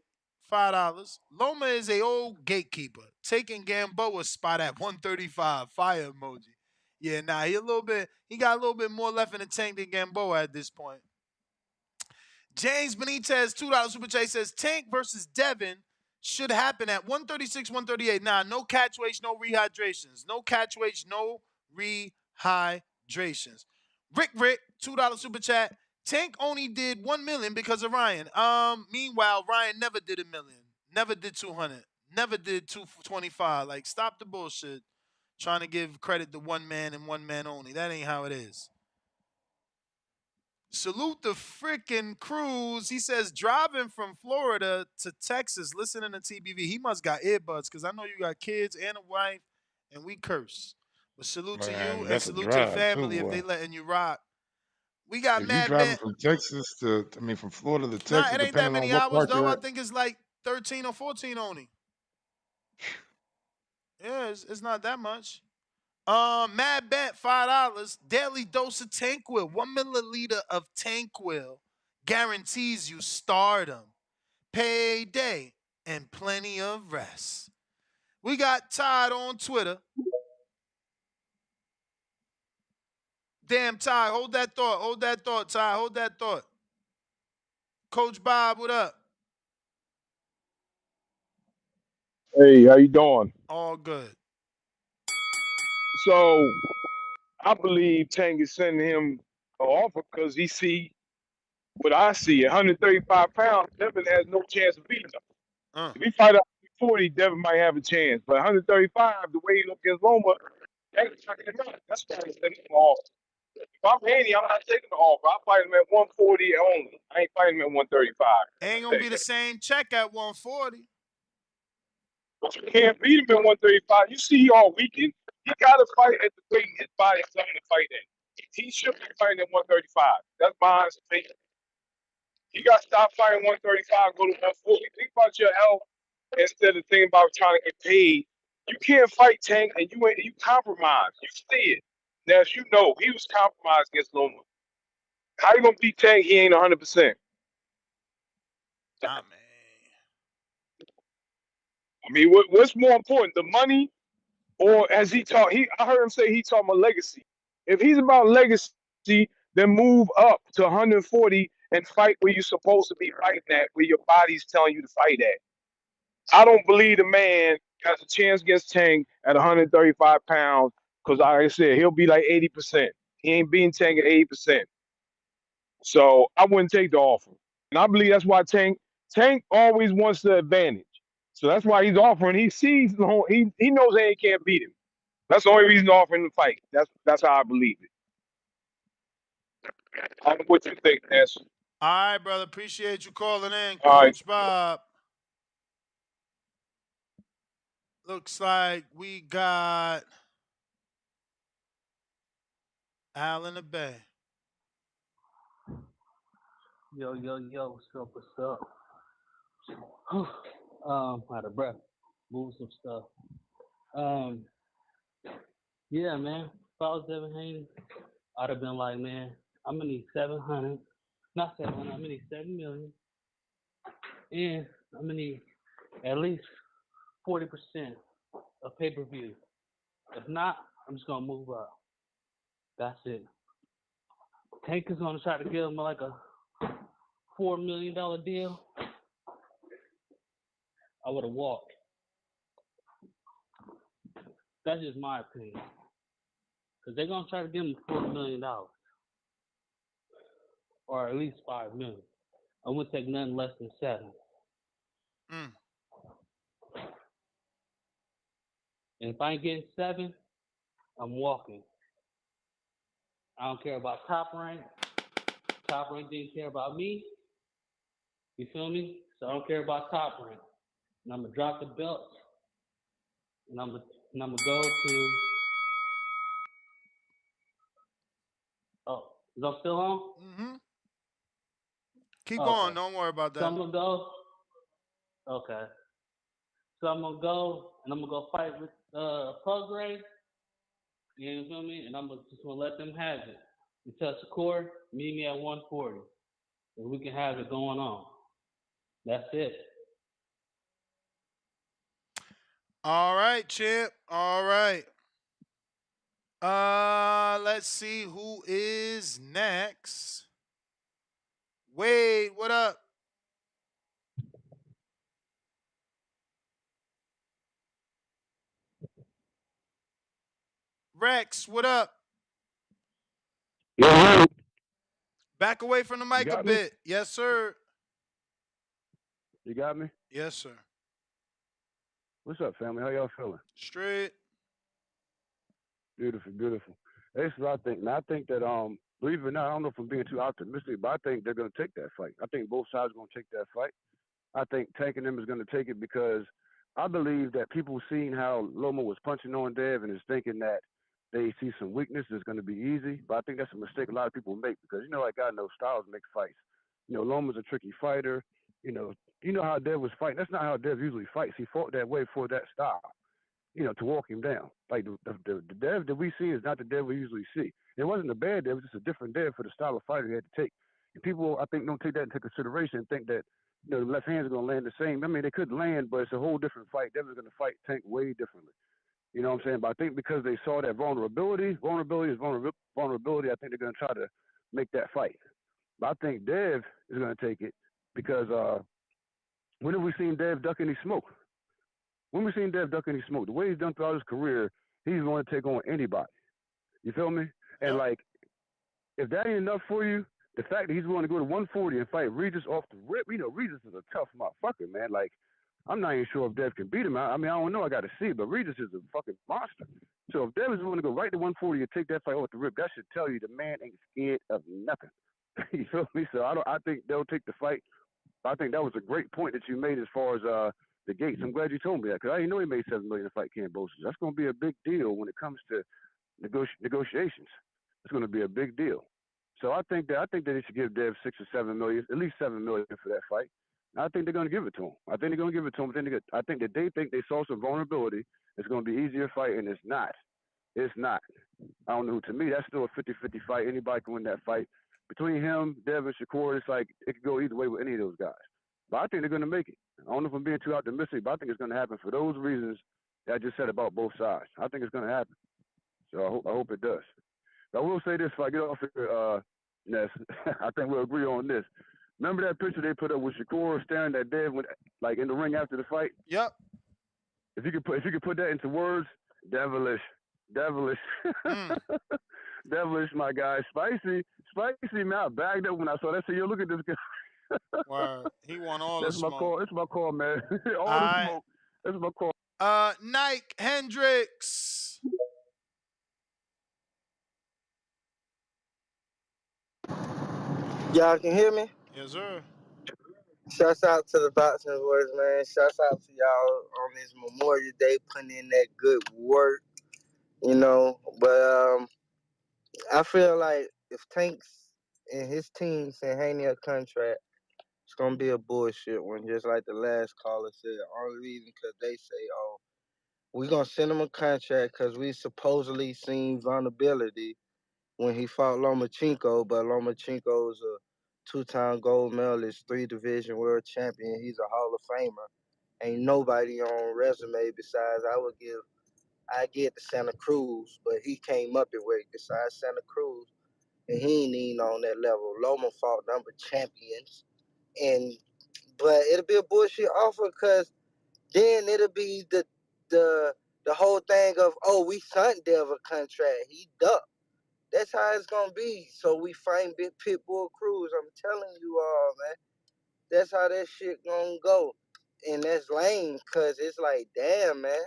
$5. Loma is a old gatekeeper, taking Gamboa's spot at 135. Fire emoji. Yeah, nah, he got a little bit more left in the tank than Gamboa at this point. James Benitez, $2 super chat says Tank versus Devin should happen at 136, 138. Nah, no catch weights, no rehydrations. No catch weights, no rehydrations. Rick, $2 super chat. Tank only did 1 million because of Ryan. Meanwhile, Ryan never did a million. Never did 200. Never did 225. Like, stop the bullshit. Trying to give credit to one man and one man only. That ain't how it is. Salute the freaking Cruz. He says driving from Florida to Texas, listening to TBV. He must got earbuds because I know you got kids and a wife, and we curse. But salute to you Man, and that's a salute to the drive too, family if boy. they letting you rock. We got If you Mad driving Bet. from Texas to, I mean, from Florida to Nah, Texas, it ain't that depending on many what hours part though. you're I at, think it's like 13 or 14 only. Yeah, it's not that much. Mad Bet, $5. Daily dose of Tanquil. 1 milliliter of Tanquil guarantees you stardom, payday, and plenty of rest. We got Todd on Twitter. Damn, Todd, hold that thought. Hold that thought, Todd. Hold that thought. Coach Bob, what up? Hey, how you doing? All good. So I believe Tank is sending him an offer because he see what I see. 135 pounds, Devin has no chance of beating him. If he fight up 40, Devin might have a chance. But 135, the way he look against Loma, Tank's not gonna do it. That's why he's sending him an offer. If I'm Haney, I'm not taking the offer. I'll fight him at 140 only. I ain't fighting him at 135. Ain't gonna be the same check at 140. But you can't beat him at 135. You see, all weekend, he got to fight at the weight his body's telling him to fight at. He should be fighting at 135. That's my honest opinion. You got to stop fighting 135, go to 140. Think about your health instead of thinking about trying to get paid. You can't fight Tank and you compromise. You see it. Now, as you know, he was compromised against Loma. How you gonna beat Tank? He ain't 100%. Ah, man. I mean, what's more important, the money or as he talk? I heard him say he talking about legacy. If he's about legacy, then move up to 140 and fight where you're supposed to be fighting at, where your body's telling you to fight at. I don't believe the man has a chance against Tank at 135 pounds because, like I said, he'll be like 80%. He ain't beating Tank at 80%. So I wouldn't take the offer. And I believe that's why Tank Tank always wants the advantage. So that's why he's offering. He sees he knows Haney can't beat him. That's the only reason he's offering the fight. That's how I believe it. I don't know what you think, Ness. All right, brother. Appreciate you calling in, All right. Coach Bob. Looks like we got Al in the bay. Yo, what's up, out of breath. Move some stuff. Yeah, man. If I was Devin Haney, I'd have been like, man, I'm gonna need 700. Not 700, I'm gonna need 7 million. And I'm gonna need at least 40% of pay-per-view. If not, I'm just gonna move up. That's it. Tank is gonna try to give him like a $4 million deal. I would have walked. That's just my opinion. Because they're going to try to give him $4 million. Or at least $5 million. I wouldn't take nothing less than 7. Mm. And if I ain't getting 7, I'm walking. I don't care about Top Rank. Top Rank didn't care about me. You feel me? So I don't care about Top Rank. And I'm going to drop the belt. And I'm going to go to... Oh, is that still on? Mm-hmm. Keep Okay. going. Don't worry about that. So I'm going to go... Okay. So I'm going to go, and I'm going to go fight with Prograde. You feel me? And I'm just going to let them have it. You touch the core, meet me at 140. And we can have it going on. That's it. All right, champ. All right. Let's see who is next. Wade, what up? Rex, what up? Yo, Back away from the you mic a got me? bit. Yes, sir. You got me? Yes, sir. What's up, family? How y'all feeling? Straight. Beautiful, beautiful. This is what I think. Now I think that believe it or not, I don't know if I'm being too optimistic, but I think they're gonna take that fight. I think both sides are gonna take that fight. I think Tank and them is gonna take it because I believe that people seen how Loma was punching on Dev and is thinking that they see some weakness that's gonna be easy. But I think that's a mistake a lot of people make because like God knows styles make fights. Loma's a tricky fighter. You know how Dev was fighting. That's not how Dev usually fights. He fought that way for that style. To walk him down. Like the Dev that we see is not the Dev we usually see. It wasn't a bad Dev, it was just a different Dev for the style of fighter he had to take. And people, I think, don't take that into consideration and think that the left hands are going to land the same. I mean, they could land, but it's a whole different fight. Dev is going to fight Tank way differently. You know what I'm saying? But I think because they saw that vulnerability is vulnerability, I think they're going to try to make that fight. But I think Dev is going to take it because when have we seen Dev duck any smoke? When we seen Dev duck any smoke, the way he's done throughout his career, he's going to take on anybody. You feel me? And if that ain't enough for you, the fact that he's willing to go to 140 and fight Regis off the rip, Regis is a tough motherfucker, man. Like, I'm not even sure if Dev can beat him. I mean, I don't know. I got to see, but Regis is a fucking monster. So if Dev is willing to go right to 140 and take that fight off the rip, that should tell you the man ain't scared of nothing. You feel me? So I think they'll take the fight. I think that was a great point that you made as far as the Gates. I'm glad you told me that because I didn't know he made $7 million to fight Kambosos. That's going to be a big deal when it comes to negotiations. It's going to be a big deal. So I think that they should give Dev 6 or 7 million, at least 7 million for that fight. And I think they're going to give it to him. I think they're going to give it to him. I think that they think they saw some vulnerability. It's going to be easier fight, and it's not. It's not. I don't know. To me, that's still a 50-50 fight. Anybody can win that fight. Between him, Dev, and Shakur, it's like it could go either way with any of those guys. But I think they're going to make it. I don't know if I'm being too optimistic, but I think it's going to happen for those reasons that I just said about both sides. I think it's going to happen. So I hope it does. But I will say this if I get off here, Ness, I think we'll agree on this. Remember that picture they put up with Shakur staring at Dev like in the ring after the fight? Yep. If you could put that into words, devilish. Devilish, my guy. Spicy, man. I bagged up when I saw that. I said, yo, look at this guy. Word. He want all the That's my smoke. call. It's my call, man. All All the right. smoke. That's my call. Nike Hendricks. Y'all can hear me? Yes, sir. Shouts out to the boxing boys, man. Shouts out to y'all on this Memorial Day putting in that good work, you know. But I feel like if Tanks and his team send Haney a contract, it's gonna be a bullshit one, just like the last caller said. Only reason because they say, "Oh, we gonna send him a contract because we supposedly seen vulnerability when he fought Lomachenko, but Lomachenko's a two-time gold medalist, three-division world champion. He's a Hall of Famer. Ain't nobody on resume besides I get to Santa Cruz, but he came up in weight besides Santa Cruz, and he ain't even on that level. Loma fought number champions, and but it'll be a bullshit offer because then it'll be the whole thing of, oh, we sent Dev a contract, he ducked. That's how it's gonna be. So we find Big Pitbull Cruz. I'm telling you all, man. That's how that shit gonna go. And that's lame, cause it's like, damn, man.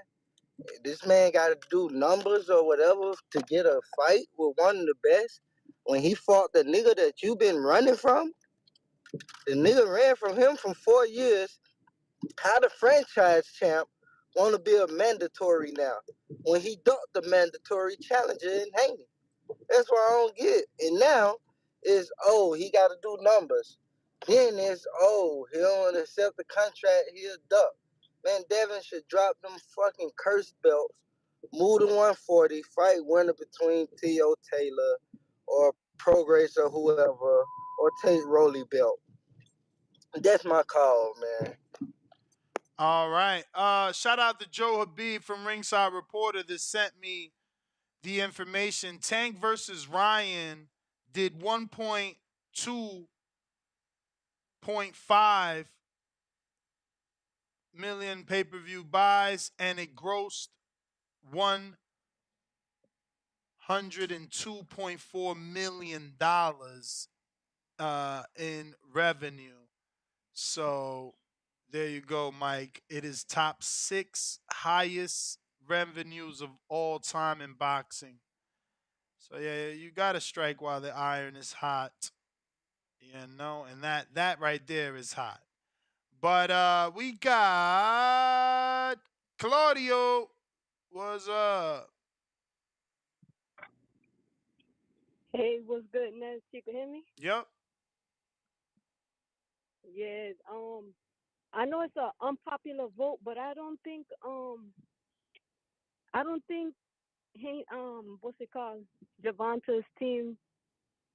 This man gotta do numbers or whatever to get a fight with one of the best. When he fought the nigga that you been running from, the nigga ran from him for 4 years. How the franchise champ wanna be a mandatory now? When he ducked the mandatory challenger in Haney. That's what I don't get. And now is, oh, he got to do numbers. Then it's, oh, he don't accept the contract, he'll duck. Man, Devin should drop them fucking curse belts, move to 140, fight winner between T.O. Taylor or Progress or whoever, or take Rolly belt. That's my call, man. All right. Shout out to Joe Habib from Ringside Reporter that sent me the information. Tank versus Ryan did 1.2.5 million pay-per-view buys, and it grossed 102.4 million dollars in revenue. So there you go, Mike. It is top 6 highest revenues of all time in boxing. So yeah, you gotta strike while the iron is hot. And that right there is hot. But we got Claudio. What's up? Hey, what's good, Ness? You can hear me? Yep. Yes. I know it's an unpopular vote, but I don't think he what's it called? Gervonta's team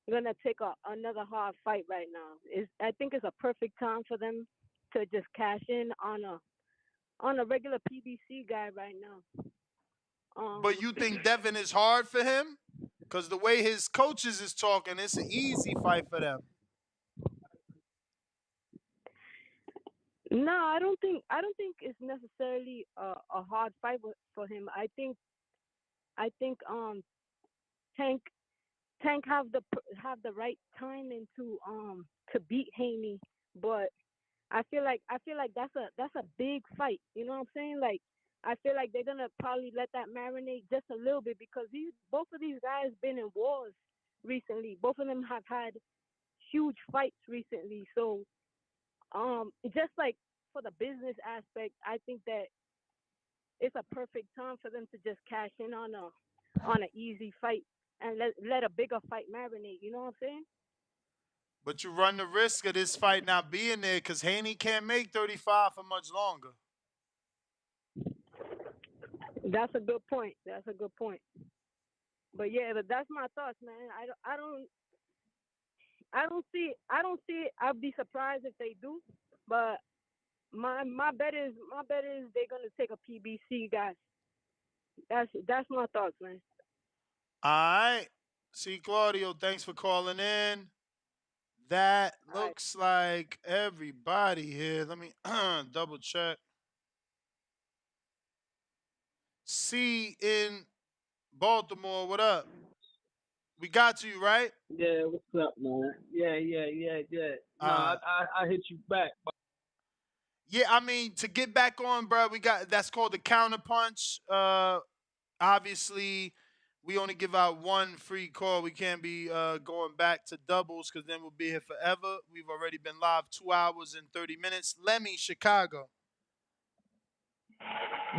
gonna take another hard fight right now. I think it's a perfect time for them to just cash in on a regular PBC guy right now. But you think Devin is hard for him? Because the way his coaches is talking, it's an easy fight for them. No, I don't think it's necessarily a hard fight for him. I think Tank have the right timing to beat Haney, but I feel like that's a big fight. You know what I'm saying? Like I feel like they're gonna probably let that marinate just a little bit because both of these guys been in wars recently. Both of them have had huge fights recently. So just like for the business aspect, I think that it's a perfect time for them to just cash in on an easy fight and let a bigger fight marinate. You know what I'm saying? But you run the risk of this fight not being there because Haney can't make 35 for much longer. That's a good point. That's a good point. But yeah, but that's my thoughts, man. I don't see it. I'd be surprised if they do, but my bet is they're gonna take a PBC guy. That's my thoughts, man. All right. See, Claudio, thanks for calling in. That All right. looks like everybody here. Let me double check. C in Baltimore, what up? We got to you, right? Yeah, what's up, man? Yeah. No, Uh, I I hit you back. Yeah, I mean, to get back on, bro, that's called the counter punch. Obviously, we only give out one free call. We can't be going back to doubles because then we'll be here forever. We've already been live 2 hours and 30 minutes. Lemmy, Chicago.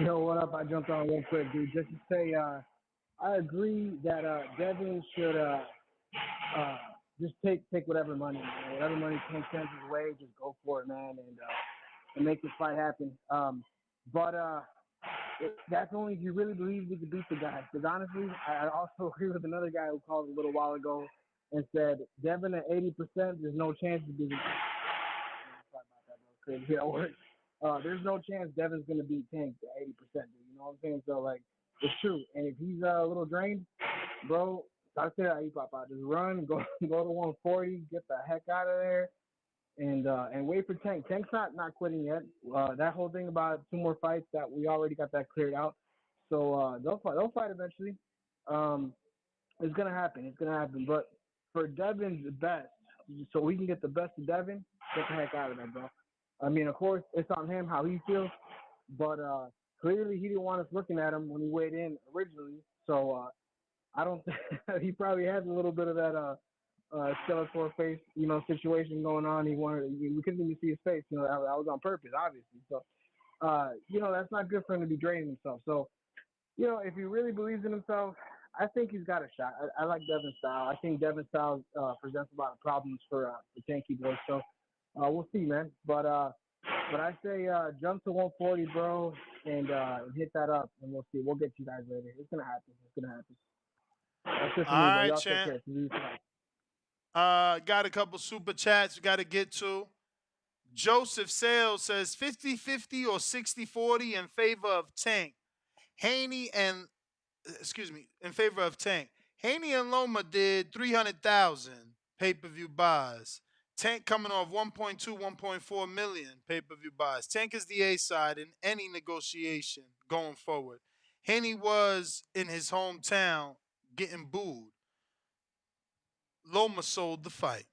Yo, what up? I jumped on real quick, dude. Just to say, I agree that Devin should just take whatever money, man. Whatever money Tank sends his way, just go for it, man, and make this fight happen. But that's only if you really believe we can beat the guy. Because honestly, I also agree with another guy who called a little while ago and said Devin at 80%, there's no chance to beat. Sorry about that, bro. Crazy at work. There's no chance Devin's gonna beat Tank at 80%, dude. You know what I'm saying? So like, it's true. And if he's a little drained, bro, I said I pop out. Just run, go to 140, get the heck out of there, and wait for Tank. Tank's not quitting yet. That whole thing about 2 more fights, that we already got that cleared out. So they'll fight eventually. It's gonna happen. It's gonna happen. But for Devin's best, so we can get the best of Devin, get the heck out of there, bro. I mean, of course, it's on him how he feels, but clearly he didn't want us looking at him when he weighed in originally. So I don't. He probably has a little bit of that Skeletor face, situation going on. We couldn't even see his face. That was on purpose, obviously. So that's not good for him to be draining himself. So if he really believes in himself, I think he's got a shot. I like Devin's style. I think Devin's style presents a lot of problems for the Tanky boys. So we'll see, man. But I say jump to 140, bro, and hit that up, and we'll see. We'll get you guys later. It's gonna happen. It's gonna happen. That's it for All me, bro. right, Y'all take champ. care. Got a couple super chats we got to get to. Joseph Sales says 50-50 or 60-40 in favor of Tank. In favor of Tank. Haney and Loma did 300,000 pay-per-view buys. Tank coming off 1.2, 1.4 million pay-per-view buys. Tank is the A side in any negotiation going forward. Haney was in his hometown getting booed. Loma sold the fight.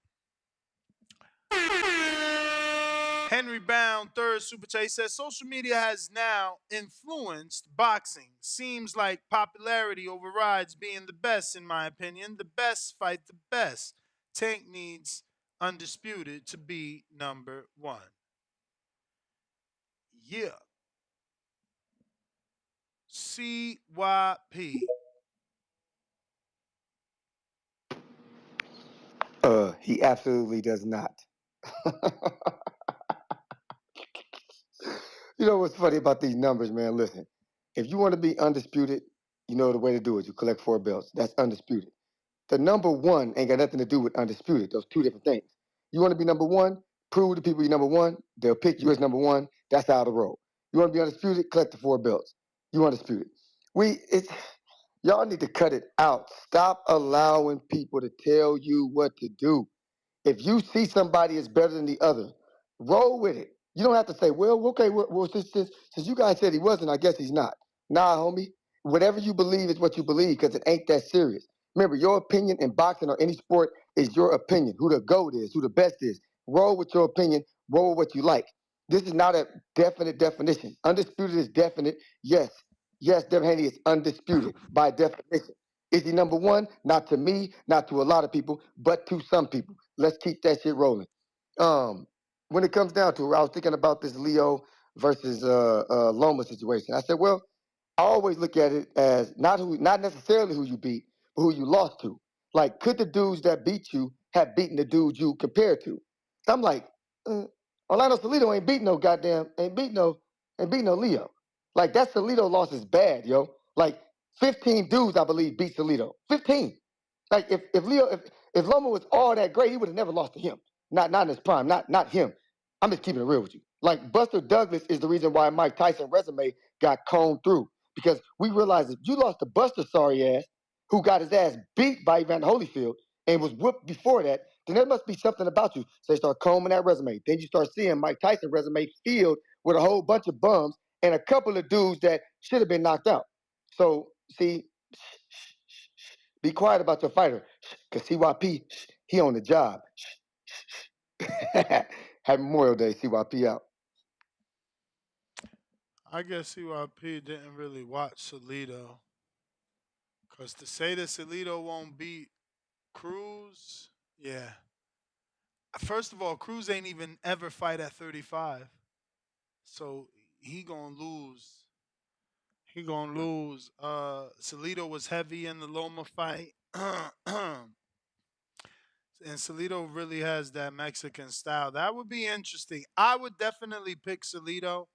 Henry Bound, third super chat, he says social media has now influenced boxing. Seems like popularity overrides being the best, in my opinion. The best fight the best. Tank needs undisputed to be number one. Yeah. CYP. He absolutely does not. You know what's funny about these numbers, man? Listen, if you want to be undisputed, you know the way to do it. You collect 4 belts. That's undisputed. The number one ain't got nothing to do with undisputed. Those 2 different things. You want to be number one, prove to people you're number one. They'll pick you as number one. That's how the roll. You want to be undisputed, collect the 4 belts. You undisputed. Y'all need to cut it out. Stop allowing people to tell you what to do. If you see somebody is better than the other, roll with it. You don't have to say, well, okay, since you guys said he wasn't, I guess he's not. Nah, homie. Whatever you believe is what you believe because it ain't that serious. Remember, your opinion in boxing or any sport is your opinion. Who the GOAT is, who the best is. Roll with your opinion. Roll with what you like. This is not a definite definition. Undisputed is definite. Yes. Yes, Devin Haney is undisputed by definition. Is he number one? Not to me, not to a lot of people, but to some people. Let's keep that shit rolling. When it comes down to it, I was thinking about this Leo versus Loma situation. I said, well, I always look at it as not necessarily who you beat, but who you lost to. Like, could the dudes that beat you have beaten the dudes you compared to? So I'm like, Orlando Salido ain't beat no Leo. Like, that Salido loss is bad, yo. Like, 15 dudes, I believe, beat Salido. 15. Like, if Loma was all that great, he would have never lost to him. Not in his prime. Not him. I'm just keeping it real with you. Like, Buster Douglas is the reason why Mike Tyson resume got combed through. Because we realized if you lost to Buster sorry ass, who got his ass beat by Evander Holyfield and was whooped before that, then there must be something about you. So they start combing that resume. Then you start seeing Mike Tyson resume filled with a whole bunch of bums and a couple of dudes that should have been knocked out. So, see, be quiet about your fighter. Because CYP, he on the job. Happy Memorial Day, CYP out. I guess CYP didn't really watch Salido. Because to say that Salido won't beat Cruz, yeah. First of all, Cruz ain't even ever fight at 35. So he gonna lose. He gonna lose. Salido was heavy in the Loma fight. And Salido really has that Mexican style. That would be interesting. I would definitely pick Salido.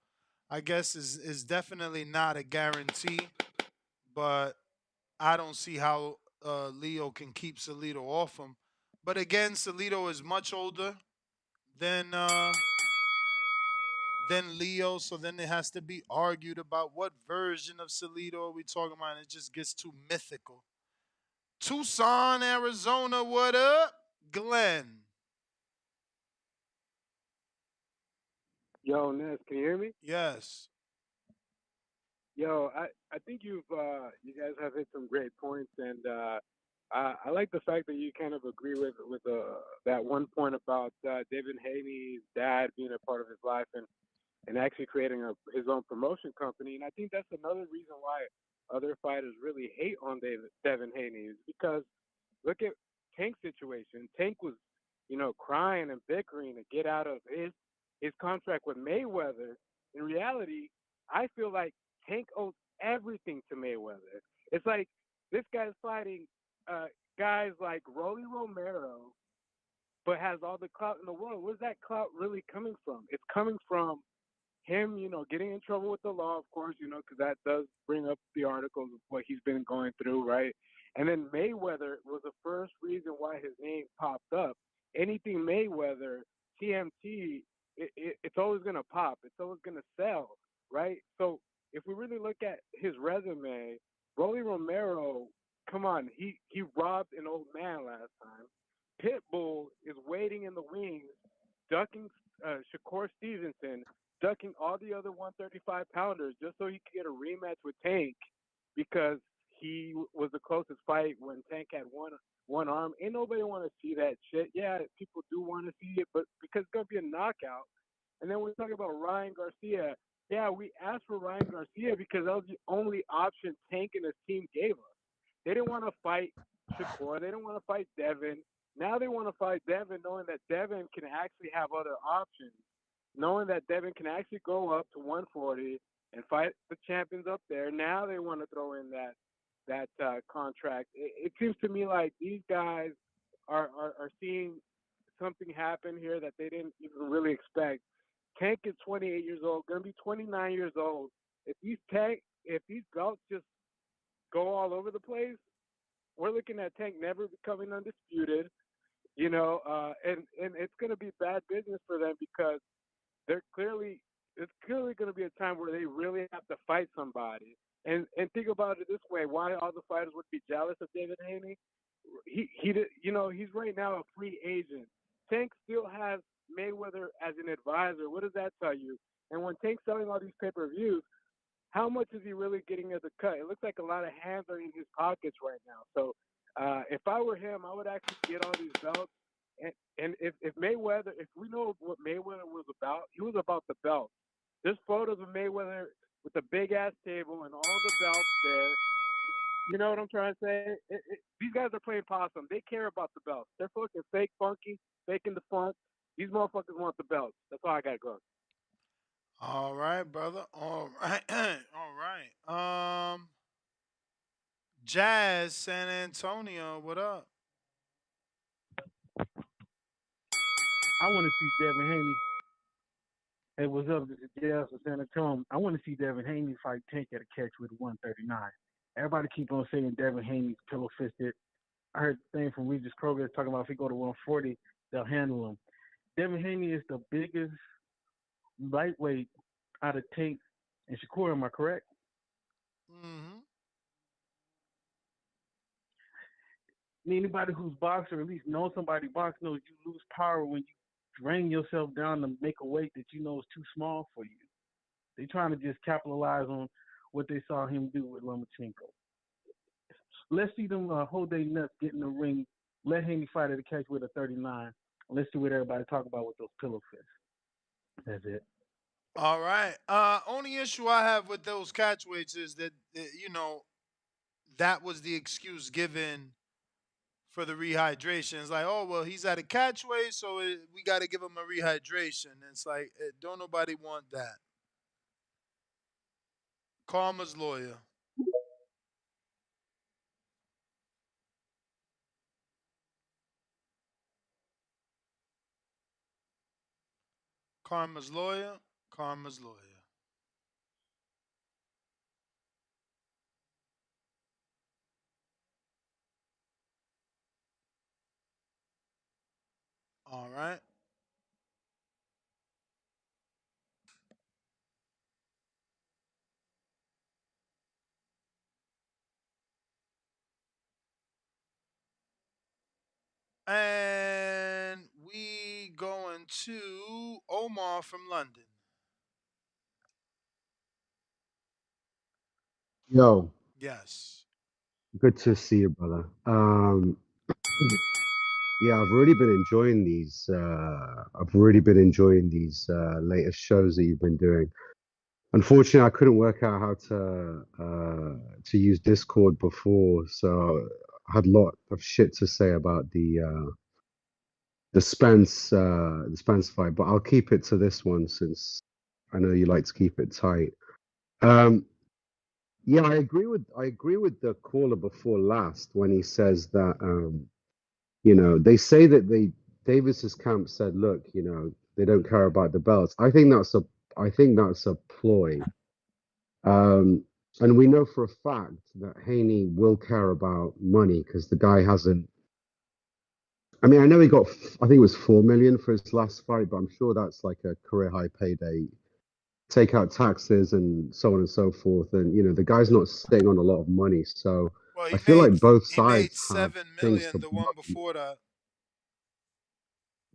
I guess is definitely not a guarantee, but I don't see how Leo can keep Salido off him. But again, Salido is much older than Leo, so then it has to be argued about what version of Salido are we talking about. And it just gets too mythical. Tucson, Arizona, what up, Glenn? Yo, Ness, can you hear me? Yes. Yo, I think you guys have hit some great points, and I like the fact that you kind of agree with that one point about Devin Haney's dad being a part of his life and actually creating his own promotion company. And I think that's another reason why other fighters really hate on Devin Haney is because look at Tank's situation. Tank was, crying and bickering to get out of his contract with Mayweather. In reality, I feel like Tank owes everything to Mayweather. It's like this guy's fighting guys like Rolly Romero, but has all the clout in the world. Where's that clout really coming from? It's coming from him, getting in trouble with the law, of course, because that does bring up the articles of what he's been going through, right? And then Mayweather was the first reason why his name popped up. Anything Mayweather, TMT, it's always going to pop. It's always going to sell, right? So if we really look at his resume, Rolly Romero, come on, he robbed an old man last time. Pitbull is waiting in the wings, ducking Shakur Stevenson, ducking all the other 135 pounders just so he could get a rematch with Tank because he was the closest fight when Tank had one arm. Ain't nobody want to see that shit. Yeah, people do want to see it, but because it's gonna be a knockout. And then we talk about Ryan Garcia. Yeah, we asked for Ryan Garcia because that was the only option Tank and his team gave us. They didn't want to fight Shakur. They didn't want to fight Devin. Now they want to fight Devin, knowing that Devin can actually have other options, knowing that Devin can actually go up to 140 and fight the champions up there. Now they want to throw in that contract. It seems to me like these guys are seeing something happen here that they didn't even really expect. Tank is 28 years old, going to be 29 years old. If these belts just go all over the place, we're looking at Tank never becoming undisputed. And it's going to be bad business for them because it's clearly going to be a time where they really have to fight somebody. And think about it this way: why all the fighters would be jealous of David Haney? He's right now a free agent. Tank still has Mayweather as an advisor. What does that tell you? And when Tank's selling all these pay-per-views, how much is he really getting as a cut? It looks like a lot of hands are in his pockets right now. So if I were him, I would actually get all these belts. And if Mayweather, if we know what Mayweather was about, he was about the belts. There's photos of Mayweather with the big ass table and all the belts there. You know what I'm trying to say? These guys are playing possum. They care about the belts. They're fucking fake funky, faking the funk. These motherfuckers want the belts. That's all I got to go. All right, brother. All right. All right. Jazz, San Antonio, what up? I want to see Devin Haney. Hey, what's up? This is Jazz from San Antonio. I want to see Devin Haney fight Tank at a catch with 139. Everybody keep on saying Devin Haney's pillow fisted. I heard the thing from Regis Kroger talking about if he go to 140, they'll handle him. Devin Haney is the biggest lightweight out of Tank and Shakur. Am I correct? Mm-hmm. Anybody who's boxed or at least knows somebody box knows you lose power when you drain yourself down to make a weight that you know is too small for you. They trying to just capitalize on what they saw him do with Lomachenko. Let's see them hold their nuts, get in the ring, let Haney fight at a catch with a 39. Let's see what everybody talk about with those pillow fists. That's it. All right. Only issue I have with those catch weights is that that was the excuse given for the rehydration. It's like, oh well, he's at a catch weight, so we got to give him a rehydration. It's like, don't nobody want that. Karma's lawyer. Karma's lawyer. Karma's lawyer. All right. And we going to Omar from London. Yo, Yes. good to see you, brother. Yeah, I've really been enjoying these. I've really been enjoying these latest shows that you've been doing. Unfortunately, I couldn't work out how to use Discord before, so I had a lot of shit to say about the Spence fight. But I'll keep it to this one since I know you like to keep it tight. Um, yeah, I agree with the caller before last when he says that. They say that Davis's camp said, look, they don't care about the belts. I think that's a ploy. Um, and we know for a fact that Haney will care about money because the guy hasn't. I mean, I know he got, I think it was 4 million for his last fight, but I'm sure that's like a career high payday. Take out taxes and so on and so forth, and the guy's not sitting on a lot of money. So Well, I feel like both he made sides have 7 million things to the one blow. before that.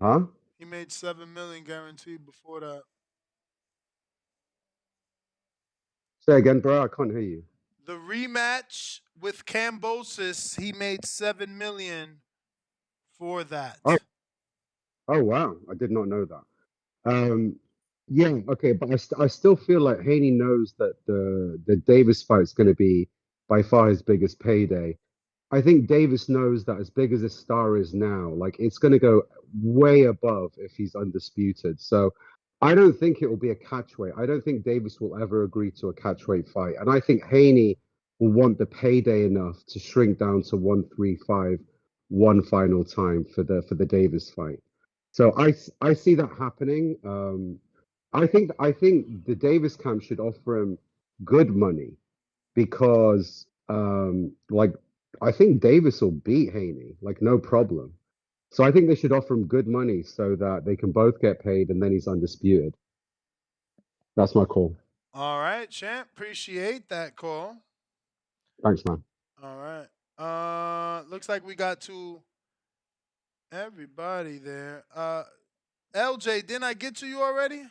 Huh? He made 7 million guaranteed before that. Say again, bro. I can't hear you. The rematch with Cambosis, he made 7 million for Oh, that. oh wow. I did not know that. Um, yeah, okay, but I still feel like Haney knows that the Davis fight's going to be by far his biggest payday. I think Davis knows that as big as his star is now, like it's going to go way above if he's undisputed. So I don't think it will be a catchweight. I don't think Davis will ever agree to a catchweight fight, and I think Haney will want the payday enough to shrink down to 135 one final time for the Davis fight. So I see that happening. I think the Davis camp should offer him good money because like I think Davis will beat Haney like no problem. So I think they should offer him good money so that they can both get paid and then he's undisputed. That's my call. All right, champ. Appreciate that call. Thanks, man. All right. Looks like we got to everybody there. LJ, didn't I get to you already?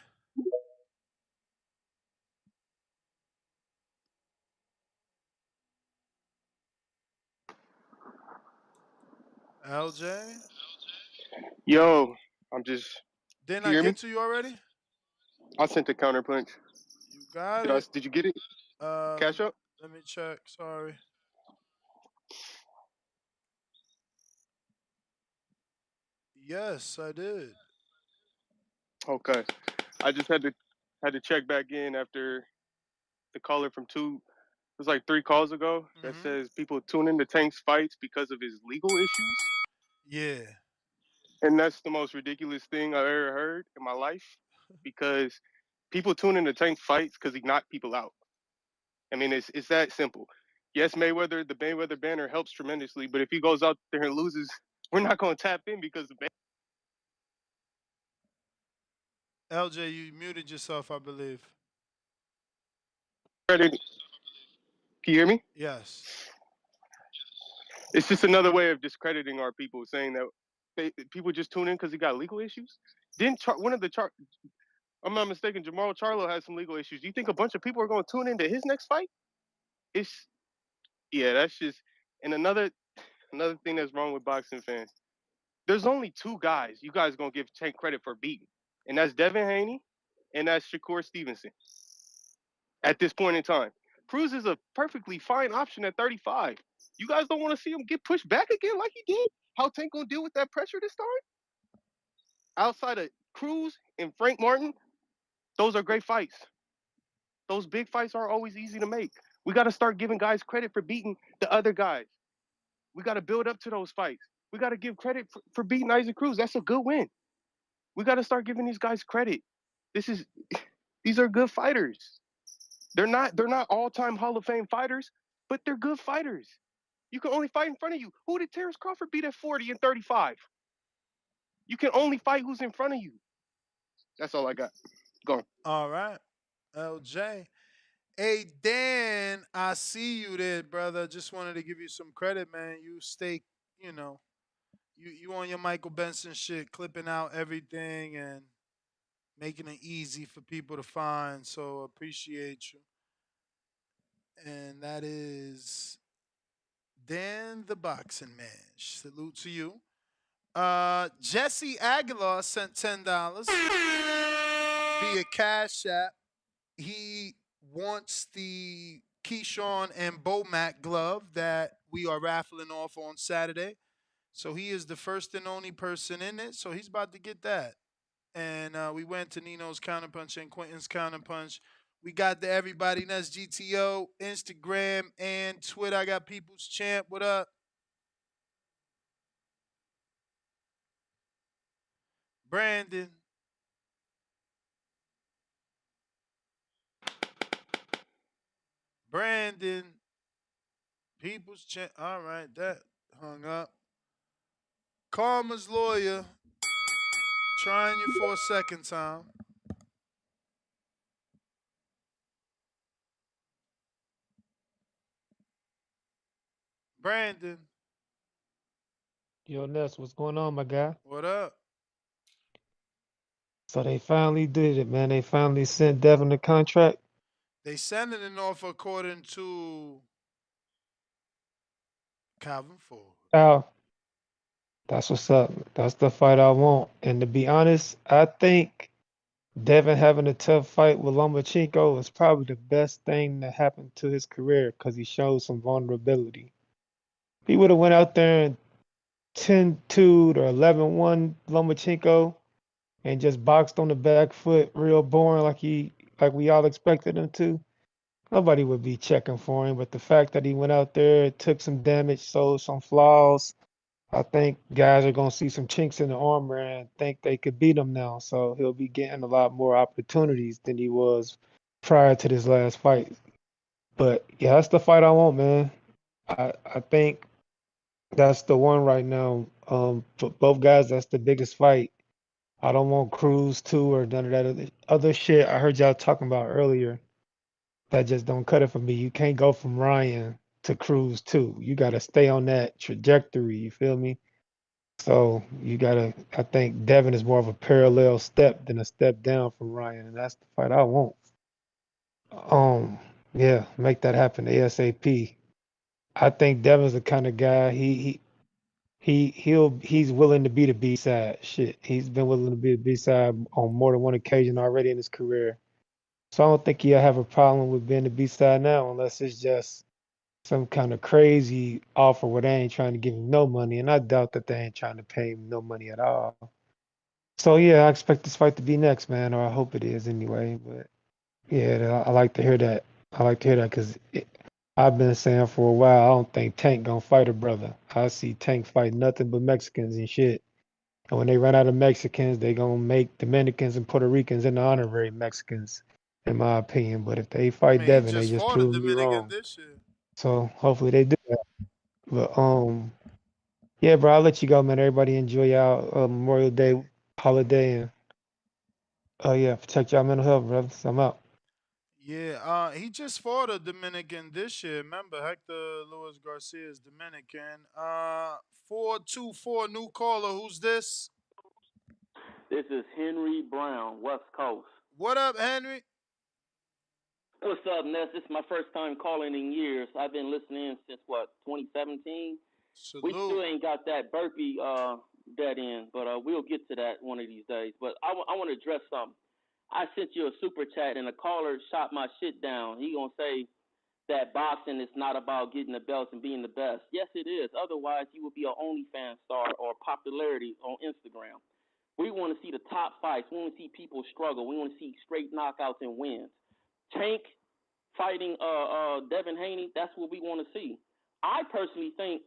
LJ, Yo, I'm just. didn't Can I you hear me? get to you already? I sent the counter punch. You got Did I? it. Did you get it? Let Cash me up? let me check. Sorry. Yes, I did. Okay. I just had to check back in after the caller from two. It was like 3 calls ago that Mm-hmm. says people tune into Tank's fights because of his legal issues, Yeah. and that's the most ridiculous thing I've ever heard in my life. Because people tune into Tank's fights because he knocked people out. I mean, it's that simple. Yes, the Mayweather banner helps tremendously, but if he goes out there and loses, we're not going to tap in because the LJ, you muted yourself, I believe. banner. Can you hear me? Yes. It's just another way of discrediting our people, saying that people just tune in because he got legal issues. Didn't one of the I'm not mistaken, Jamal Charlo has some legal issues. Do you think a bunch of people are going to tune into his next fight? It's yeah, that's just and another thing that's wrong with boxing fans. There's only two guys you guys gonna give Tank credit for beating, and that's Devin Haney and that's Shakur Stevenson at this point in time. Cruz is a perfectly fine option at 35. You guys don't want to see him get pushed back again like he did? How Tank gonna deal with that pressure this time? Outside of Cruz and Frank Martin, those are great fights. Those big fights are always easy to make. We got to start giving guys credit for beating the other guys. We got to build up to those fights. We got to give credit for beating Isaac Cruz. That's a good win. We got to start giving these guys credit. This is these are good fighters. They're not all-time Hall of Fame fighters, but they're good fighters. You can only fight in front of you. Who did Terrence Crawford beat at 40 and 35? You can only fight who's in front of you. That's all I got. Go. All right, LJ. Hey Dan, I see you there, brother. Just wanted to give you some credit, man. You stay, you know, you on your Michael Benson shit, clipping out everything and making it easy for people to find. So appreciate you. And that is Dan the Boxing Man. Salute to you. Jesse Aguilar sent $10 via Cash App. He wants the Keyshawn and Bomac glove that we are raffling off on Saturday. So he is the first and only person in it. So he's about to get that. And we went to Nino's Counterpunch and Quentin's Counterpunch. We got the Everybody Nuts GTO, Instagram, and Twitter. I got People's Champ. What up? Brandon. Brandon. People's Champ. All right, that hung up. Karma's lawyer. Trying you for a second time. Brandon. Yo, Ness, what's going on, my guy? What up? So they finally did it, man. They finally sent Devin the contract. They sending an offer according to Calvin Ford. Oh, that's what's up. That's the fight I want. And to be honest, I think Devin having a tough fight with Lomachenko is probably the best thing that happened to his career because he showed some vulnerability. He would have went out there and 10-2 or 11-1 Lomachenko and just boxed on the back foot real boring like we all expected him to. Nobody would be checking for him, but the fact that he went out there, took some damage, showed some flaws, I think guys are gonna see some chinks in the armor and think they could beat him now. So he'll be getting a lot more opportunities than he was prior to this last fight. But yeah, that's the fight I want, man. I think that's the one right now. For both guys, that's the biggest fight. I don't want Cruz too or none of that other shit I heard y'all talking about earlier. That just don't cut it for me. You can't go from Ryan to Cruz too. You got to stay on that trajectory. You feel me? So you got to. I think Devin is more of a parallel step than a step down from Ryan, and that's the fight I want. Yeah, make that happen ASAP. I think Devin's the kind of guy he's willing to be the B side. Shit, he's been willing to be the B side on more than one occasion already in his career. So I don't think he'll have a problem with being the B side now, unless it's just some kind of crazy offer where they ain't trying to give him no money, and I doubt that they ain't trying to pay him no money at all. So yeah, I expect this fight to be next, man, or I hope it is anyway. But yeah, I like to hear that. I like to hear that because I've been saying for a while I don't think Tank gonna fight a brother. I see Tank fight nothing but Mexicans and shit. And when they run out of Mexicans, they gonna make Dominicans and Puerto Ricans into honorary Mexicans, in my opinion. But if they I fight mean, he Devin, they just just fought a proving me Dominican wrong. this year. So hopefully they do that. But yeah, bro, I'll let you go, man. Everybody enjoy y'all Memorial Day holiday, and yeah, protect y'all mental health, brothers. I'm out. Yeah, he just fought a Dominican this year. Remember, Hector Luis Garcia is Dominican. 424 new caller. Who's this? This is Henry Brown, West Coast. What up, Henry? What's up, Ness? This is my first time calling in years. I've been listening since 2017. We Salute. still ain't got that burpee dead end, but we'll get to that one of these days. But I want to address something. I sent you a super chat, and a caller shot my shit down. He gonna say that boxing is not about getting the belts and being the best. Yes, it is. Otherwise, you would be an OnlyFans star or popularity on Instagram. We want to see the top fights. We want to see people struggle. We want to see straight knockouts and wins. Tank fighting Devin Haney, that's what we want to see. I personally think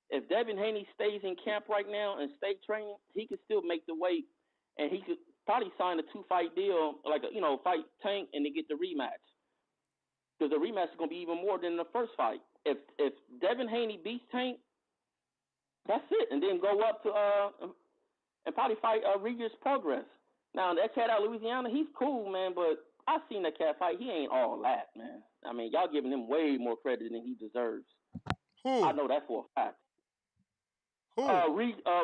if Devin Haney stays in camp right now and stay training, he could still make the weight, and he could probably sign a 2-fight deal, like fight Tank and then get the rematch. Because the rematch is going to be even more than the first fight. If Devin Haney beats Tank, that's it, and then go up to and probably fight Regis Progress. Now that cat out of Louisiana, he's cool, man, but I've seen that cat fight. He ain't all that, man. I mean, y'all giving him way more credit than he deserves. Who? I know that for a fact. Who?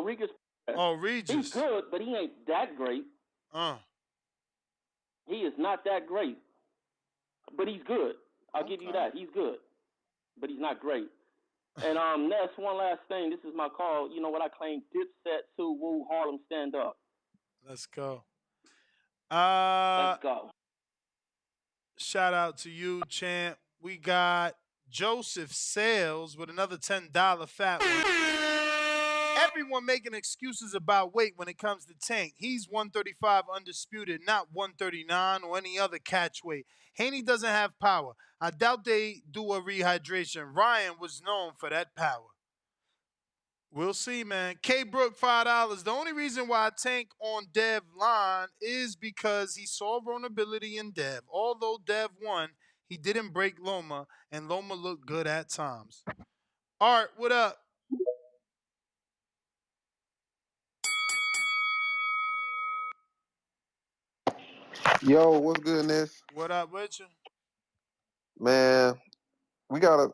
Regis. Oh, Regis. He's good, but he ain't that great. He is not that great, but he's good. I'll give you that. He's good, but he's not great. And Ness, one last thing. This is my call. You know what I claim? Dipset, Sue Woo, Harlem, stand up. Let's go. Let's go. Shout out to you, champ. We got Joseph Sales with another $10 fat one. Everyone making excuses about weight when it comes to Tank. He's 135 undisputed, not 139 or any other catch weight. Haney doesn't have power. I doubt they do a rehydration. Ryan was known for that power. We'll see, man. K Brook, $5. The only reason why I tank on Dev line is because he saw vulnerability in Dev. Although Dev won, he didn't break Loma, and Loma looked good at times. Art, what up? Yo, what's good, Ness? What up with you? Man, we gotta.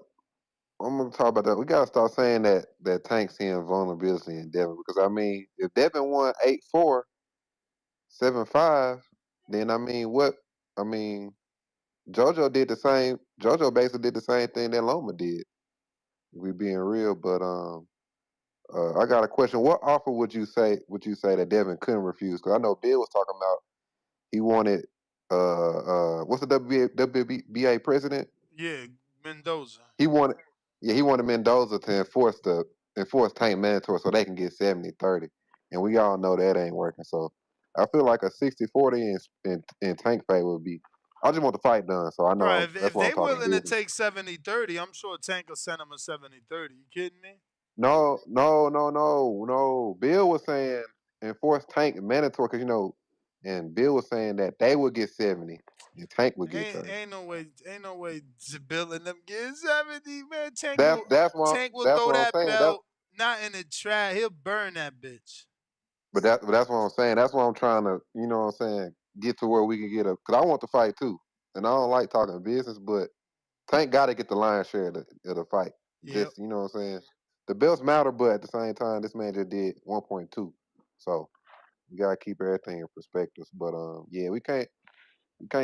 I'm gonna talk about that. We gotta start saying that Tank seeing vulnerability in Devin because I mean, if Devin won 8-4, 7-5, then I mean, what? I mean, JoJo did the same. JoJo basically did the same thing that Loma did. We being real, but I got a question. What offer would you say that Devin couldn't refuse? Because I know Bill was talking about he wanted what's the WBA president? Yeah, Mendoza. He wanted Mendoza to enforce Tank mandatory so they can get 70-30. And we all know that ain't working. So I feel like a 60-40 in Tank favor would be. I just want the fight done, so I Bro, know that's if why I'm they talking willing to business. take 70-30, I'm sure Tank will send him a 70-30. You kidding me? No. Bill was saying enforce Tank mandatory because and Bill was saying that they would get 70 and Tank would get 30. Ain't no way Bill and them get 70, man. That's Tank will what throw I'm that saying. belt not in the trash. He'll burn that bitch. But that's what I'm saying. That's what I'm trying to, what I'm saying, get to where we can get a. Because I want to fight too, and I don't like talking business, but Tank got to get the lion's share of the fight. Yep. Just what I'm saying. The belts matter, but at the same time, this man just did 1.2, so you gotta keep everything in perspective. But yeah, we can't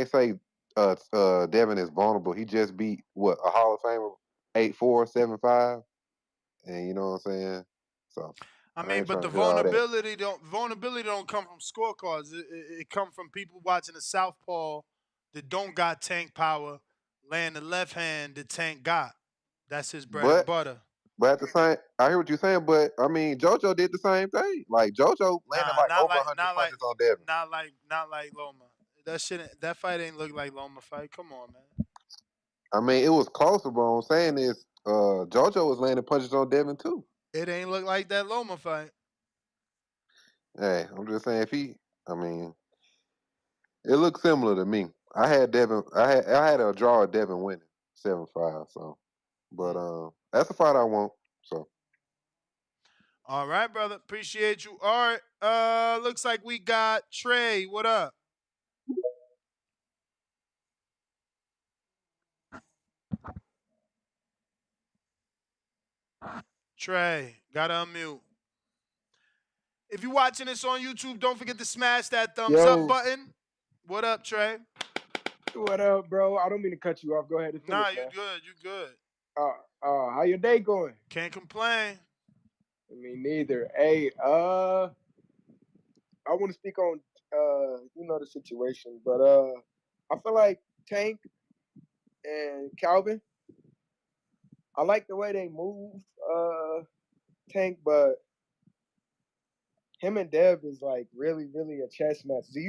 say Devin is vulnerable. He just beat what, a Hall of Famer, 8-4, 7-5, and you know what I'm saying. So I I mean, ain't but trying the to hear all that. vulnerability don't come from scorecards. It come from people watching the southpaw that don't got Tank power, laying the left hand that Tank got. That's his bread and But butter. But at the same, I hear what you're saying. But I mean, JoJo did the same thing. Like JoJo landed Nah, like over 100 punches on Devin. not like Loma. That fight ain't look like Loma fight. Come on, man. I mean, it was closer. But what I'm saying is, JoJo was landing punches on Devin too. It ain't look like that Loma fight. Hey, I'm just saying, I mean, it looked similar to me. I had Devin. I had a draw of Devin winning 7-5. So, but that's a fight I want. So. All right, brother. Appreciate you. All right. Looks like we got Trey. What up? Trey, gotta unmute. If you're watching this on YouTube, don't forget to smash that thumbs up Yo, button. What up, Trey? what up, bro? I don't mean to cut you off. Go ahead and Nah, finish, you man. good. You good. How your day going? Can't complain. Me neither. Hey, I want to speak on the situation, but I feel like Tank and Calvin. I like the way they move, Tank, but him and Dev is like really, really a chess match. Do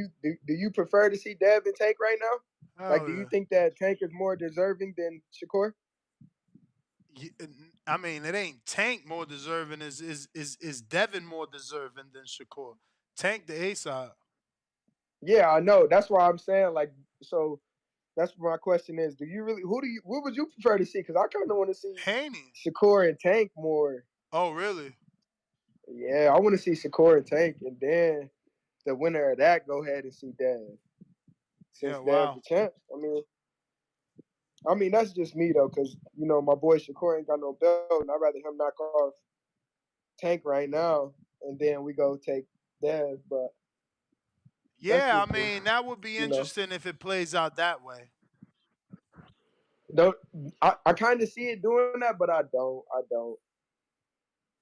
you prefer to see Dev and Tank right now? Like, Oh do you yeah. think that Tank is more deserving than Shakur? I mean, it ain't Tank more deserving. Is Devin more deserving than Shakur? Tank the A side. Yeah, I know. That's why I'm saying like so. That's what my question is. What would you prefer to see? Because I kind of want to see Haney. Shakur and Tank more. Oh really? Yeah, I want to see Shakur and Tank, and then the winner of that go ahead and see Dev, Yeah. since Dev's Wow. the champ. I mean that's just me though, because my boy Shakur ain't got no belt, and I'd rather him knock off Tank right now, and then we go take Dev. But that's Yeah. just I me, mean, that would be you know. interesting if it plays out that way. Don't I kind of see it doing that, but I don't,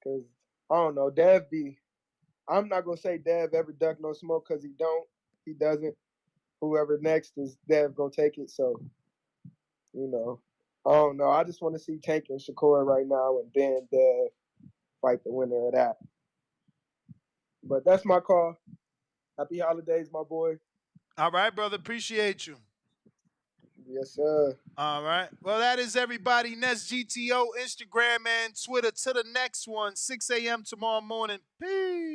because I don't know. I'm not gonna say Dev ever duck no smoke because he doesn't. Whoever next is Dev gonna take it. So you know, I don't know. I just want to see Tank and Shakur right now, and then Dev fight the winner of that. But that's my call. Happy holidays, my boy. All right, brother. Appreciate you. Yes, sir. All right. Well, that is everybody. Nest GTO, Instagram, and Twitter. To the next one, 6 a.m. tomorrow morning. Peace.